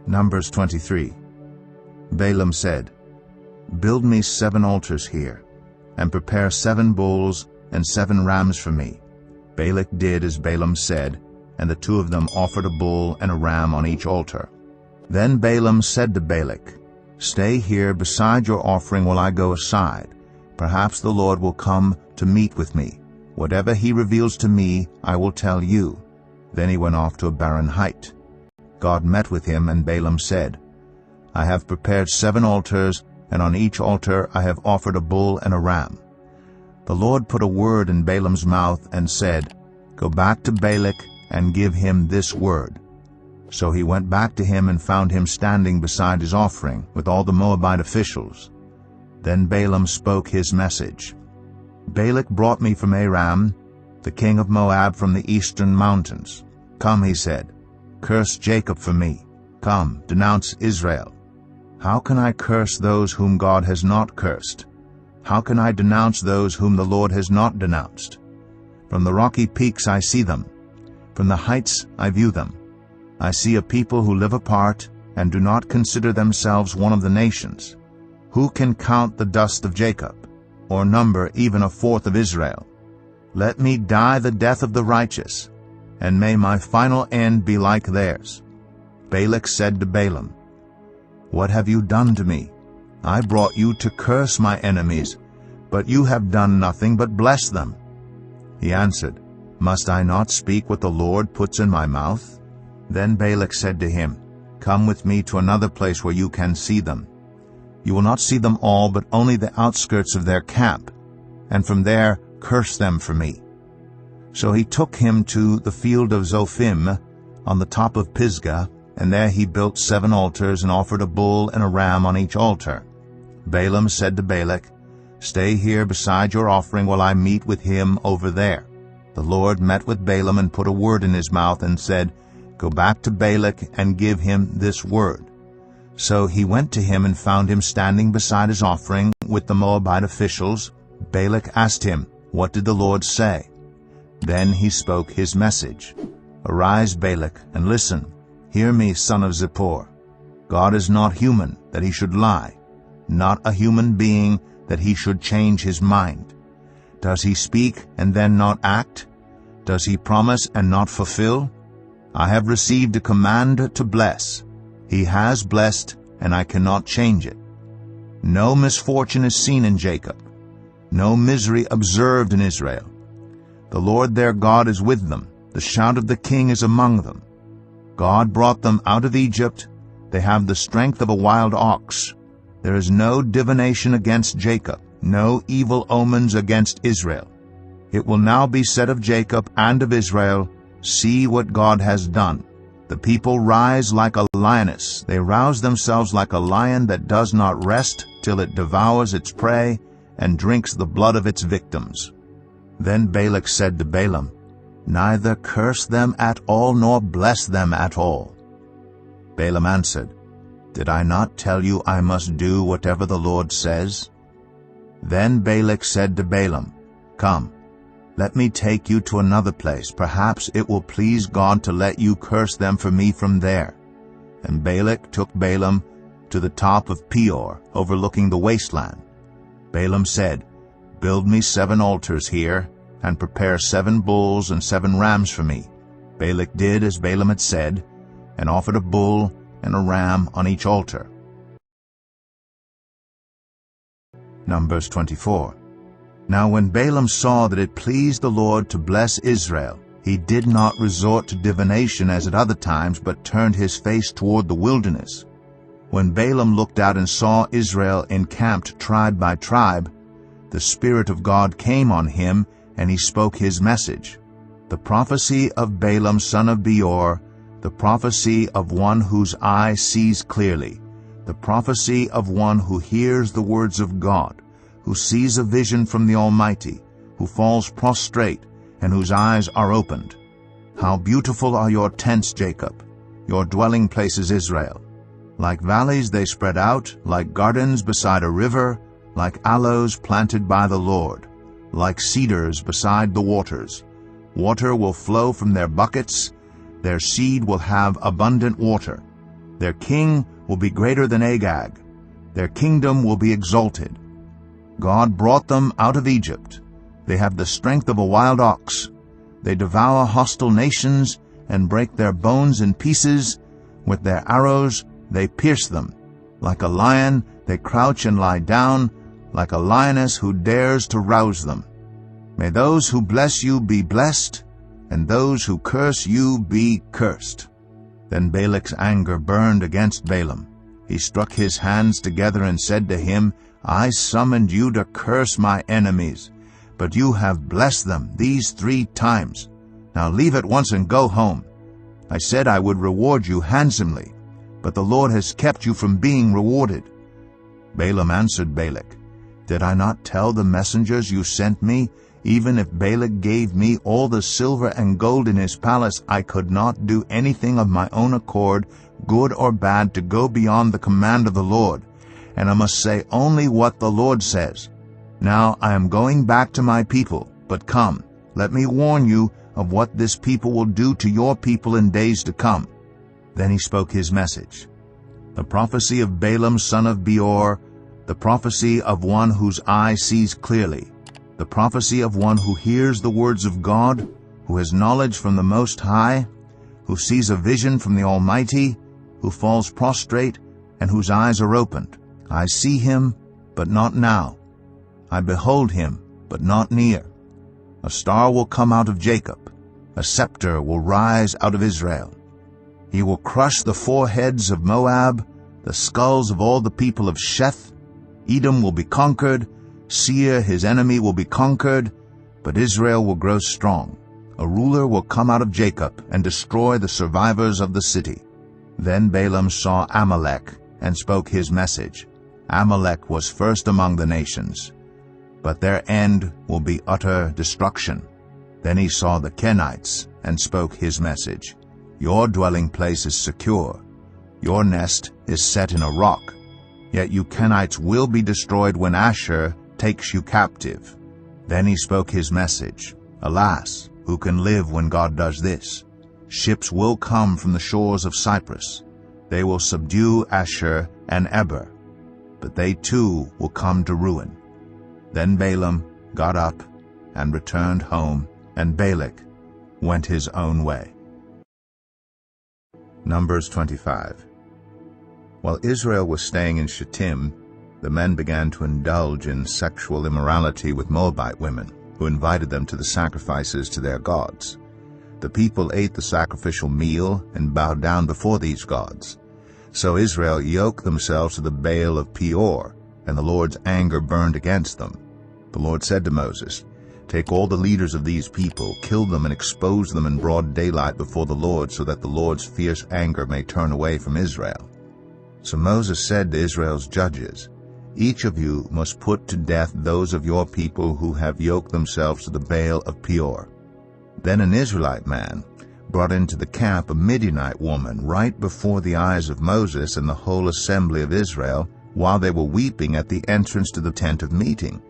Numbers 23. Balaam said, "Build me 7 altars here, and prepare 7 bulls and 7 rams for me." Balak did as Balaam said, and the 2 of them offered a bull and a ram on each altar. Then Balaam said to Balak, "Stay here beside your offering while I go aside. Perhaps the Lord will come to meet with me. Whatever he reveals to me, I will tell you." Then he went off to a barren height. God met with him, and Balaam said, "I have prepared 7 altars, and on each altar I have offered a bull and a ram." The Lord put a word in Balaam's mouth and said, "Go back to Balak and give him this word." So he went back to him and found him standing beside his offering with all the Moabite officials. Then Balaam spoke his message. "Balak brought me from Aram, the king of Moab, from the eastern mountains. Come," he said, "curse Jacob for me. Come, denounce Israel. How can I curse those whom God has not cursed? How can I denounce those whom the Lord has not denounced? From the rocky peaks I see them. From the heights I view them. I see a people who live apart and do not consider themselves one of the nations. Who can count the dust of Jacob, or number even a fourth of Israel? Let me die the death of the righteous, and may my final end be like theirs." Balak said to Balaam, "What have you done to me? I brought you to curse my enemies, but you have done nothing but bless them." He answered, Must I not speak what the Lord puts in my mouth?" Then Balak said to him, "Come with me to another place where you can see them. You will not see them all, but only the outskirts of their camp, and from there curse them for me." So he took him to the field of Zophim on the top of Pisgah, and there he built 7 altars and offered a bull and a ram on each altar. Balaam said to Balak, "Stay here beside your offering while I meet with him over there." The Lord met with Balaam and put a word in his mouth and said, "Go back to Balak and give him this word." So he went to him and found him standing beside his offering with the Moabite officials. Balak asked him, "What did the Lord say?" Then he spoke his message. "Arise, Balak, and listen. Hear me, son of Zippor. God is not human, that he should lie, not a human being, that he should change his mind. Does he speak and then not act? Does he promise and not fulfill? I have received a command to bless. He has blessed, and I cannot change it. No misfortune is seen in Jacob, no misery observed in Israel. The Lord their God is with them. The shout of the king is among them. God brought them out of Egypt. They have the strength of a wild ox. There is no divination against Jacob, no evil omens against Israel. It will now be said of Jacob and of Israel, See what God has done. The people rise like a lioness. They rouse themselves like a lion that does not rest till it devours its prey and drinks the blood of its victims." Then Balak said to Balaam, "Neither curse them at all nor bless them at all." Balaam answered, "Did I not tell you I must do whatever the Lord says?" Then Balak said to Balaam, "Come, let me take you to another place. Perhaps it will please God to let you curse them for me from there." And Balak took Balaam to the top of Peor, overlooking the wasteland. Balaam said, "Build me 7 altars here, and prepare 7 bulls and 7 rams for me." Balak did as Balaam had said, and offered a bull and a ram on each altar. Numbers 24. Now when Balaam saw that it pleased the Lord to bless Israel, he did not resort to divination as at other times, but turned his face toward the wilderness. When Balaam looked out and saw Israel encamped tribe by tribe, the Spirit of God came on him, and he spoke his message. The prophecy of Balaam son of Beor, the prophecy of one whose eye sees clearly, the prophecy of one who hears the words of God, who sees a vision from the Almighty, who falls prostrate, and whose eyes are opened. How beautiful are your tents, Jacob, your dwelling places, Israel. Like valleys they spread out, like gardens beside a river, like aloes planted by the Lord, like cedars beside the waters. Water will flow from their buckets, their seed will have abundant water. Their king will be greater than Agag, their kingdom will be exalted. God brought them out of Egypt. They have the strength of a wild ox. They devour hostile nations and break their bones in pieces. With their arrows they pierce them. Like a lion they crouch and lie down, like a lioness who dares to rouse them. May those who bless you be blessed, and those who curse you be cursed. Then Balak's anger burned against Balaam. He struck his hands together and said to him, I summoned you to curse my enemies, but you have blessed them these 3 times. Now leave at once and go home. I said I would reward you handsomely, but the Lord has kept you from being rewarded. Balaam answered Balak, Did I not tell the messengers you sent me, even if Balak gave me all the silver and gold in his palace, I could not do anything of my own accord, good or bad, to go beyond the command of the Lord, and I must say only what the Lord says. Now I am going back to my people, but come, let me warn you of what this people will do to your people in days to come. Then he spoke his message. The prophecy of Balaam son of Beor, the prophecy of one whose eye sees clearly, the prophecy of one who hears the words of God, who has knowledge from the Most High, who sees a vision from the Almighty, who falls prostrate, and whose eyes are opened. I see him, but not now. I behold him, but not near. A star will come out of Jacob, A scepter will rise out of Israel. He will crush the foreheads of Moab, the skulls of all the people of Sheth. Edom will be conquered, Seir his enemy will be conquered, but Israel will grow strong. A ruler will come out of Jacob and destroy the survivors of the city. Then Balaam saw Amalek and spoke his message. Amalek was first among the nations, but their end will be utter destruction. Then he saw the Kenites and spoke his message. Your dwelling place is secure. Your nest is set in a rock. Yet you Kenites will be destroyed when Asshur takes you captive. Then he spoke his message. Alas, who can live when God does this? Ships will come from the shores of Cyprus. They will subdue Asshur and Eber, but they too will come to ruin. Then Balaam got up and returned home, and Balak went his own way. Numbers 25. While Israel was staying in Shittim, the men began to indulge in sexual immorality with Moabite women, who invited them to the sacrifices to their gods. The people ate the sacrificial meal and bowed down before these gods. So Israel yoked themselves to the Baal of Peor, and the Lord's anger burned against them. The Lord said to Moses, "Take all the leaders of these people, kill them and expose them in broad daylight before the Lord, so that the Lord's fierce anger may turn away from Israel." So Moses said to Israel's judges, "Each of you must put to death those of your people who have yoked themselves to the Baal of Peor." Then an Israelite man brought into the camp a Midianite woman right before the eyes of Moses and the whole assembly of Israel, while they were weeping at the entrance to the tent of meeting.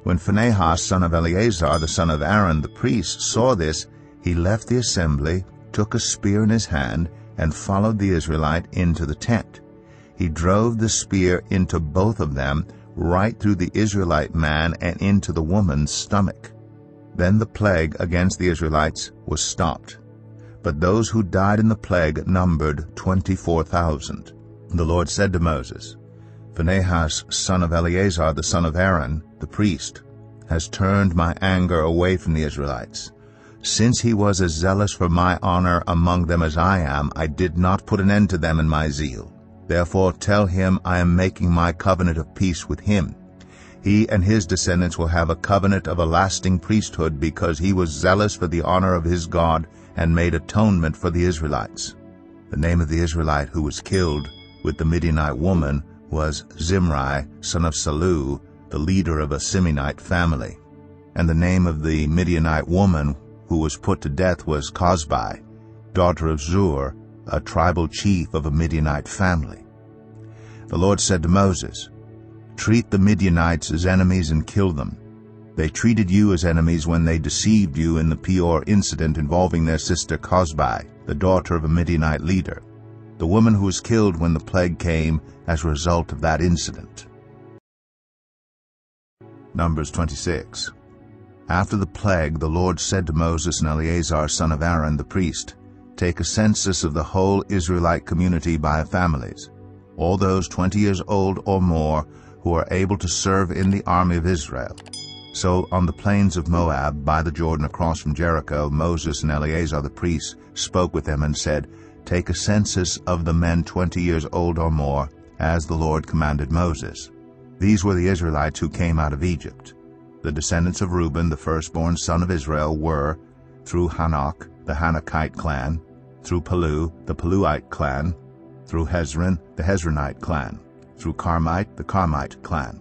When Phinehas, son of Eleazar, the son of Aaron, the priest, saw this, he left the assembly, took a spear in his hand, and followed the Israelite into the tent. He drove the spear into both of them, right through the Israelite man and into the woman's stomach. Then the plague against the Israelites was stopped. But those who died in the plague numbered 24,000. The Lord said to Moses, "Phinehas, son of Eleazar, the son of Aaron, the priest, has turned my anger away from the Israelites. Since he was as zealous for my honor among them as I am, I did not put an end to them in my zeal. Therefore tell him I am making my covenant of peace with him. He and his descendants will have a covenant of a lasting priesthood, because he was zealous for the honor of his God and made atonement for the Israelites." The name of the Israelite who was killed with the Midianite woman was Zimri, son of Salu, the leader of a Simeonite family. And the name of the Midianite woman who was put to death was Cozbi, daughter of Zur, a tribal chief of a Midianite family. The Lord said to Moses, "Treat the Midianites as enemies and kill them. They treated you as enemies when they deceived you in the Peor incident involving their sister Cozbi, the daughter of a Midianite leader, the woman who was killed when the plague came as a result of that incident." Numbers 26. After the plague, the Lord said to Moses and Eleazar, son of Aaron, the priest, "Take a census of the whole Israelite community by families, all those 20 years old or more who are able to serve in the army of Israel." So on the plains of Moab, by the Jordan across from Jericho, Moses and Eleazar the priest spoke with them and said, "Take a census of the men 20 years old or more, as the Lord commanded Moses." These were the Israelites who came out of Egypt. The descendants of Reuben, the firstborn son of Israel, were, through Hanok, the Hanokite clan, through Palu, the Paluite clan, through Hezron, the Hezronite clan, through Carmite, the Carmite clan.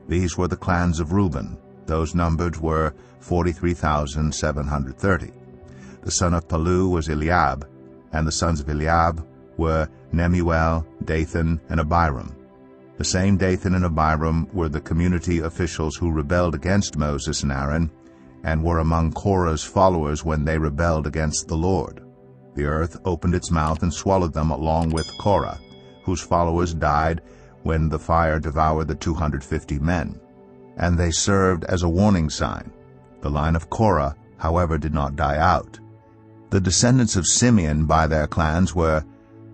These were the clans of Reuben. Those numbered were 43,730. The son of Palu was Eliab, and the sons of Eliab were Nemuel, Dathan, and Abiram. The same Dathan and Abiram were the community officials who rebelled against Moses and Aaron, and were among Korah's followers when they rebelled against the Lord. The earth opened its mouth and swallowed them along with Korah, whose followers died when the fire devoured the 250 men. And they served as a warning sign. The line of Korah, however, did not die out. The descendants of Simeon by their clans were,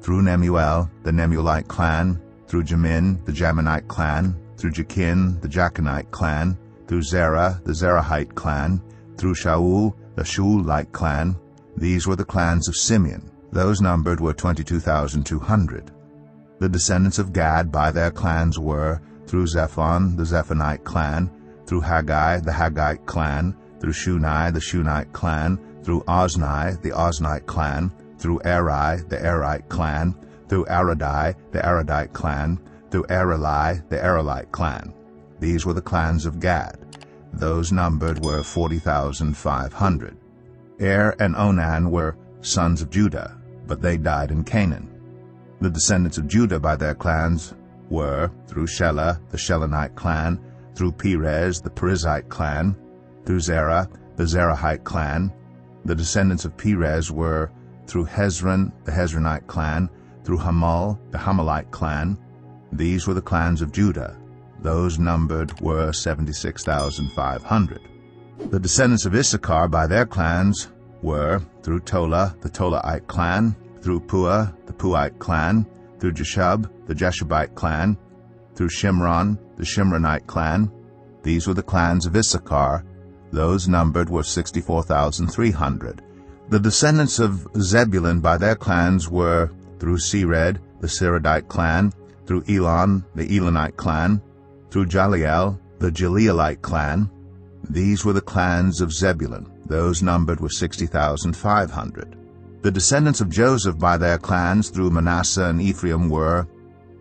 through Nemuel, the Nemuelite clan, through Jamin, the Jaminite clan, through Jachin, the Jachinite clan, through Zerah, the Zerahite clan, through Shaul, the Shaulite clan, These were the clans of Simeon. Those numbered were 22,200. The descendants of Gad by their clans were, through Zephon, the Zephonite clan, through Haggai, the Haggite clan, through Shuni, the Shunite clan, through Ozni, the Oznite clan, through Eri, the Erite clan, through Aradai, the Aradite clan, through Areli, the Arelite clan. These were the clans of Gad. Those numbered were 40,500. Er and Onan were sons of Judah, but they died in Canaan. The descendants of Judah by their clans were, through Shelah, the Shelonite clan, through Perez, the Perizzite clan, through Zerah, the Zerahite clan. The descendants of Perez were, through Hezron, the Hezronite clan, through Hamul, the Hamulite clan. These were the clans of Judah. Those numbered were 76,500. The descendants of Issachar by their clans were, through Tola, the Tolaite clan, through Puah, the Puite clan, through Jeshub, the Jeshubite clan, through Shimron, the Shimronite clan. These were the clans of Issachar. Those numbered were 64,300. The descendants of Zebulun by their clans were, through Sered, the Seredite clan, through Elon, the Elonite clan, through Jaliel, the Jaleelite clan. These were the clans of Zebulun. Those numbered were 60,500. The descendants of Joseph by their clans through Manasseh and Ephraim were,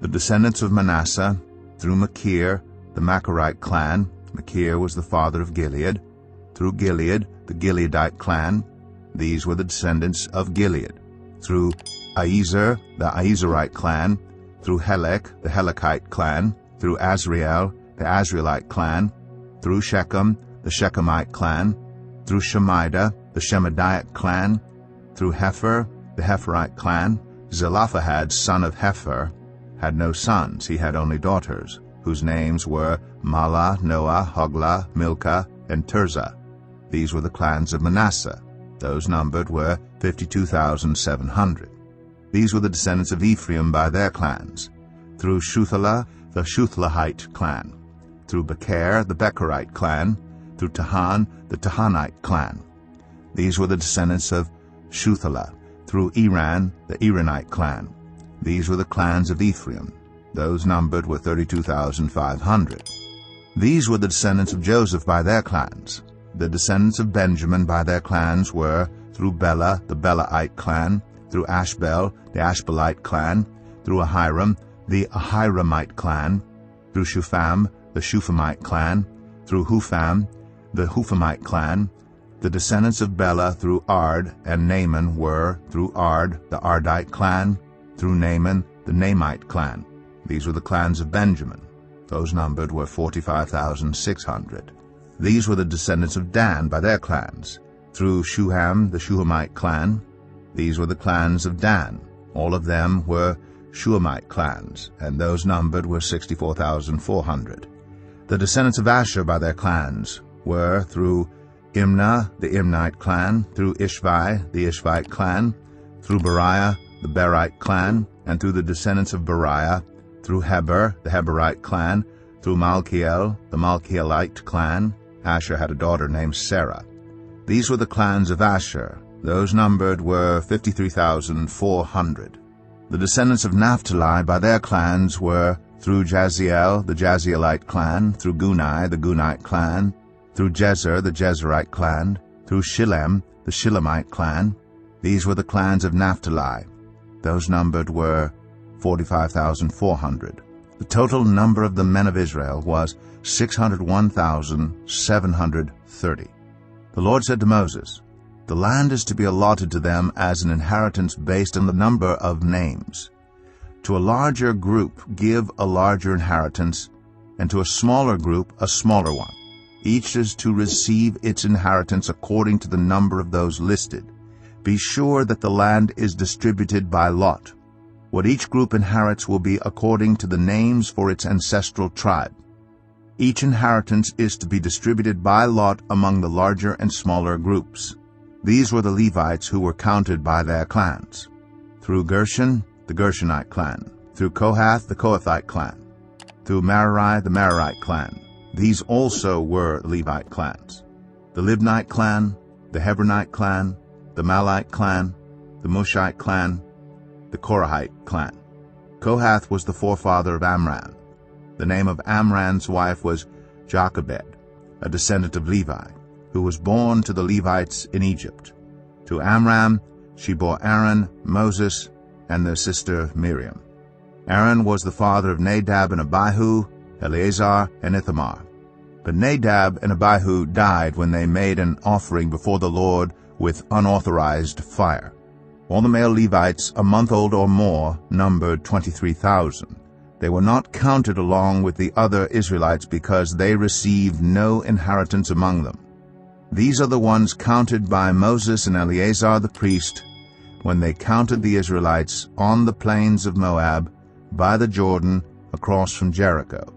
the descendants of Manasseh through Machir, the Machirite clan. Machir was the father of Gilead. Through Gilead, the Gileadite clan. These were the descendants of Gilead. Through Aiezer, the Aizerite clan. Through Helek, the Helekite clan. Through Azriel, the Azrielite clan. Through Shechem, the Shechemite clan. Through Shemida, the Shemidite clan. Through Hepher, the Hepherite clan. Zelophehad, son of Hepher, had no sons, he had only daughters, whose names were Mahlah, Noah, Hoglah, Milcah, and Tirzah. These were the clans of Manasseh. Those numbered were 52,700. These were the descendants of Ephraim by their clans. Through Shuthelah, the Shuthelahite clan. Through Becher, the Becherite clan. Through Tahan, the Tahanite clan. These were the descendants of Shuthelah. Through Iran, the Iranite clan. These were the clans of Ephraim. Those numbered were 32,500. These were the descendants of Joseph by their clans. The descendants of Benjamin by their clans were, through Bela, the Belaite clan, through Ashbel, the Ashbelite clan, through Ahiram, the Ahiramite clan, through Shupham, the Shuphamite clan, through Hupham, the Huphamite clan. The descendants of Bela through Ard and Naaman were, through Ard, the Ardite clan, through Naaman, the Naamite clan. These were the clans of Benjamin. Those numbered were 45,600. These were the descendants of Dan by their clans. Through Shuham, the Shuhamite clan. These were the clans of Dan. All of them were Shuhamite clans, and those numbered were 64,400. The descendants of Asher by their clans were, through Imnah, the Imnite clan, through Ishvi, the Ishvite clan, through Beriah, the Berite clan, and through the descendants of Beriah, through Heber, the Heberite clan, through Malchiel, the Malchielite clan. Asher had a daughter named Sarah. These were the clans of Asher. Those numbered were 53,400. The descendants of Naphtali by their clans were, through Jaziel, the Jazielite clan, through Guni, the Gunite clan, through Jezer, the Jezerite clan, through Shillem, the Shillemite clan. These were the clans of Naphtali. Those numbered were 45,400. The total number of the men of Israel was 601,730. The Lord said to Moses, "The land is to be allotted to them as an inheritance based on the number of names. To a larger group give a larger inheritance, and to a smaller group a smaller one. Each is to receive its inheritance according to the number of those listed. Be sure that the land is distributed by lot. What each group inherits will be according to the names for its ancestral tribe. Each inheritance is to be distributed by lot among the larger and smaller groups." These were the Levites who were counted by their clans. Through Gershon, the Gershonite clan. Through Kohath, the Kohathite clan. Through Merari, the Merarite clan. These also were Levite clans. The Libnite clan, the Hebronite clan, the Malite clan, the Mushite clan, the Korahite clan. Kohath was the forefather of Amram. The name of Amram's wife was Jochebed, a descendant of Levi, who was born to the Levites in Egypt. To Amram she bore Aaron, Moses, and their sister Miriam. Aaron was the father of Nadab and Abihu, Eleazar, and Ithamar. But Nadab and Abihu died when they made an offering before the Lord with unauthorized fire. All the male Levites, a month old or more, numbered 23,000. They were not counted along with the other Israelites because they received no inheritance among them. These are the ones counted by Moses and Eleazar the priest when they counted the Israelites on the plains of Moab by the Jordan across from Jericho.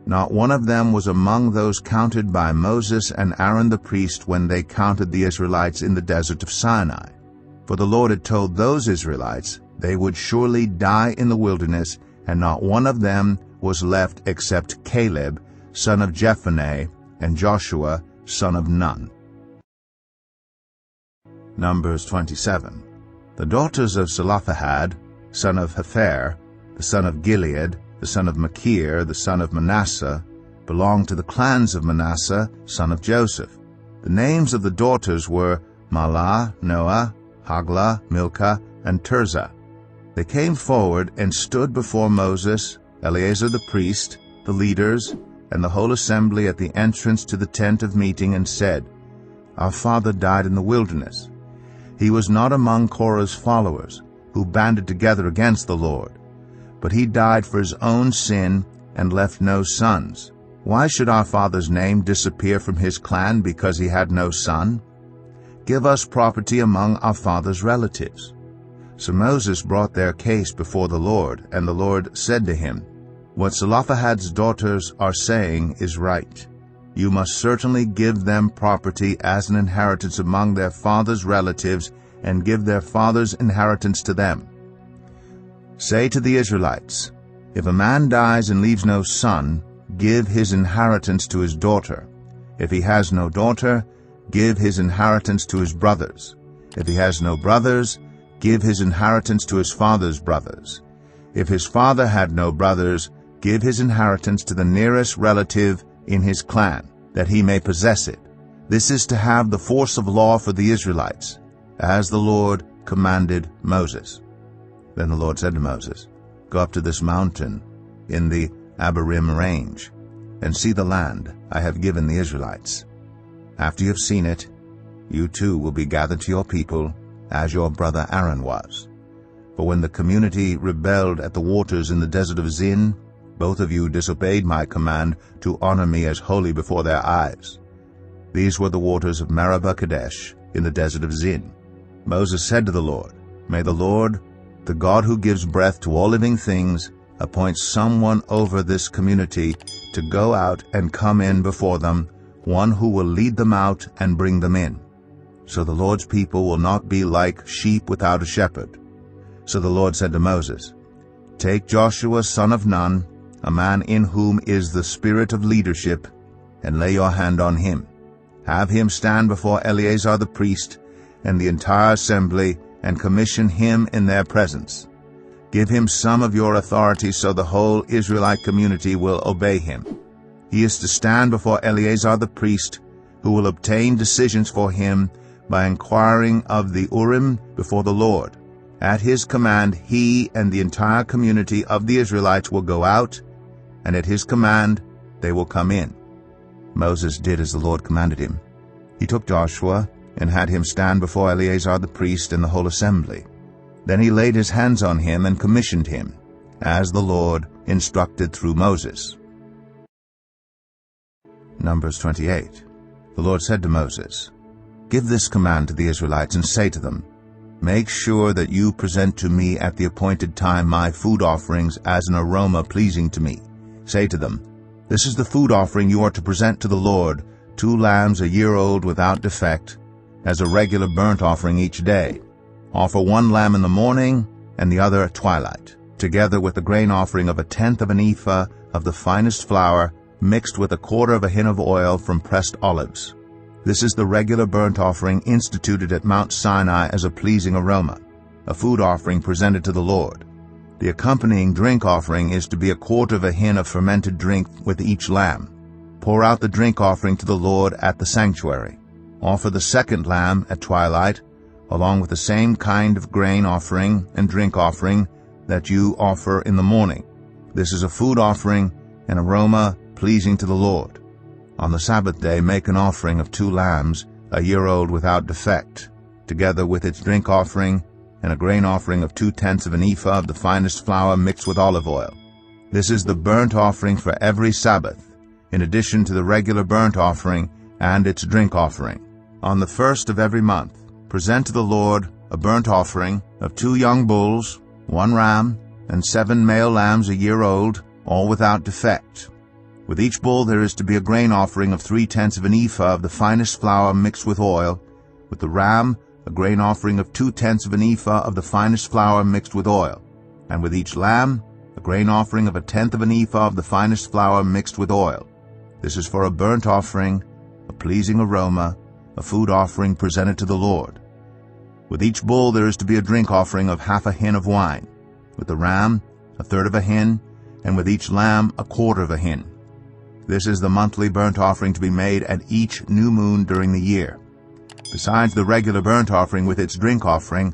Not one of them was among those counted by Moses and Aaron the priest when they counted the Israelites in the desert of Sinai. For the Lord had told those Israelites they would surely die in the wilderness, and not one of them was left except Caleb, son of Jephunneh, and Joshua, son of Nun. Numbers 27. The daughters of Zelophehad, son of Hepher, the son of Gilead, the son of Machir, the son of Manasseh, belonged to the clans of Manasseh, son of Joseph. The names of the daughters were Mahlah, Noah, Haglah, Milcah, and Tirzah. They came forward and stood before Moses, Eleazar the priest, the leaders, and the whole assembly at the entrance to the tent of meeting, and said, Our father died in the wilderness. He was not among Korah's followers, who banded together against the Lord, but he died for his own sin and left no sons. Why should our father's name disappear from his clan because he had no son? Give us property among our father's relatives. So Moses brought their case before the Lord, and the Lord said to him, What Zelophehad's daughters are saying is right. You must certainly give them property as an inheritance among their father's relatives, and give their father's inheritance to them. Say to the Israelites, If a man dies and leaves no son, give his inheritance to his daughter. If he has no daughter, give his inheritance to his brothers. If he has no brothers, give his inheritance to his father's brothers. If his father had no brothers, give his inheritance to the nearest relative in his clan, that he may possess it. This is to have the force of law for the Israelites, as the Lord commanded Moses. Then the Lord said to Moses, Go up to this mountain in the Abarim range, and see the land I have given the Israelites. After you have seen it, you too will be gathered to your people, as your brother Aaron was. For when the community rebelled at the waters in the desert of Zin, both of you disobeyed my command to honor me as holy before their eyes. These were the waters of Meribah Kadesh in the desert of Zin. Moses said to the Lord, May the Lord, the God who gives breath to all living things, appoint someone over this community to go out and come in before them, one who will lead them out and bring them in. So the Lord's people will not be like sheep without a shepherd. So the Lord said to Moses, Take Joshua son of Nun, a man in whom is the spirit of leadership, and lay your hand on him. Have him stand before Eleazar the priest and the entire assembly, and commission him in their presence. Give him some of your authority so the whole Israelite community will obey him. He is to stand before Eleazar the priest, who will obtain decisions for him by inquiring of the Urim before the Lord. At his command he and the entire community of the Israelites will go out, and at his command they will come in. Moses did as the Lord commanded him. He took Joshua and had him stand before Eleazar the priest and the whole assembly. Then he laid his hands on him and commissioned him, as the Lord instructed through Moses. Numbers 28. The Lord said to Moses, Give this command to the Israelites and say to them, Make sure that you present to me at the appointed time my food offerings as an aroma pleasing to me. Say to them, This is the food offering you are to present to the Lord, 2 lambs a year old without defect, as a regular burnt offering each day. Offer 1 lamb in the morning and the other at twilight, together with the grain offering of 1/10 of an ephah of the finest flour, mixed with 1/4 of a hin of oil from pressed olives. This is the regular burnt offering instituted at Mount Sinai as a pleasing aroma, a food offering presented to the Lord. The accompanying drink offering is to be 1/4 of a hin of fermented drink with each lamb. Pour out the drink offering to the Lord at the sanctuary. Offer the second lamb at twilight, along with the same kind of grain offering and drink offering that you offer in the morning. This is a food offering, an aroma pleasing to the Lord. On the Sabbath day make an offering of 2 lambs, a year old without defect, together with its drink offering, and a grain offering of 2/10 of an ephah of the finest flour mixed with olive oil. This is the burnt offering for every Sabbath, in addition to the regular burnt offering and its drink offering. On the first of every month, present to the Lord a burnt offering of 2 young bulls, 1 ram, and 7 male lambs a year old, all without defect. With each bull there is to be a grain offering of 3/10 of an ephah of the finest flour mixed with oil. With the ram, a grain offering of 2/10 of an ephah of the finest flour mixed with oil. And with each lamb, a grain offering of 1/10 of an ephah of the finest flour mixed with oil. This is for a burnt offering, a pleasing aroma, a food offering presented to the Lord. With each bull there is to be a drink offering of 1/2 hin of wine. With the ram, 1/3 of a hin, and with each lamb 1/4 of a hin. This is the monthly burnt offering to be made at each new moon during the year. Besides the regular burnt offering with its drink offering,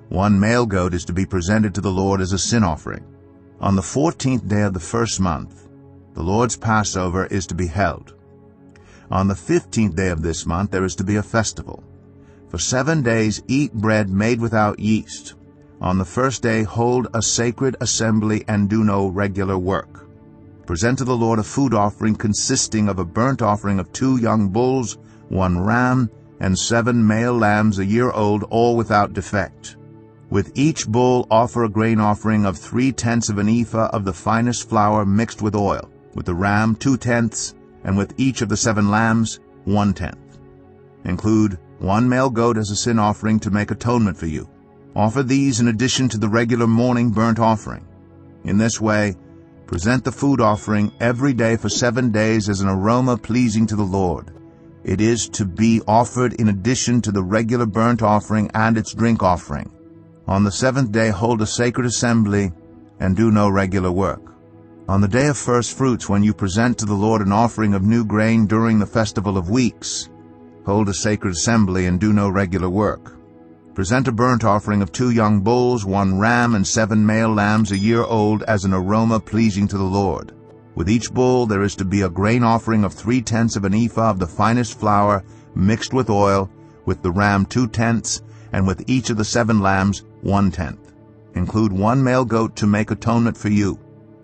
1 male goat is to be presented to the Lord as a sin offering. On the 14th day of the first month, the Lord's Passover is to be held. On the 15th day of this month there is to be a festival. For 7 days eat bread made without yeast. On the first day hold a sacred assembly and do no regular work. Present to the Lord a food offering consisting of a burnt offering of 2 young bulls, 1 ram, and 7 male lambs a year old, all without defect. With each bull offer a grain offering of 3/10 of an ephah of the finest flour mixed with oil. With the ram 2/10, and with each of the 7 lambs 1/10. Include 1 male goat as a sin offering to make atonement for you. Offer these in addition to the regular morning burnt offering. In this way, present the food offering every day for 7 days as an aroma pleasing to the Lord. It is to be offered in addition to the regular burnt offering and its drink offering. On the 7th day hold a sacred assembly and do no regular work. On the day of first fruits, when you present to the Lord an offering of new grain during the festival of weeks, hold a sacred assembly and do no regular work. Present a burnt offering of 2 young bulls, 1 ram, and 7 male lambs a year old as an aroma pleasing to the Lord. With each bull there is to be a grain offering of 3/10 of an ephah of the finest flour mixed with oil, with the ram 2/10, and with each of the 7 lambs 1/10. Include 1 male goat to make atonement for you.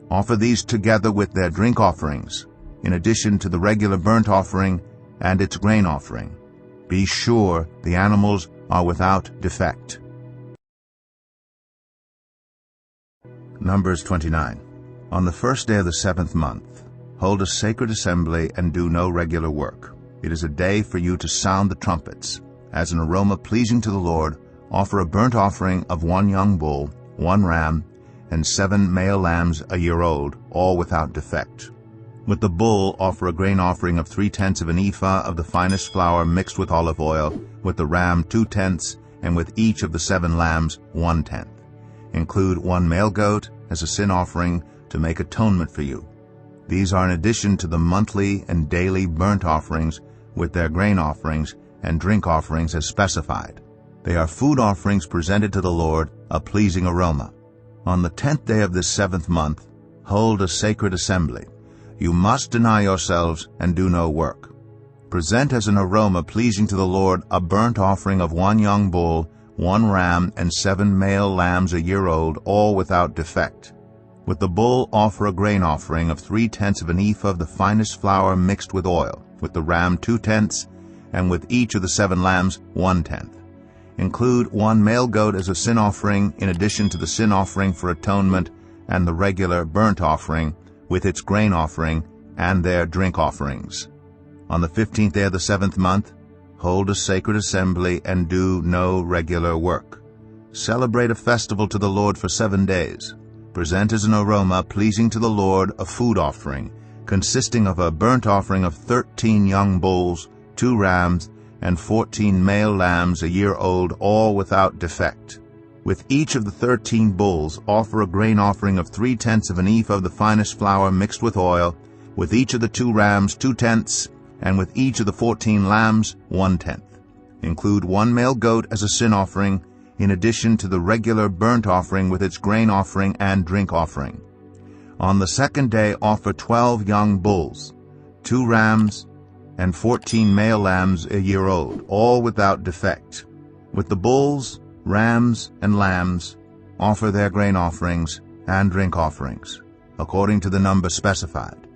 Offer these together with their drink offerings, in addition to the regular burnt offering and its grain offering. Be sure the animals are without defect. Numbers 29. On the first day of the 7th month, hold a sacred assembly and do no regular work. It is a day for you to sound the trumpets. As an aroma pleasing to the Lord, offer a burnt offering of 1 young bull, 1 ram, and 7 male lambs a year old, all without defect. With the bull, offer a grain offering of 3/10 of an ephah of the finest flour mixed with olive oil, with the ram 2/10, and with each of the 7 lambs 1/10. Include 1 male goat as a sin offering to make atonement for you. These are in addition to the monthly and daily burnt offerings with their grain offerings and drink offerings as specified. They are food offerings presented to the Lord, a pleasing aroma. On the 10th day of this 7th month, hold a sacred assembly. You must deny yourselves and do no work. Present as an aroma pleasing to the Lord a burnt offering of 1 young bull, 1 ram, and 7 male lambs a year old, all without defect. With the bull, offer a grain offering of 3/10 of an ephah of the finest flour mixed with oil. With the ram 2/10, and with each of the 7 lambs 1/10. Include 1 male goat as a sin offering in addition to the sin offering for atonement and the regular burnt offering with its grain offering and their drink offerings. On the 15th day of the 7th month, hold a sacred assembly and do no regular work. Celebrate a festival to the Lord for 7 days. Present as an aroma pleasing to the Lord a food offering, consisting of a burnt offering of 13 young bulls, 2 rams, and 14 male lambs a year old, all without defect. With each of the 13 bulls offer a grain offering of 3/10 of an ephah of the finest flour mixed with oil, with each of the 2 rams 2/10, and with each of the 14 lambs 1/10. Include 1 male goat as a sin offering, in addition to the regular burnt offering with its grain offering and drink offering. On the second day offer 12 young bulls, 2 rams, and 14 male lambs a year old, all without defect. With the bulls, rams, and lambs, offer their grain offerings and drink offerings, according to the number specified.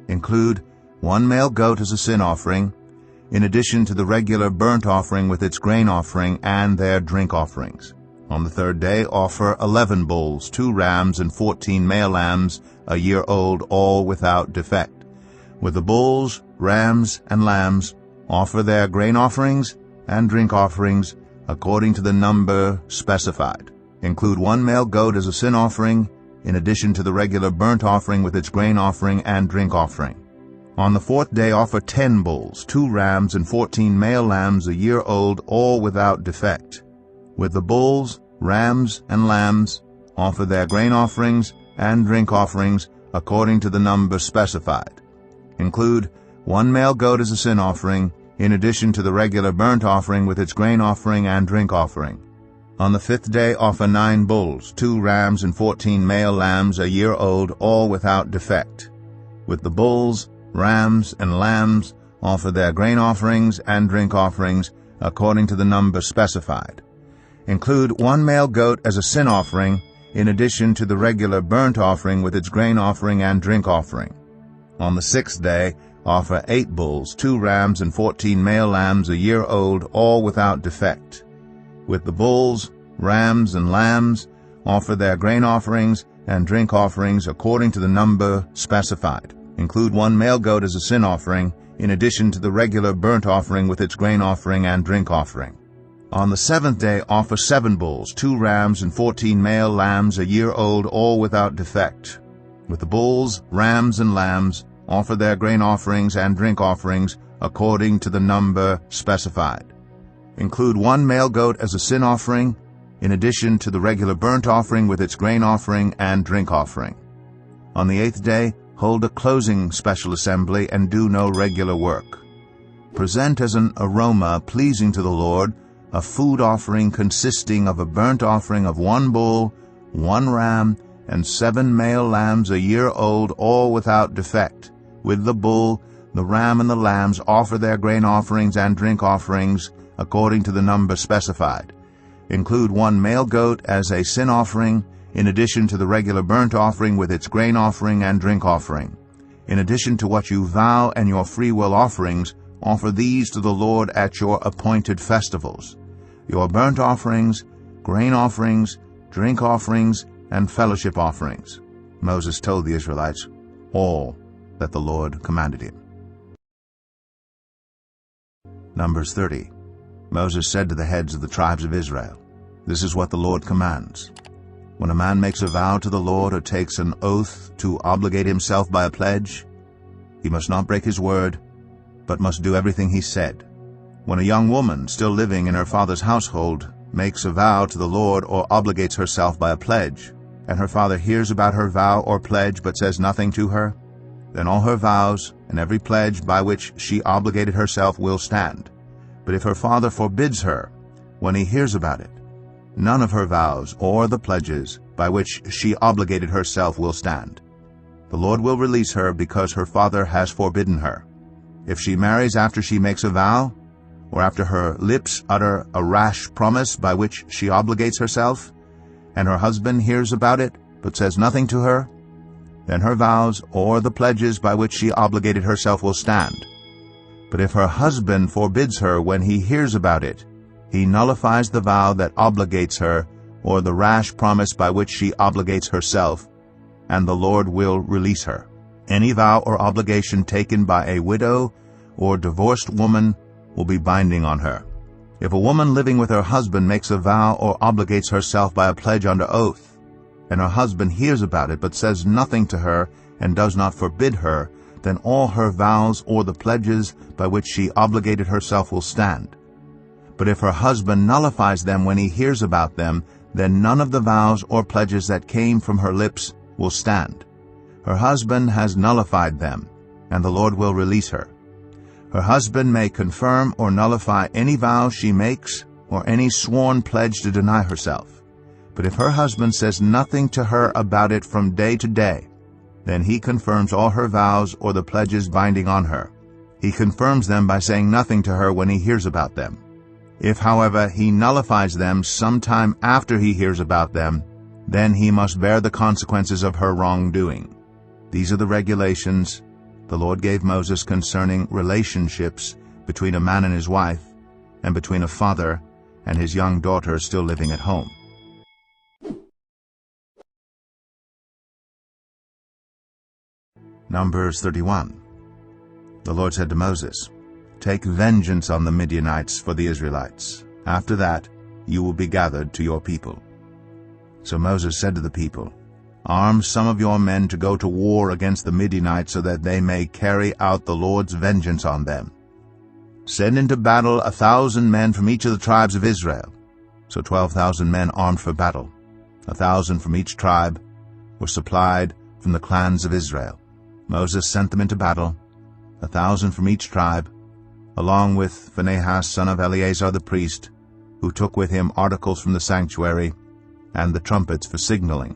Include 1 male goat as a sin offering, in addition to the regular burnt offering with its grain offering and their drink offerings. On the third day offer 11 bulls, 2 rams, and 14 male lambs a year old, all without defect. With the bulls, rams, and lambs, offer their grain offerings and drink offerings according to the number specified. Include 1 male goat as a sin offering, in addition to the regular burnt offering with its grain offering and drink offering. On the fourth day offer 10 bulls, 2 rams, and 14 male lambs a year old, all without defect. With the bulls, rams, and lambs, offer their grain offerings and drink offerings according to the number specified. Include 1 male goat as a sin offering, in addition to the regular burnt offering with its grain offering and drink offering. On the fifth day offer 9 bulls, 2 rams, and 14 male lambs a year old, all without defect. With the bulls, rams, and lambs, offer their grain offerings and drink offerings according to the number specified. Include 1 male goat as a sin offering, in addition to the regular burnt offering with its grain offering and drink offering. On the sixth day offer 8 bulls, 2 rams, and 14 male lambs a year old, all without defect. With the bulls, rams, and lambs, offer their grain offerings and drink offerings according to the number specified. Include 1 male goat as a sin offering, in addition to the regular burnt offering with its grain offering and drink offering. On the seventh day offer 7 bulls, 2 rams, and 14 male lambs a year old, all without defect. With the bulls, rams, and lambs, offer their grain offerings and drink offerings according to the number specified. Include 1 male goat as a sin offering, in addition to the regular burnt offering with its grain offering and drink offering. On the 8th day, hold a closing special assembly and do no regular work. Present as an aroma pleasing to the Lord a food offering consisting of a burnt offering of 1 bull, 1 ram, and 7 male lambs a year old, all without defect. With the bull, the ram, and the lambs offer their grain offerings and drink offerings according to the number specified. Include 1 male goat as a sin offering, in addition to the regular burnt offering with its grain offering and drink offering. In addition to what you vow and your freewill offerings, offer these to the Lord at your appointed festivals: your burnt offerings, grain offerings, drink offerings, and fellowship offerings. Moses told the Israelites all that the Lord commanded him. Numbers 30. Moses said to the heads of the tribes of Israel, "This is what the Lord commands. When a man makes a vow to the Lord or takes an oath to obligate himself by a pledge, he must not break his word, but must do everything he said. When a young woman still living in her father's household makes a vow to the Lord or obligates herself by a pledge, and her father hears about her vow or pledge but says nothing to her, then all her vows and every pledge by which she obligated herself will stand. But if her father forbids her when he hears about it, none of her vows or the pledges by which she obligated herself will stand. The Lord will release her because her father has forbidden her. If she marries after she makes a vow, or after her lips utter a rash promise by which she obligates herself, and her husband hears about it but says nothing to her, then her vows or the pledges by which she obligated herself will stand. But if her husband forbids her when he hears about it, he nullifies the vow that obligates her or the rash promise by which she obligates herself, and the Lord will release her. Any vow or obligation taken by a widow or divorced woman will be binding on her. If a woman living with her husband makes a vow or obligates herself by a pledge under oath, and her husband hears about it but says nothing to her and does not forbid her, then all her vows or the pledges by which she obligated herself will stand. But if her husband nullifies them when he hears about them, then none of the vows or pledges that came from her lips will stand. Her husband has nullified them, and the Lord will release her. Her husband may confirm or nullify any vow she makes or any sworn pledge to deny herself. But if her husband says nothing to her about it from day to day, then he confirms all her vows or the pledges binding on her. He confirms them by saying nothing to her when he hears about them. If, however, he nullifies them sometime after he hears about them, then he must bear the consequences of her wrongdoing. These are the regulations the Lord gave Moses concerning relationships between a man and his wife, and between a father and his young daughter still living at home. Numbers 31. The Lord said to Moses, "Take vengeance on the Midianites for the Israelites. After that, you will be gathered to your people." So Moses said to the people, "Arm some of your men to go to war against the Midianites so that they may carry out the Lord's vengeance on them. Send into battle 1,000 men from each of the tribes of Israel." So 12,000 men armed for battle, 1,000 from each tribe, were supplied from the clans of Israel. Moses sent them into battle, 1,000 from each tribe, along with Phinehas son of Eleazar the priest, who took with him articles from the sanctuary and the trumpets for signaling.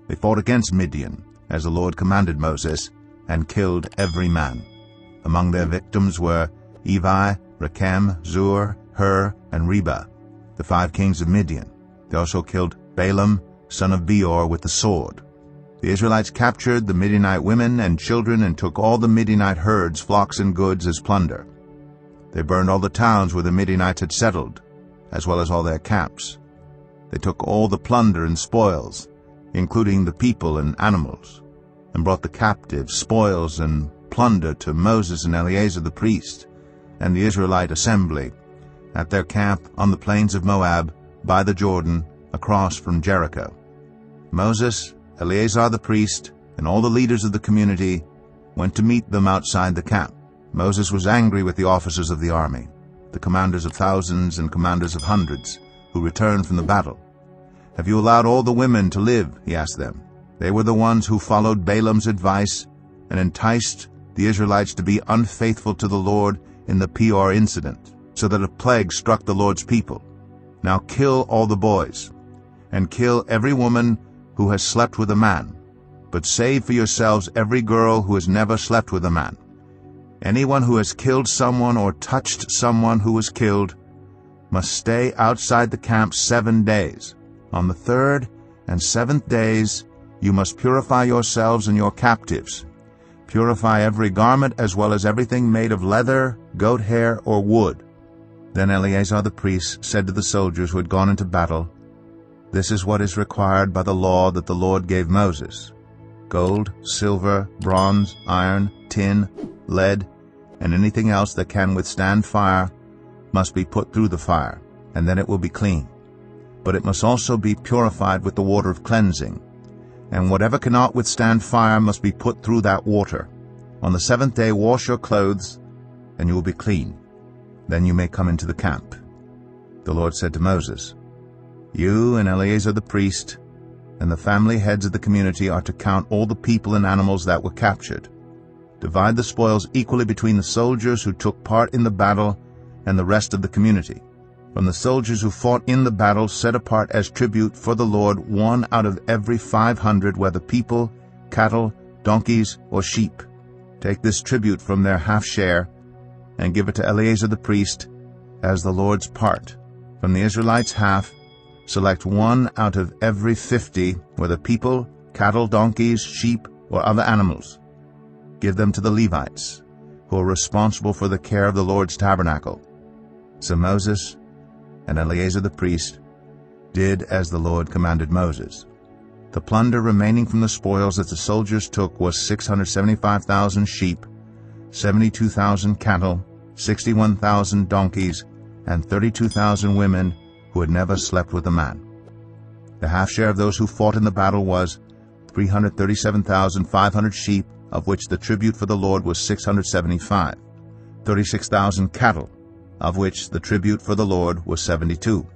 They fought against Midian, as the Lord commanded Moses, and killed every man. Among their victims were Evi, Rechem, Zur, Hur, and Reba, the 5 kings of Midian. They also killed Balaam, son of Beor, with the sword. The Israelites captured the Midianite women and children and took all the Midianite herds, flocks, and goods as plunder. They burned all the towns where the Midianites had settled, as well as all their camps. They took all the plunder and spoils, including the people and animals, and brought the captives, spoils, and plunder to Moses and Eleazar the priest, and the Israelite assembly, at their camp on the plains of Moab, by the Jordan, across from Jericho. Moses, Eleazar the priest, and all the leaders of the community went to meet them outside the camp. Moses was angry with the officers of the army, the commanders of thousands and commanders of hundreds, who returned from the battle. "Have you allowed all the women to live?" he asked them. They were the ones who followed Balaam's advice and enticed the Israelites to be unfaithful to the Lord in the Peor incident, so that a plague struck the Lord's people. Now kill all the boys, and kill every woman who has slept with a man, but save for yourselves every girl who has never slept with a man. Anyone who has killed someone or touched someone who was killed must stay outside the camp 7 days. On the 3rd and 7th days you must purify yourselves and your captives. Purify every garment as well as everything made of leather, goat hair, or wood." Then Eleazar the priest said to the soldiers who had gone into battle, "This is what is required by the law that the Lord gave Moses. Gold, silver, bronze, iron, tin, lead, and anything else that can withstand fire must be put through the fire, and then it will be clean. But it must also be purified with the water of cleansing, and whatever cannot withstand fire must be put through that water. On the 7th day wash your clothes, and you will be clean. Then you may come into the camp." The Lord said to Moses, "You and Eleazar the priest and the family heads of the community are to count all the people and animals that were captured. Divide the spoils equally between the soldiers who took part in the battle and the rest of the community. From the soldiers who fought in the battle, set apart as tribute for the Lord 1 out of every 500, whether people, cattle, donkeys, or sheep. Take this tribute from their half share and give it to Eleazar the priest as the Lord's part. From the Israelites' half, select 1 out of every 50, whether people, cattle, donkeys, sheep, or other animals. Give them to the Levites, who are responsible for the care of the Lord's tabernacle." So Moses and Eleazar the priest did as the Lord commanded Moses. The plunder remaining from the spoils that the soldiers took was 675,000 sheep, 72,000 cattle, 61,000 donkeys, and 32,000 women who had never slept with a man. The half share of those who fought in the battle was 337,500 sheep, of which the tribute for the Lord was 675, 36,000 cattle, of which the tribute for the Lord was 72,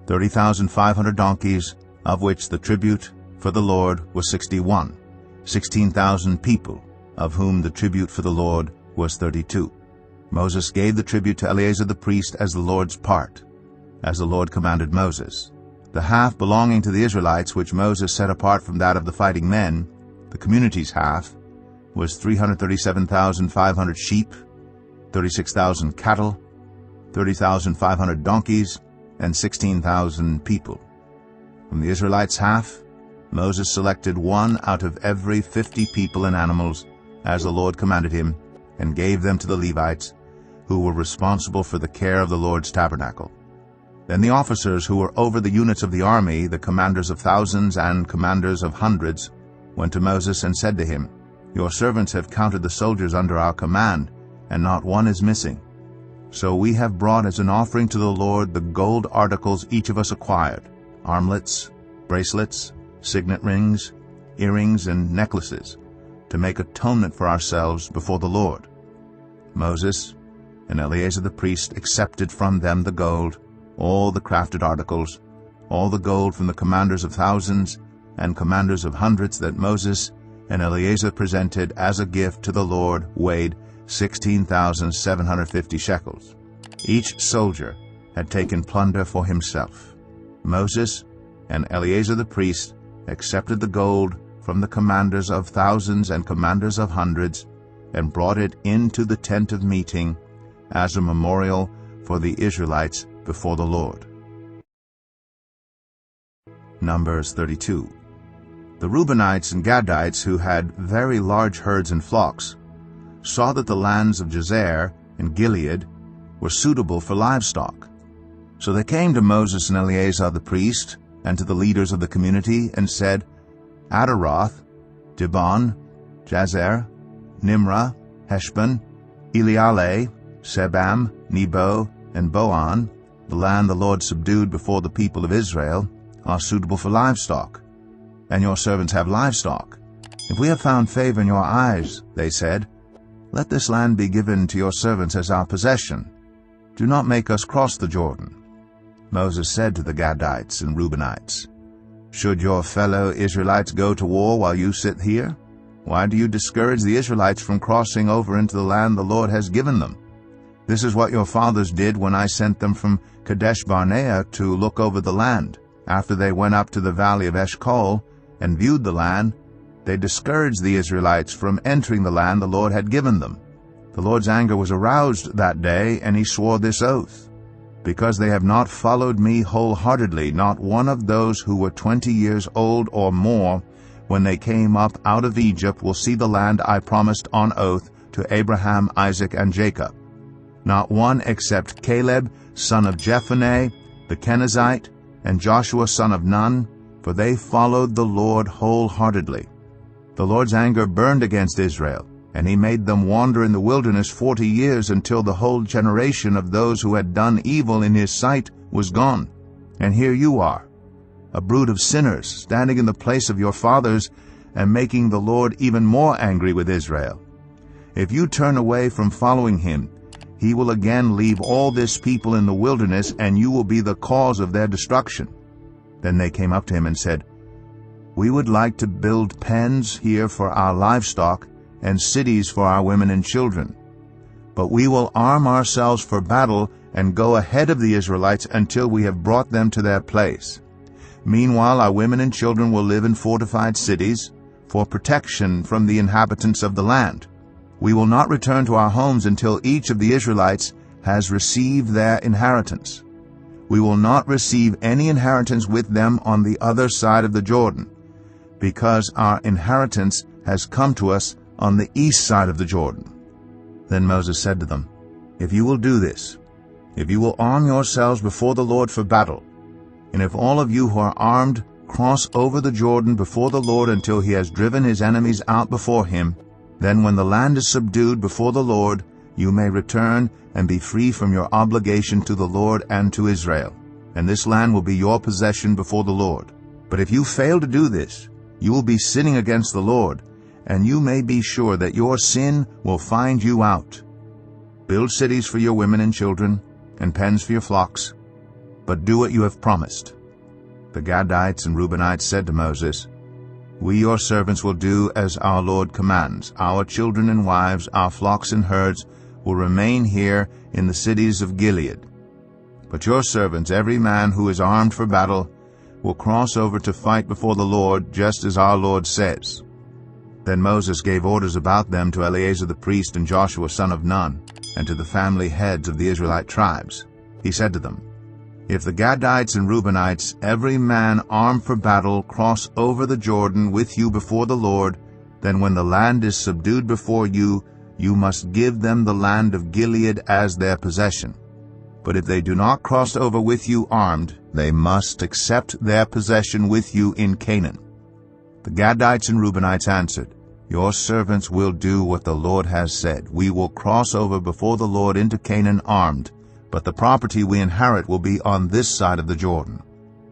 30,500 donkeys, of which the tribute for the Lord was 61, 16,000 people, of whom the tribute for the Lord was 32. Moses gave the tribute to Eleazar the priest as the Lord's part, as the Lord commanded Moses. The half belonging to the Israelites, which Moses set apart from that of the fighting men, the community's half, was 337,500 sheep, 36,000 cattle, 30,500 donkeys, and 16,000 people. From the Israelites' half, Moses selected one out of every 50 people and animals, as the Lord commanded him, and gave them to the Levites, who were responsible for the care of the Lord's tabernacle. Then the officers who were over the units of the army, the commanders of thousands and commanders of hundreds, went to Moses and said to him, "Your servants have counted the soldiers under our command, and not one is missing. So we have brought as an offering to the Lord the gold articles each of us acquired, armlets, bracelets, signet rings, earrings, and necklaces, to make atonement for ourselves before the Lord." Moses and Eleazar the priest accepted from them the gold, all the crafted articles, all the gold from the commanders of thousands and commanders of hundreds that Moses and Eleazar presented as a gift to the Lord, weighed 16,750 shekels. Each soldier had taken plunder for himself. Moses and Eleazar the priest accepted the gold from the commanders of thousands and commanders of hundreds, and brought it into the tent of meeting as a memorial for the Israelites before the Lord. Numbers 32. The Reubenites and Gadites, who had very large herds and flocks, saw that the lands of Jazer and Gilead were suitable for livestock. So they came to Moses and Eleazar the priest, and to the leaders of the community, and said, "Adaroth, Dibon, Jazer, Nimrah, Heshbon, Elealeh, Sebam, Nebo, and Boan, the land the Lord subdued before the people of Israel, are suitable for livestock, and your servants have livestock. If we have found favor in your eyes," they said, "let this land be given to your servants as our possession. Do not make us cross the Jordan." Moses said to the Gadites and Reubenites, "Should your fellow Israelites go to war while you sit here? Why do you discourage the Israelites from crossing over into the land the Lord has given them? This is what your fathers did when I sent them from Kadesh Barnea to look over the land. After they went up to the valley of Eshcol and viewed the land, they discouraged the Israelites from entering the land the Lord had given them. The Lord's anger was aroused that day, and he swore this oath: because they have not followed me wholeheartedly, not one of those who were 20 years old or more when they came up out of Egypt will see the land I promised on oath to Abraham, Isaac, and Jacob. Not one except Caleb, son of Jephunneh, the Kenizzite, and Joshua, son of Nun, for they followed the Lord wholeheartedly. The Lord's anger burned against Israel, and he made them wander in the wilderness 40 years until the whole generation of those who had done evil in his sight was gone. And here you are, a brood of sinners, standing in the place of your fathers and making the Lord even more angry with Israel. If you turn away from following him, he will again leave all this people in the wilderness, and you will be the cause of their destruction." Then they came up to him and said, "We would like to build pens here for our livestock and cities for our women and children. But we will arm ourselves for battle and go ahead of the Israelites until we have brought them to their place. Meanwhile our women and children will live in fortified cities for protection from the inhabitants of the land. We will not return to our homes until each of the Israelites has received their inheritance. We will not receive any inheritance with them on the other side of the Jordan, because our inheritance has come to us on the east side of the Jordan." Then Moses said to them, "If you will do this, if you will arm yourselves before the Lord for battle, and if all of you who are armed cross over the Jordan before the Lord until he has driven his enemies out before him, then when the land is subdued before the Lord, you may return and be free from your obligation to the Lord and to Israel, and this land will be your possession before the Lord. But if you fail to do this, you will be sinning against the Lord, and you may be sure that your sin will find you out. Build cities for your women and children, and pens for your flocks, but do what you have promised." The Gadites and Reubenites said to Moses, "We your servants will do as our Lord commands. Our children and wives, our flocks and herds will remain here in the cities of Gilead. But your servants, every man who is armed for battle, will cross over to fight before the Lord, just as our Lord says." Then Moses gave orders about them to Eleazar the priest and Joshua son of Nun, and to the family heads of the Israelite tribes. He said to them, "If the Gadites and Reubenites, every man armed for battle, cross over the Jordan with you before the Lord, then when the land is subdued before you, you must give them the land of Gilead as their possession. But if they do not cross over with you armed, they must accept their possession with you in Canaan." The Gadites and Reubenites answered, "Your servants will do what the Lord has said. We will cross over before the Lord into Canaan armed, but the property we inherit will be on this side of the Jordan."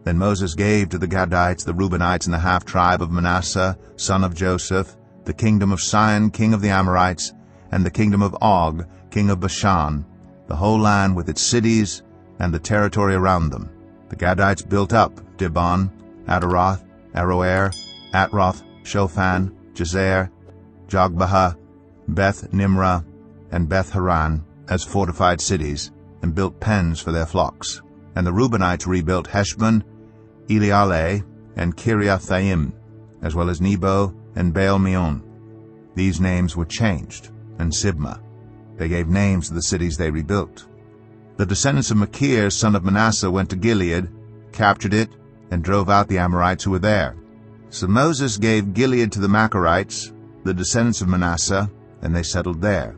Then Moses gave to the Gadites, the Reubenites, and the half-tribe of Manasseh, son of Joseph, the kingdom of Sihon, king of the Amorites, and the kingdom of Og, king of Bashan, the whole land with its cities and the territory around them. The Gadites built up Dibon, Adaroth, Aroer, Atroth, Shophan, Jazer, Jogbehah, Beth Nimrah, and Beth Haran as fortified cities, and built pens for their flocks. And the Reubenites rebuilt Heshbon, Elealeh, and Kiriathaim, as well as Nebo and Baal-meon. These names were changed, and Sibmah. They gave names to the cities they rebuilt. The descendants of Machir, son of Manasseh, went to Gilead, captured it, and drove out the Amorites who were there. So Moses gave Gilead to the Machirites, the descendants of Manasseh, and they settled there.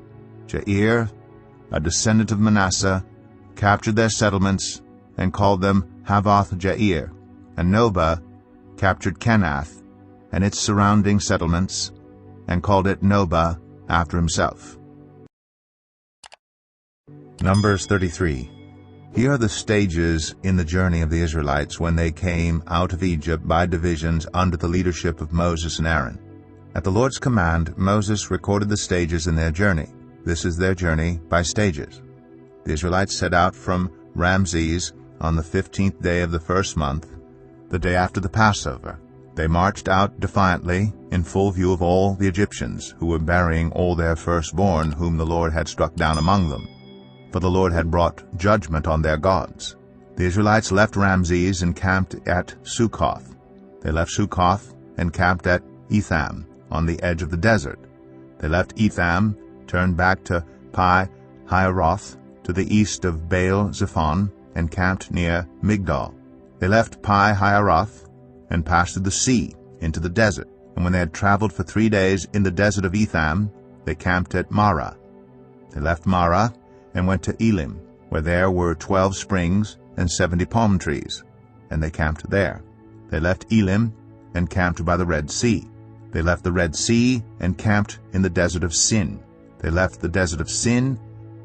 Jair, a descendant of Manasseh, captured their settlements and called them Havoth-Jair, and Nobah captured Kenath and its surrounding settlements and called it Nobah after himself. Numbers 33. Here are the stages in the journey of the Israelites when they came out of Egypt by divisions under the leadership of Moses and Aaron. At the Lord's command, Moses recorded the stages in their journey. This is their journey by stages. The Israelites set out from Ramses on the 15th day of the first month, the day after the Passover. They marched out defiantly, in full view of all the Egyptians, who were burying all their firstborn whom the Lord had struck down among them. For the Lord had brought judgment on their gods. The Israelites left Ramses and camped at Succoth. They left Succoth and camped at Etham, on the edge of the desert. They left Etham, turned back to Pi-Hahiroth, to the east of Baal-Zephon, and camped near Migdol. They left Pi-Hahiroth and passed through the sea into the desert. And when they had traveled for 3 days in the desert of Etham, they camped at Marah. They left Marah and went to Elim, where there were 12 springs and 70 palm trees, and they camped there. They left Elim and camped by the Red Sea. They left the Red Sea and camped in the desert of Sin. They left the desert of Sin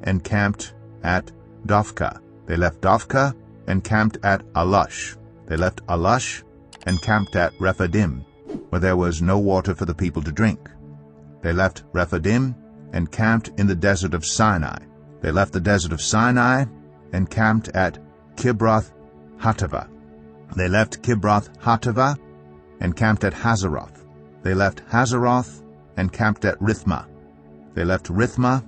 and camped at Dophkah. They left Dophkah and camped at Alush. They left Alush and camped at Rephidim, where there was no water for the people to drink. They left Rephidim and camped in the desert of Sinai. They left the desert of Sinai and camped at Kibroth Hattaavah. They left Kibroth Hattaavah and camped at Hazeroth. They left Hazeroth and camped at Rithmah. They left Rithmah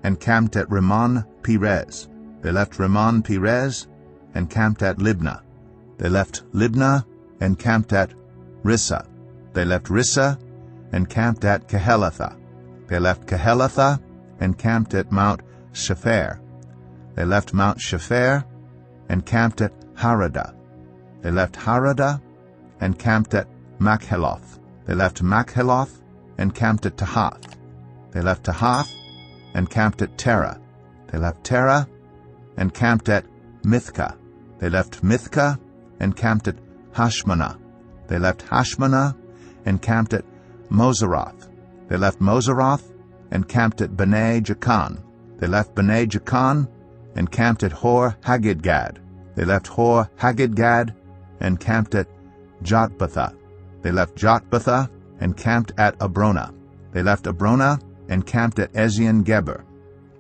and camped at Rimmon Perez. They left Rimmon Perez and camped at Libnah. They left Libnah and camped at Rissah. They left Rissah and camped at Kehelatha. They left Kehelatha and camped at Mount Shepher. They left Mount Shepher and camped at Haradah. They left Haradah and camped at Makheloth. They left Makheloth and camped at Tahath. They left Tahath and camped at Terah. They left Terah and camped at Mithkah. They left Mithkah and camped at Hashmanah. They left Hashmanah and camped at Moseroth. They left Moseroth and camped at Bnei Jakan. They left Bnei Jakan and camped at Hor Haggidgad. They left Hor Haggidgad and camped at Jotbathah. They left Jotbathah and camped at Abrona. They left Abrona and camped at Ezion-Geber.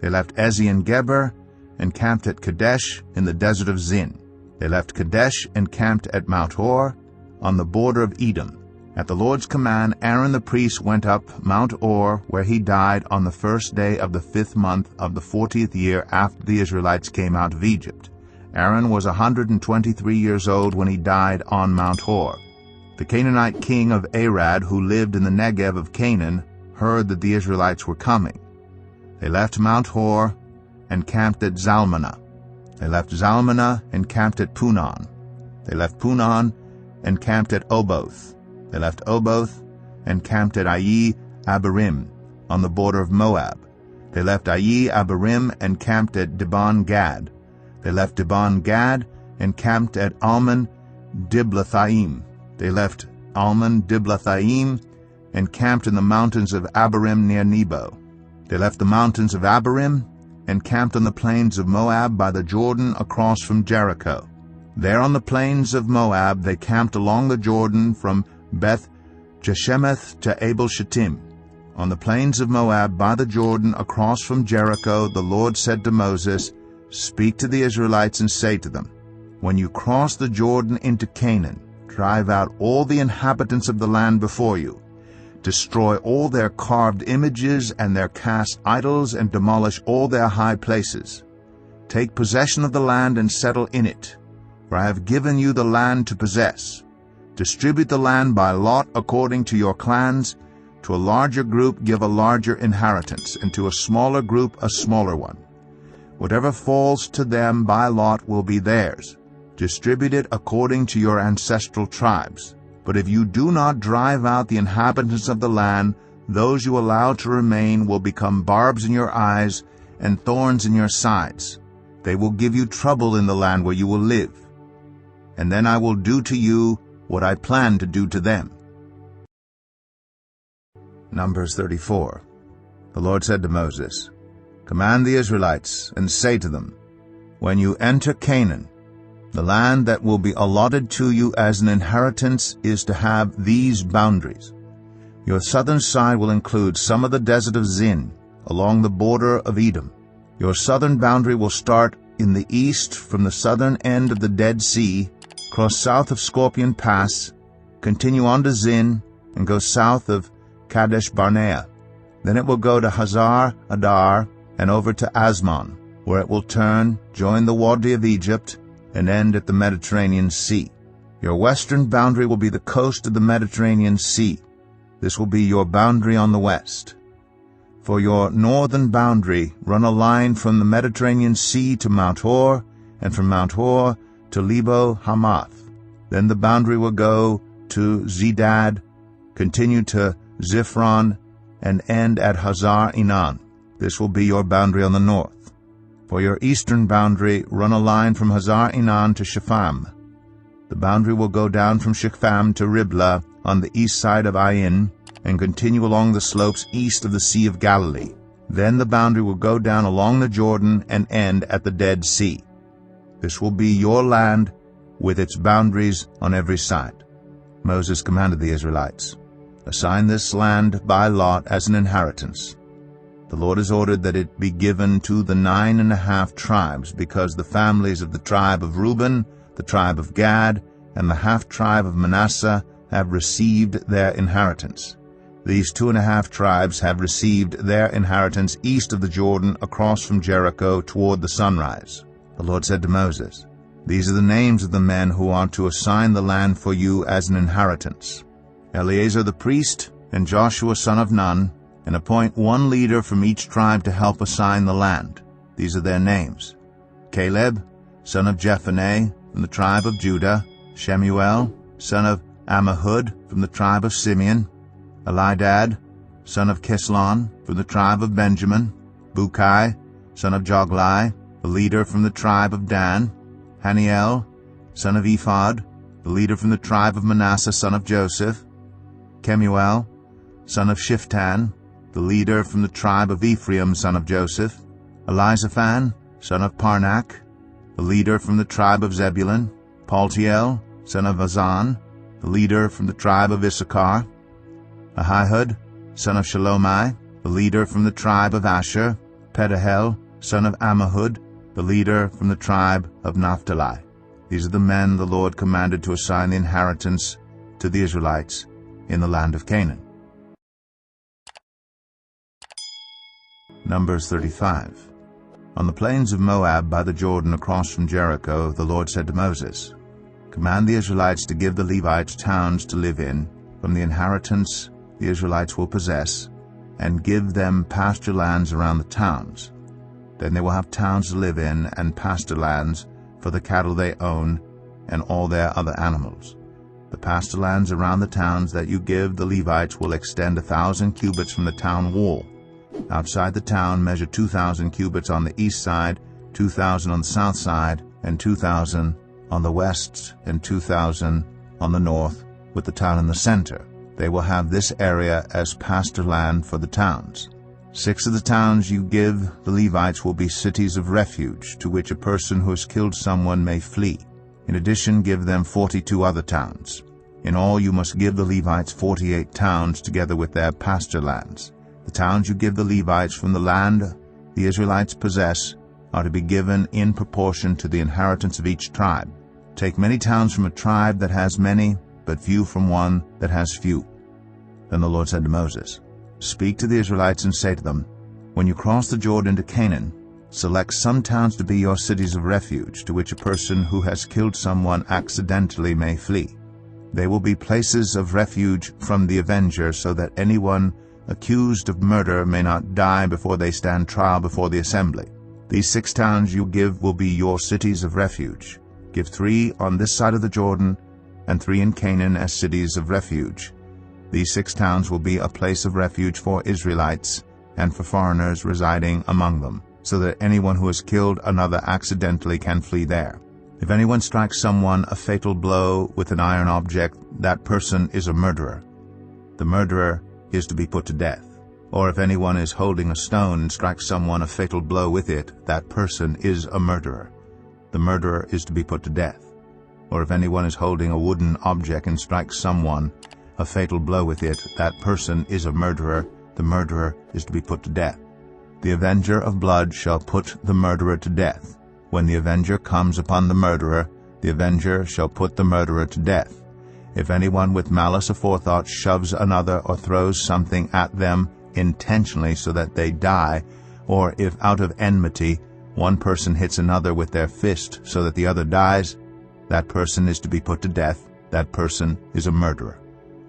They left Ezion-Geber and camped at Kadesh in the desert of Zin. They left Kadesh and camped at Mount Hor on the border of Edom. At the Lord's command, Aaron the priest went up Mount Hor, where he died on the first day of the 5th month of the 40th year after the Israelites came out of Egypt. Aaron was 123 years old when he died on Mount Hor. The Canaanite king of Arad, who lived in the Negev of Canaan, heard that the Israelites were coming. They left Mount Hor and camped at Zalmanah. They left Zalmanah and camped at Punon. They left Punon and camped at Oboth. They left Oboth and camped at Ayi-Abarim on the border of Moab. They left Ayi-Abarim and camped at Dibon-Gad. They left Dibon-Gad and camped at Almon-Diblathaim. They left Almon-Diblathaim and camped in the mountains of Abarim near Nebo. They left the mountains of Abarim and camped on the plains of Moab by the Jordan across from Jericho. There on the plains of Moab they camped along the Jordan from Beth-Jeshemeth to Abel-Shittim. On the plains of Moab by the Jordan across from Jericho, the Lord said to Moses, "Speak to the Israelites and say to them, when you cross the Jordan into Canaan, drive out all the inhabitants of the land before you. Destroy all their carved images and their cast idols, and demolish all their high places. Take possession of the land and settle in it, for I have given you the land to possess. Distribute the land by lot according to your clans. To a larger group give a larger inheritance, and to a smaller group a smaller one. Whatever falls to them by lot will be theirs. Distribute it according to your ancestral tribes. But if you do not drive out the inhabitants of the land, those you allow to remain will become barbs in your eyes and thorns in your sides. They will give you trouble in the land where you will live. And then I will do to you what I plan to do to them." Numbers 34. The Lord said to Moses, "Command the Israelites and say to them, when you enter Canaan, the land that will be allotted to you as an inheritance is to have these boundaries. Your southern side will include some of the desert of Zin, along the border of Edom. Your southern boundary will start in the east from the southern end of the Dead Sea, cross south of Scorpion Pass, continue on to Zin, and go south of Kadesh Barnea. Then it will go to Hazar Adar and over to Asmon, where it will turn, join the Wadi of Egypt, and end at the Mediterranean Sea. Your western boundary will be the coast of the Mediterranean Sea. This will be your boundary on the west. For your northern boundary, run a line from the Mediterranean Sea to Mount Hor, and from Mount Hor to Lebo Hamath. Then the boundary will go to Zedad, continue to Ziphron, and end at Hazar Enan. This will be your boundary on the north. For your eastern boundary, run a line from Hazar Enan to Shepham. The boundary will go down from Shepham to Riblah on the east side of Ain, and continue along the slopes east of the Sea of Galilee. Then the boundary will go down along the Jordan and end at the Dead Sea. This will be your land with its boundaries on every side." Moses commanded the Israelites, "Assign this land by lot as an inheritance. The Lord has ordered that it be given to the 9.5 tribes, because the families of the tribe of Reuben, the tribe of Gad, and the half-tribe of Manasseh have received their inheritance. These 2.5 tribes have received their inheritance east of the Jordan, across from Jericho toward the sunrise." The Lord said to Moses, "These are the names of the men who are to assign the land for you as an inheritance: Eleazar the priest and Joshua son of Nun, and appoint one leader from each tribe to help assign the land. These are their names: Caleb, son of Jephunneh, from the tribe of Judah; Shemuel, son of Ammihud, from the tribe of Simeon; Elidad, son of Kislon, from the tribe of Benjamin; Bukai, son of Joglai, the leader from the tribe of Dan; Haniel, son of Ephod, the leader from the tribe of Manasseh, son of Joseph; Kemuel, son of Shiftan, the leader from the tribe of Ephraim, son of Joseph; Elizaphan, son of Parnak, the leader from the tribe of Zebulun; Paltiel, son of Azan, the leader from the tribe of Issachar; Ahihud, son of Shalomai, the leader from the tribe of Asher; Pedahel, son of Ammihud, the leader from the tribe of Naphtali. These are the men the Lord commanded to assign the inheritance to the Israelites in the land of Canaan. Numbers 35. On the plains of Moab by the Jordan across from Jericho, the Lord said to Moses, "Command the Israelites to give the Levites towns to live in, from the inheritance the Israelites will possess, and give them pasture lands around the towns. Then they will have towns to live in and pasture lands for the cattle they own and all their other animals. The pasture lands around the towns that you give the Levites will extend 1,000 cubits from the town wall. Outside the town measure 2,000 cubits on the east side, 2,000 on the south side, and 2,000 on the west, and 2,000 on the north, with the town in the center. They will have this area as pasture land for the towns. 6 of the towns you give the Levites will be cities of refuge, to which a person who has killed someone may flee. In addition, give them 42 other towns. In all you must give the Levites 48 towns together with their pasture lands. The towns you give the Levites from the land the Israelites possess are to be given in proportion to the inheritance of each tribe. Take many towns from a tribe that has many, but few from one that has few." Then the Lord said to Moses, "Speak to the Israelites and say to them, when you cross the Jordan to Canaan, select some towns to be your cities of refuge, to which a person who has killed someone accidentally may flee. They will be places of refuge from the avenger, so that anyone accused of murder may not die before they stand trial before the assembly. These 6 towns you give will be your cities of refuge. Give 3 on this side of the Jordan, and 3 in Canaan as cities of refuge. These 6 towns will be a place of refuge for Israelites and for foreigners residing among them, so that anyone who has killed another accidentally can flee there. If anyone strikes someone a fatal blow with an iron object, that person is a murderer. The murderer is to be put to death. Or if anyone is holding a stone and strikes someone a fatal blow with it, that person is a murderer. The murderer is to be put to death. Or if anyone is holding a wooden object and strikes someone a fatal blow with it, that person is a murderer. The murderer is to be put to death. The avenger of blood shall put the murderer to death. When the avenger comes upon the murderer, the avenger shall put the murderer to death. If anyone with malice aforethought shoves another or throws something at them intentionally so that they die, or if out of enmity one person hits another with their fist so that the other dies, that person is to be put to death. That person is a murderer.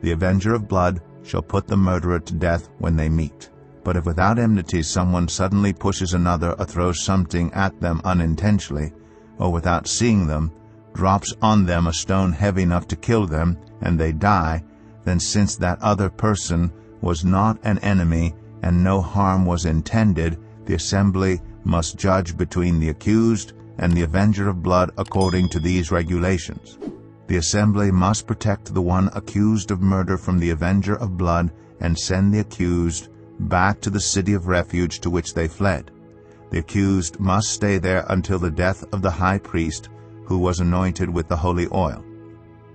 The avenger of blood shall put the murderer to death when they meet. But if without enmity someone suddenly pushes another or throws something at them unintentionally, or without seeing them, drops on them a stone heavy enough to kill them, and they die, then since that other person was not an enemy and no harm was intended, the assembly must judge between the accused and the avenger of blood according to these regulations. The assembly must protect the one accused of murder from the avenger of blood and send the accused back to the city of refuge to which they fled. The accused must stay there until the death of the high priest, who was anointed with the holy oil.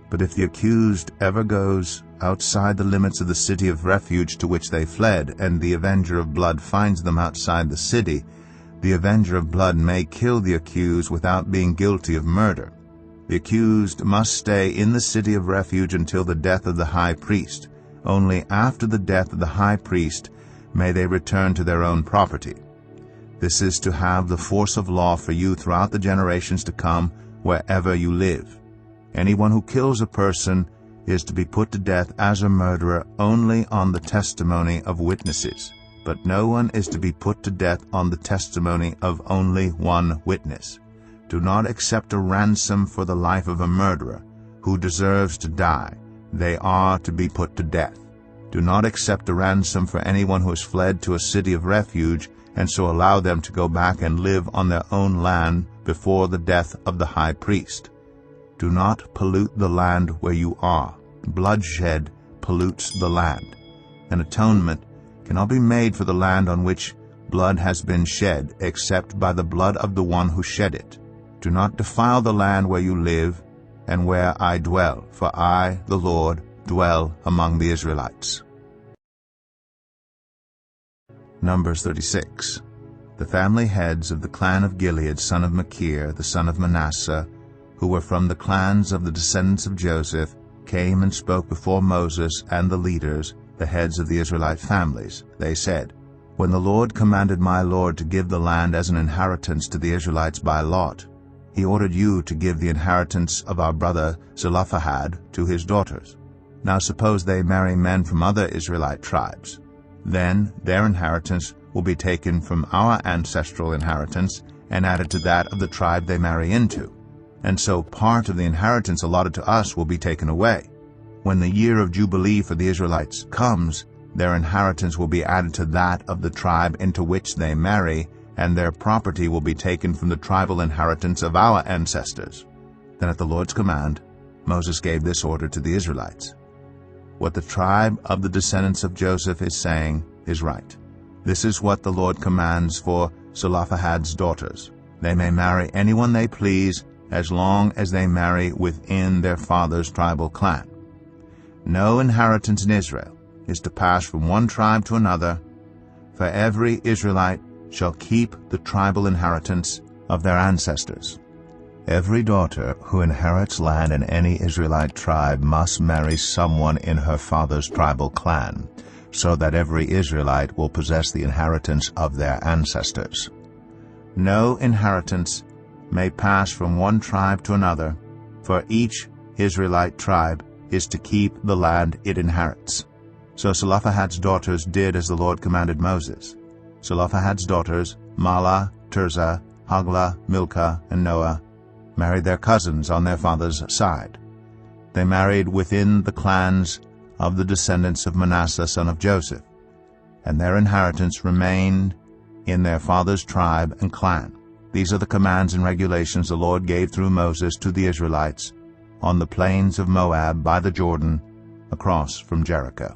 But if the accused ever goes outside the limits of the city of refuge to which they fled, and the avenger of blood finds them outside the city, the avenger of blood may kill the accused without being guilty of murder. The accused must stay in the city of refuge until the death of the high priest. Only after the death of the high priest may they return to their own property. This is to have the force of law for you throughout the generations to come, wherever you live. Anyone who kills a person is to be put to death as a murderer only on the testimony of witnesses, but no one is to be put to death on the testimony of only one witness. Do not accept a ransom for the life of a murderer who deserves to die. They are to be put to death. Do not accept a ransom for anyone who has fled to a city of refuge, and so allow them to go back and live on their own land before the death of the high priest. Do not pollute the land where you are. Bloodshed pollutes the land. An atonement cannot be made for the land on which blood has been shed, except by the blood of the one who shed it. Do not defile the land where you live and where I dwell, for I, the Lord, dwell among the Israelites. Numbers 36. The family heads of the clan of Gilead, son of Machir, the son of Manasseh, who were from the clans of the descendants of Joseph, came and spoke before Moses and the leaders, the heads of the Israelite families. They said, "When the Lord commanded my Lord to give the land as an inheritance to the Israelites by lot, he ordered you to give the inheritance of our brother Zelophehad to his daughters. Now suppose they marry men from other Israelite tribes. Then their inheritance will be taken from our ancestral inheritance and added to that of the tribe they marry into. And so part of the inheritance allotted to us will be taken away. When the year of Jubilee for the Israelites comes, their inheritance will be added to that of the tribe into which they marry, and their property will be taken from the tribal inheritance of our ancestors." Then at the Lord's command, Moses gave this order to the Israelites: "What the tribe of the descendants of Joseph is saying is right. This is what the Lord commands for Zelophehad's daughters. They may marry anyone they please, as long as they marry within their father's tribal clan. No inheritance in Israel is to pass from one tribe to another, for every Israelite shall keep the tribal inheritance of their ancestors. Every daughter who inherits land in any Israelite tribe must marry someone in her father's tribal clan, so that every Israelite will possess the inheritance of their ancestors. No inheritance may pass from one tribe to another, for each Israelite tribe is to keep the land it inherits." So Zelophehad's daughters did as the Lord commanded Moses. Zelophehad's daughters, Mahlah, Tirzah, Hoglah, Milcah, and Noah, married their cousins on their father's side. They married within the clans of the descendants of Manasseh son of Joseph, and their inheritance remained in their father's tribe and clan. These are the commands and regulations the Lord gave through Moses to the Israelites on the plains of Moab by the Jordan, across from Jericho.